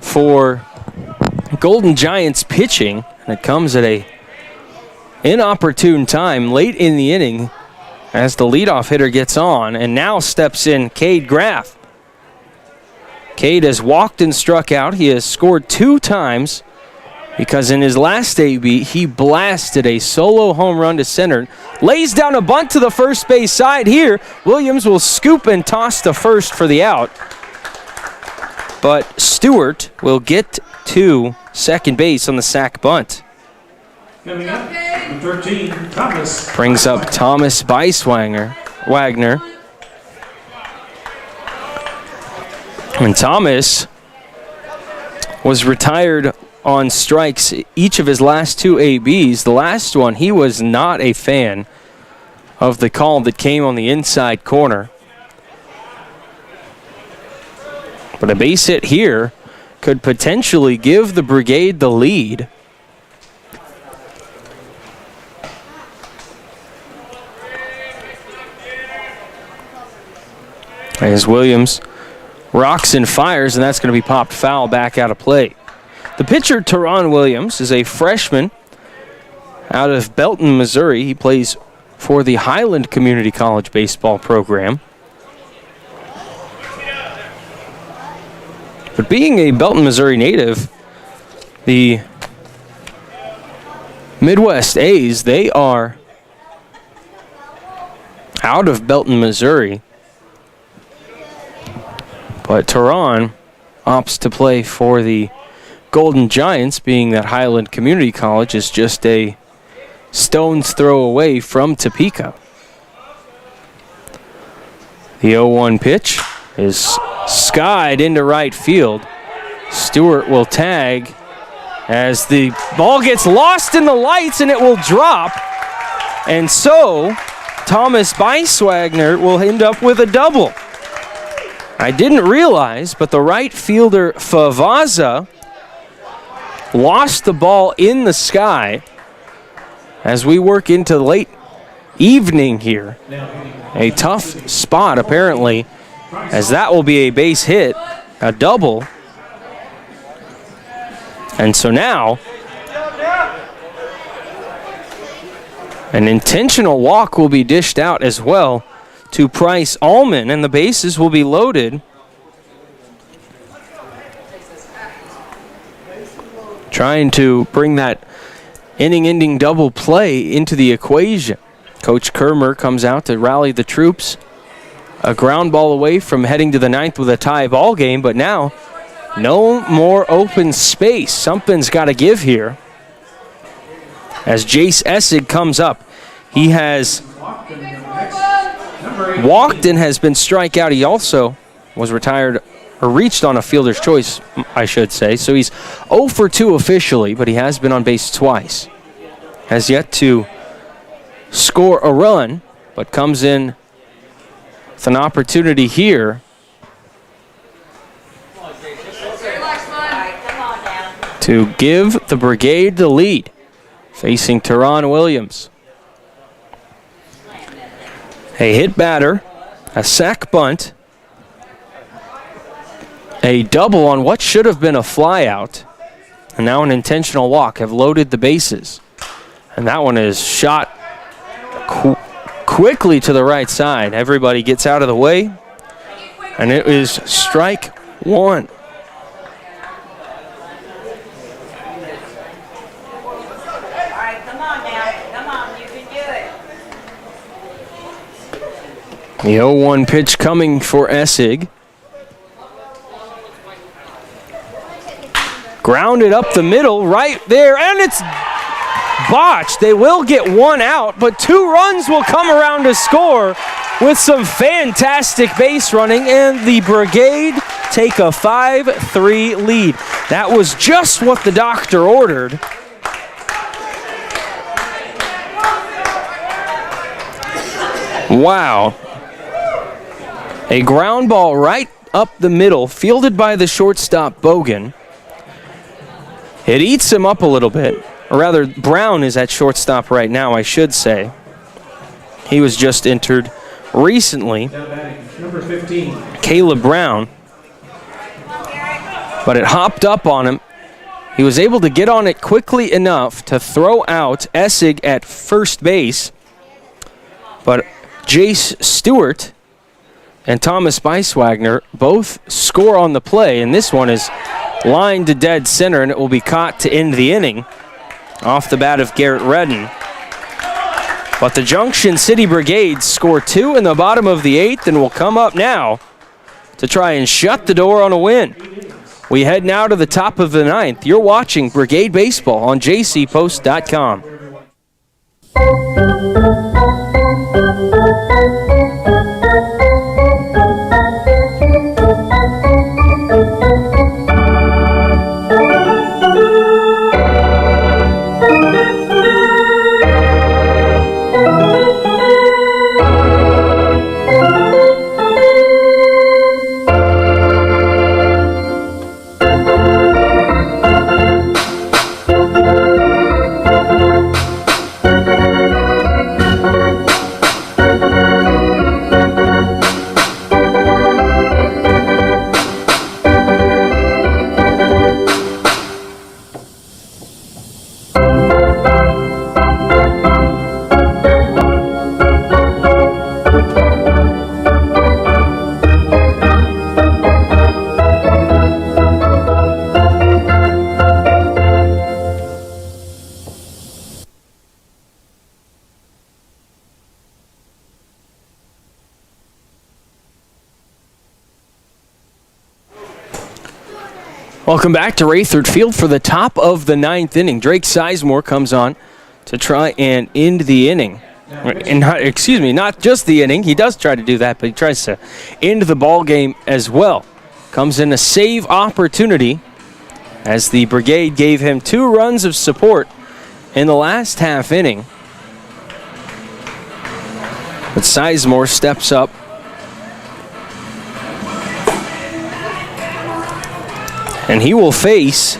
for Golden Giants pitching, and it comes at a inopportune time late in the inning as the leadoff hitter gets on, and now steps in Cade Graff. Cade has walked and struck out. He has scored 2 times because in his last AB, he blasted a solo home run to center. Lays down a bunt to the first base side here. Williams will scoop and toss to first for the out. But Stewart will get to second base on the sac bunt. Coming up, number 13, Thomas. Brings up Thomas Beiswagner. And Thomas was retired on strikes each of his last 2 ABs. The last one, he was not a fan of the call that came on the inside corner. But a base hit here could potentially give the Brigade the lead. As Williams rocks and fires, and that's going to be popped foul back out of play. The pitcher, Teron Williams, is a freshman out of Belton, Missouri. He plays for the Highland Community College baseball program. But being a Belton, Missouri native, the Midwest A's, they are out of Belton, Missouri. But Teron opts to play for the Golden Giants, being that Highland Community College is just a stone's throw away from Topeka. The 0-1 pitch is skied into right field. Stewart will tag as the ball gets lost in the lights and it will drop. And so Thomas Beiswagner will end up with a double. I didn't realize, but the right fielder Favaza lost the ball in the sky as we work into late evening here. A tough spot, apparently, as that will be a base hit, a double. And so now, an intentional walk will be dished out as well to Price Allman, and the bases will be loaded. Trying to bring that inning-ending double play into the equation. Coach Kermer comes out to rally the troops. A ground ball away from heading to the 9th with a tie ball game, but now no more open space. Something's got to give here. As Jace Essig comes up, he has walked and has been strike out. He also was retired or reached on a fielder's choice, I should say. So he's 0 for 2 officially, but he has been on base twice. Has yet to score a run, but comes in with an opportunity here to give the Brigade the lead, facing Teron Williams. A hit batter, a sac bunt, a double on what should have been a fly out, and now an intentional walk have loaded the bases. And that one is shot quickly to the right side. Everybody gets out of the way, and it is strike 1. The 0-1 pitch coming for Essig. Grounded up the middle right there, and it's botched. They will get one out, but 2 runs will come around to score with some fantastic base running, and the Brigade take a 5-3 lead. That was just what the doctor ordered. Wow. A ground ball right up the middle, fielded by the shortstop, Bogan. It eats him up a little bit. Or rather, Brown is at shortstop right now, I should say. He was just entered recently. Number 15. Caleb Brown. But it hopped up on him. He was able to get on it quickly enough to throw out Essig at first base. But Jace Stewart and Thomas Beiswagner both score on the play, and this one is lined to dead center, and it will be caught to end the inning off the bat of Garrett Redden. But the Junction City Brigade score 2 in the bottom of the 8th and will come up now to try and shut the door on a win. We head now to the top of the 9th. You're watching Brigade Baseball on jcpost.com. Welcome back to Rayford Field for the top of the 9th inning. Drake Sizemore comes on to try and end the inning. And not just the inning. He does try to do that, but he tries to end the ball game as well. Comes in a save opportunity as the Brigade gave him 2 runs of support in the last half inning. But Sizemore steps up. And he will face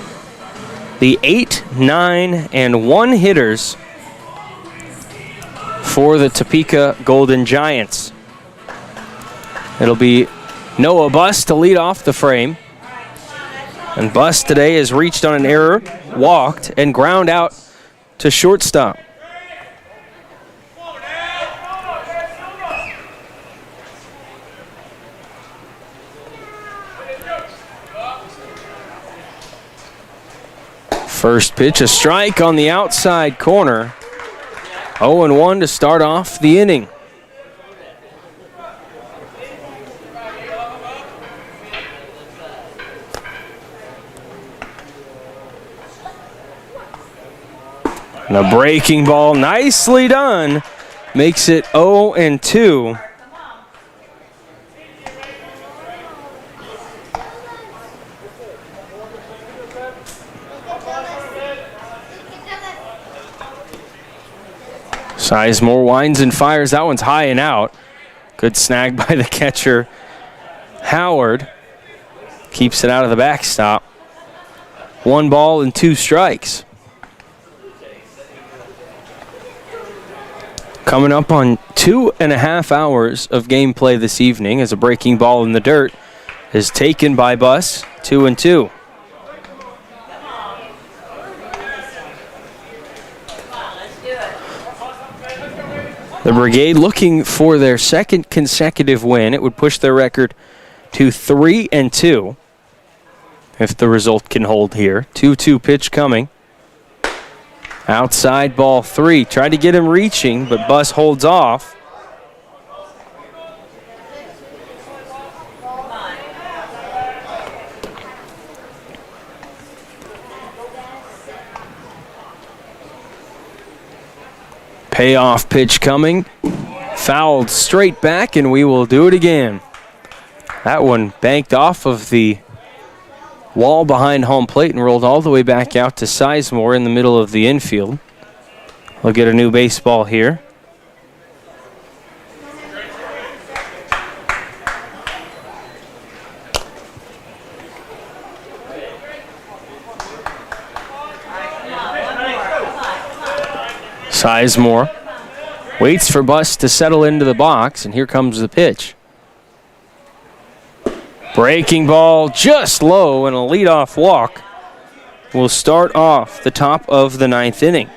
the 8, 9, and 1 hitters for the Topeka Golden Giants. It'll be Noah Buss to lead off the frame. And Buss today has reached on an error, walked, and ground out to shortstop. First pitch, a strike on the outside corner. 0-1 to start off the inning. And a breaking ball, nicely done, makes it 0-2. Sizemore winds and fires. That one's high and out. Good snag by the catcher, Howard. Keeps it out of the backstop. 1 ball and 2 strikes. Coming up on 2.5 hours of gameplay this evening as a breaking ball in the dirt is taken by Buss. 2-2. The Brigade looking for their 2nd consecutive win. It would push their record to 3-2 if the result can hold here. 2-2 pitch coming. Outside ball 3. Tried to get him reaching, but Buss holds off. Payoff pitch coming. Fouled straight back, and we will do it again. That one banked off of the wall behind home plate and rolled all the way back out to Sizemore in the middle of the infield. We'll get a new baseball here. Sizemore waits for Bus to settle into the box, and here comes the pitch. Breaking ball just low, and a leadoff walk will start off the top of the 9th inning.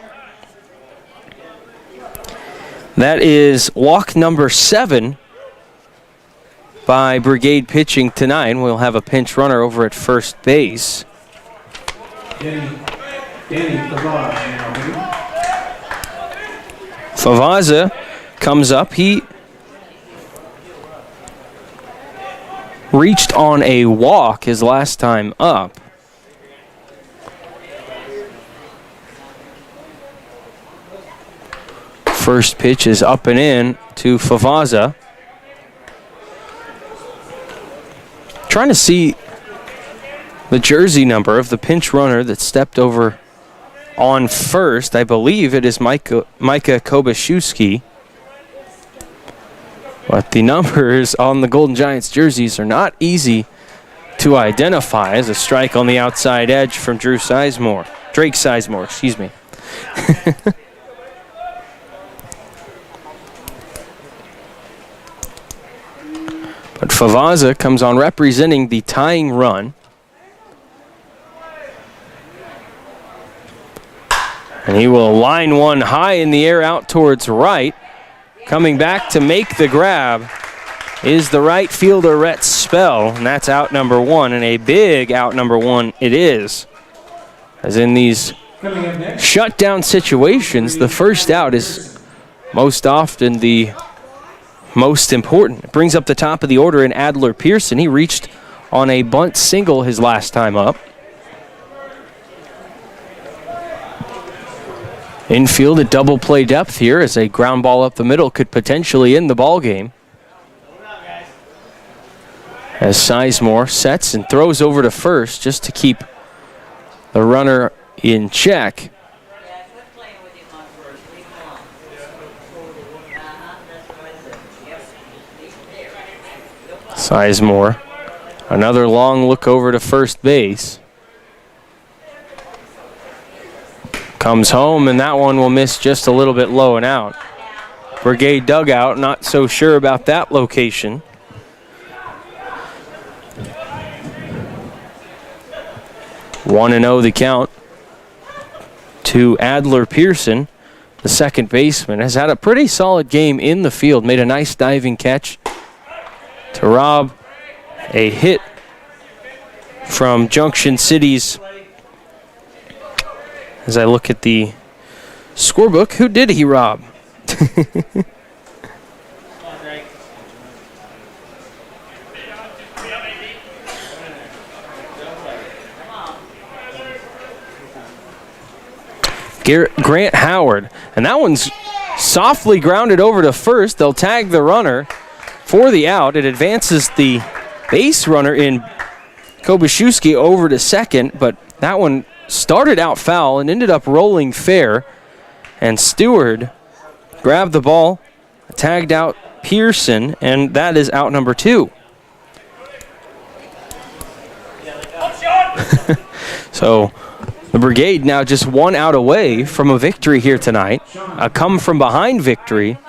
That is walk number 7 by Brigade pitching tonight. We'll have a pinch runner over at first base. Danny Pavard. Favaza comes up. He reached on a walk his last time up. First pitch is up and in to Favaza. Trying to see the jersey number of the pinch runner that stepped over on first. I believe it is Micah Kobaszewski. But the numbers on the Golden Giants jerseys are not easy to identify. As a strike on the outside edge from Drake Sizemore, excuse me. But Favaza comes on representing the tying run. And he will line one high in the air out towards right. Coming back to make the grab is the right fielder, Rhett Spell, and that's out number 1, and a big out number 1 it is. As in these shutdown situations, the first out is most often the most important. It brings up the top of the order in Adler Pearson. He reached on a bunt single his last time up. Infield at double play depth here as a ground ball up the middle could potentially end the ball game. As Sizemore sets and throws over to first just to keep the runner in check. Sizemore, another long look over to first base. Comes home, and that one will miss just a little bit low and out. Brigade dugout, not so sure about that location. One and 0 the count to Adler Pearson. The second baseman has had a pretty solid game in the field. Made a nice diving catch to rob a hit from Junction City's. As I look at the scorebook, who did he rob? Grant Howard. And that one's softly grounded over to first. They'll tag the runner for the out. It advances the base runner in Kobaszewski over to second, but that one started out foul and ended up rolling fair. And Stewart grabbed the ball, tagged out Pearson, and that is out number 2. So the Brigade now just 1 out away from a victory here tonight. A come from behind victory.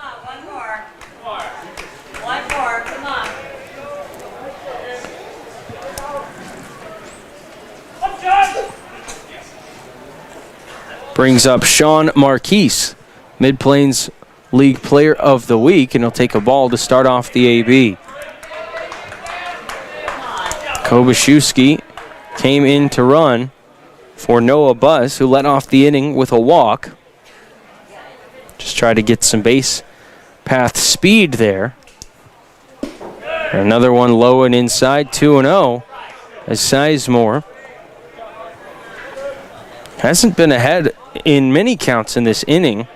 Brings up Sean Marquise, Mid-Plains League Player of the Week, and he'll take a ball to start off the AB. Kobaszewski came in to run for Noah Buzz, who let off the inning with a walk. Just try to get some base path speed there. And another one low and inside, 2-0, as Sizemore hasn't been ahead in many counts in this inning.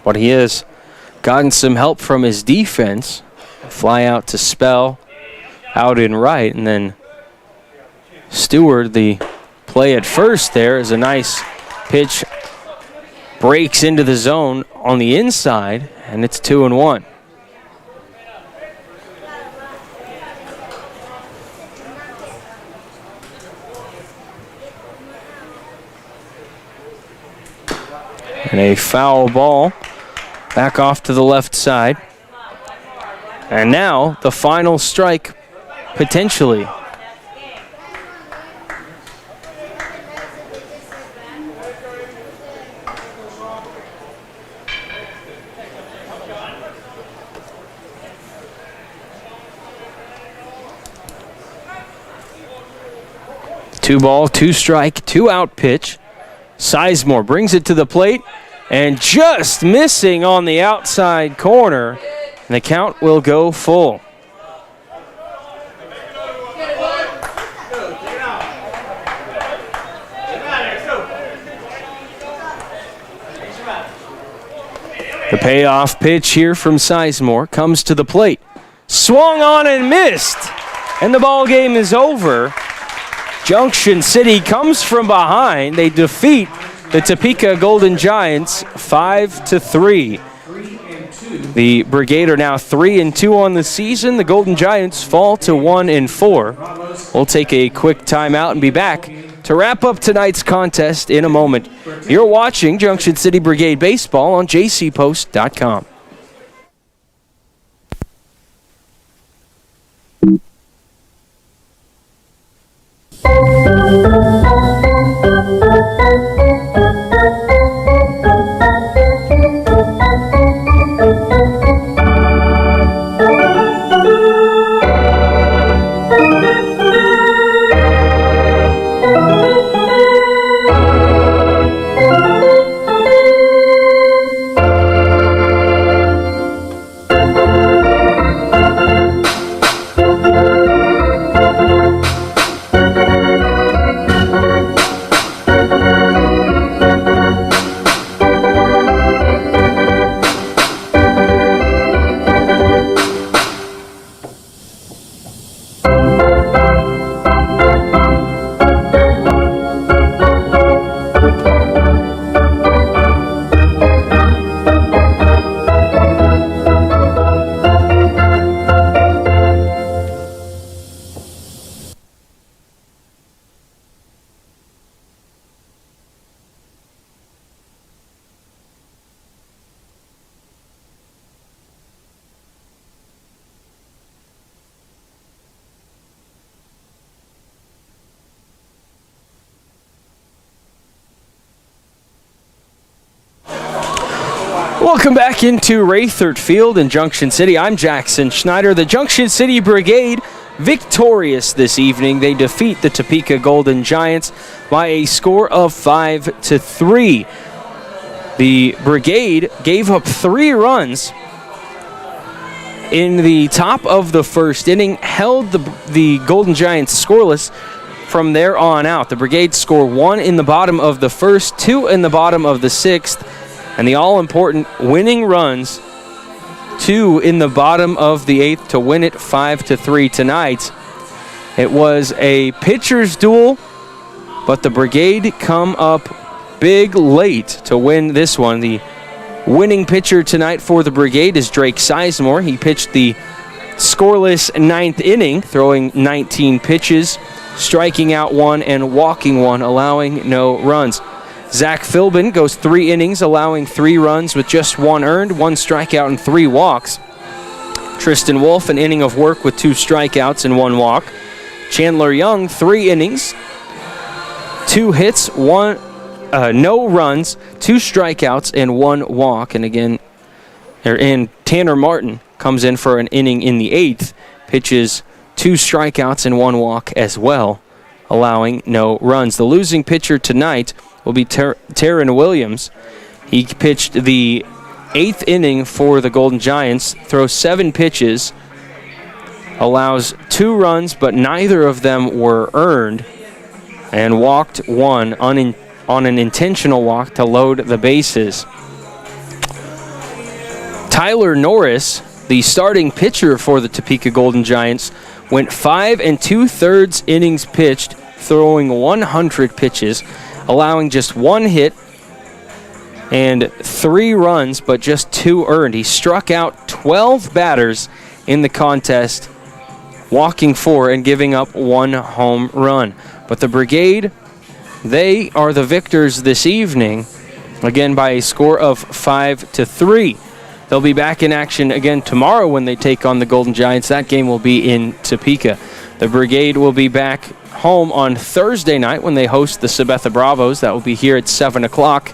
But he has gotten some help from his defense. Fly out to Spell, out in right, and then Stewart, the play at first there is a nice pitch, breaks into the zone on the inside, and it's 2-1. And a foul ball back off to the left side. And now the final strike potentially. Two ball, two strike, two out pitch. Sizemore brings it to the plate and just missing on the outside corner. And the count will go full. The payoff pitch here from Sizemore comes to the plate. Swung on and missed. And the ball game is over. Junction City comes from behind. They defeat the Topeka Golden Giants 5-3. The Brigade are now 3-2 on the season. The Golden Giants fall to 1-4. We'll take a quick timeout and be back to wrap up tonight's contest in a moment. You're watching Junction City Brigade Baseball on jcpost.com. Welcome back into Raythert Field in Junction City. I'm Jackson Schneider. The Junction City Brigade victorious this evening. They defeat the Topeka Golden Giants by a score of 5-3. The Brigade gave up 3 runs in the top of the first inning, held the Golden Giants scoreless from there on out. The Brigade score 1 in the bottom of the first, 2 in the bottom of the 6th, and the all-important winning runs 2 in the bottom of the 8th to win it 5-3 tonight. It was a pitcher's duel, but the Brigade come up big late to win this one. The winning pitcher tonight for the Brigade is Drake Sizemore. He pitched the scoreless 9th inning, throwing 19 pitches, striking out 1 and walking 1, allowing no runs. Zach Philbin goes 3 innings, allowing 3 runs with just 1 earned, 1 strikeout, and 3 walks. Tristan Wolf, an inning of work with 2 strikeouts and 1 walk. Chandler Young, 3 innings, 2 hits, no runs, 2 strikeouts, and 1 walk. And Tanner Martin comes in for an inning in the 8th, pitches 2 strikeouts and 1 walk as well, allowing no runs. The losing pitcher tonight will be Taryn Williams. He pitched the 8th inning for the Golden Giants, throws 7 pitches, allows 2 runs, but neither of them were earned, and walked 1 on an intentional walk to load the bases. Tyler Norris, the starting pitcher for the Topeka Golden Giants, went 5 2/3 innings pitched, throwing 100 pitches, allowing just 1 hit and 3 runs, but just 2 earned. He struck out 12 batters in the contest, walking 4 and giving up 1 home run. But the Brigade, they are the victors this evening, again by a score of 5-3. They'll be back in action again tomorrow when they take on the Golden Giants. That game will be in Topeka. The Brigade will be back home on Thursday night when they host the Sabetha Bravos. That will be here at 7 o'clock.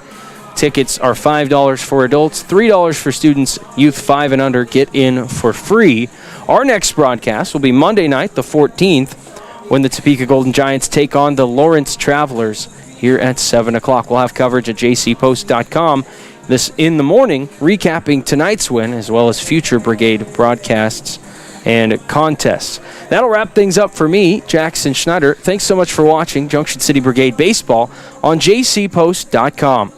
Tickets are $5 for adults, $3 for students, youth 5 and under get in for free. Our next broadcast will be Monday night, the 14th, when the Topeka Golden Giants take on the Lawrence Travelers here at 7 o'clock. We'll have coverage at jcpost.com this in the morning, recapping tonight's win as well as future Brigade broadcasts and contests. That'll wrap things up for me, Jackson Schneider. Thanks so much for watching Junction City Brigade Baseball on jcpost.com.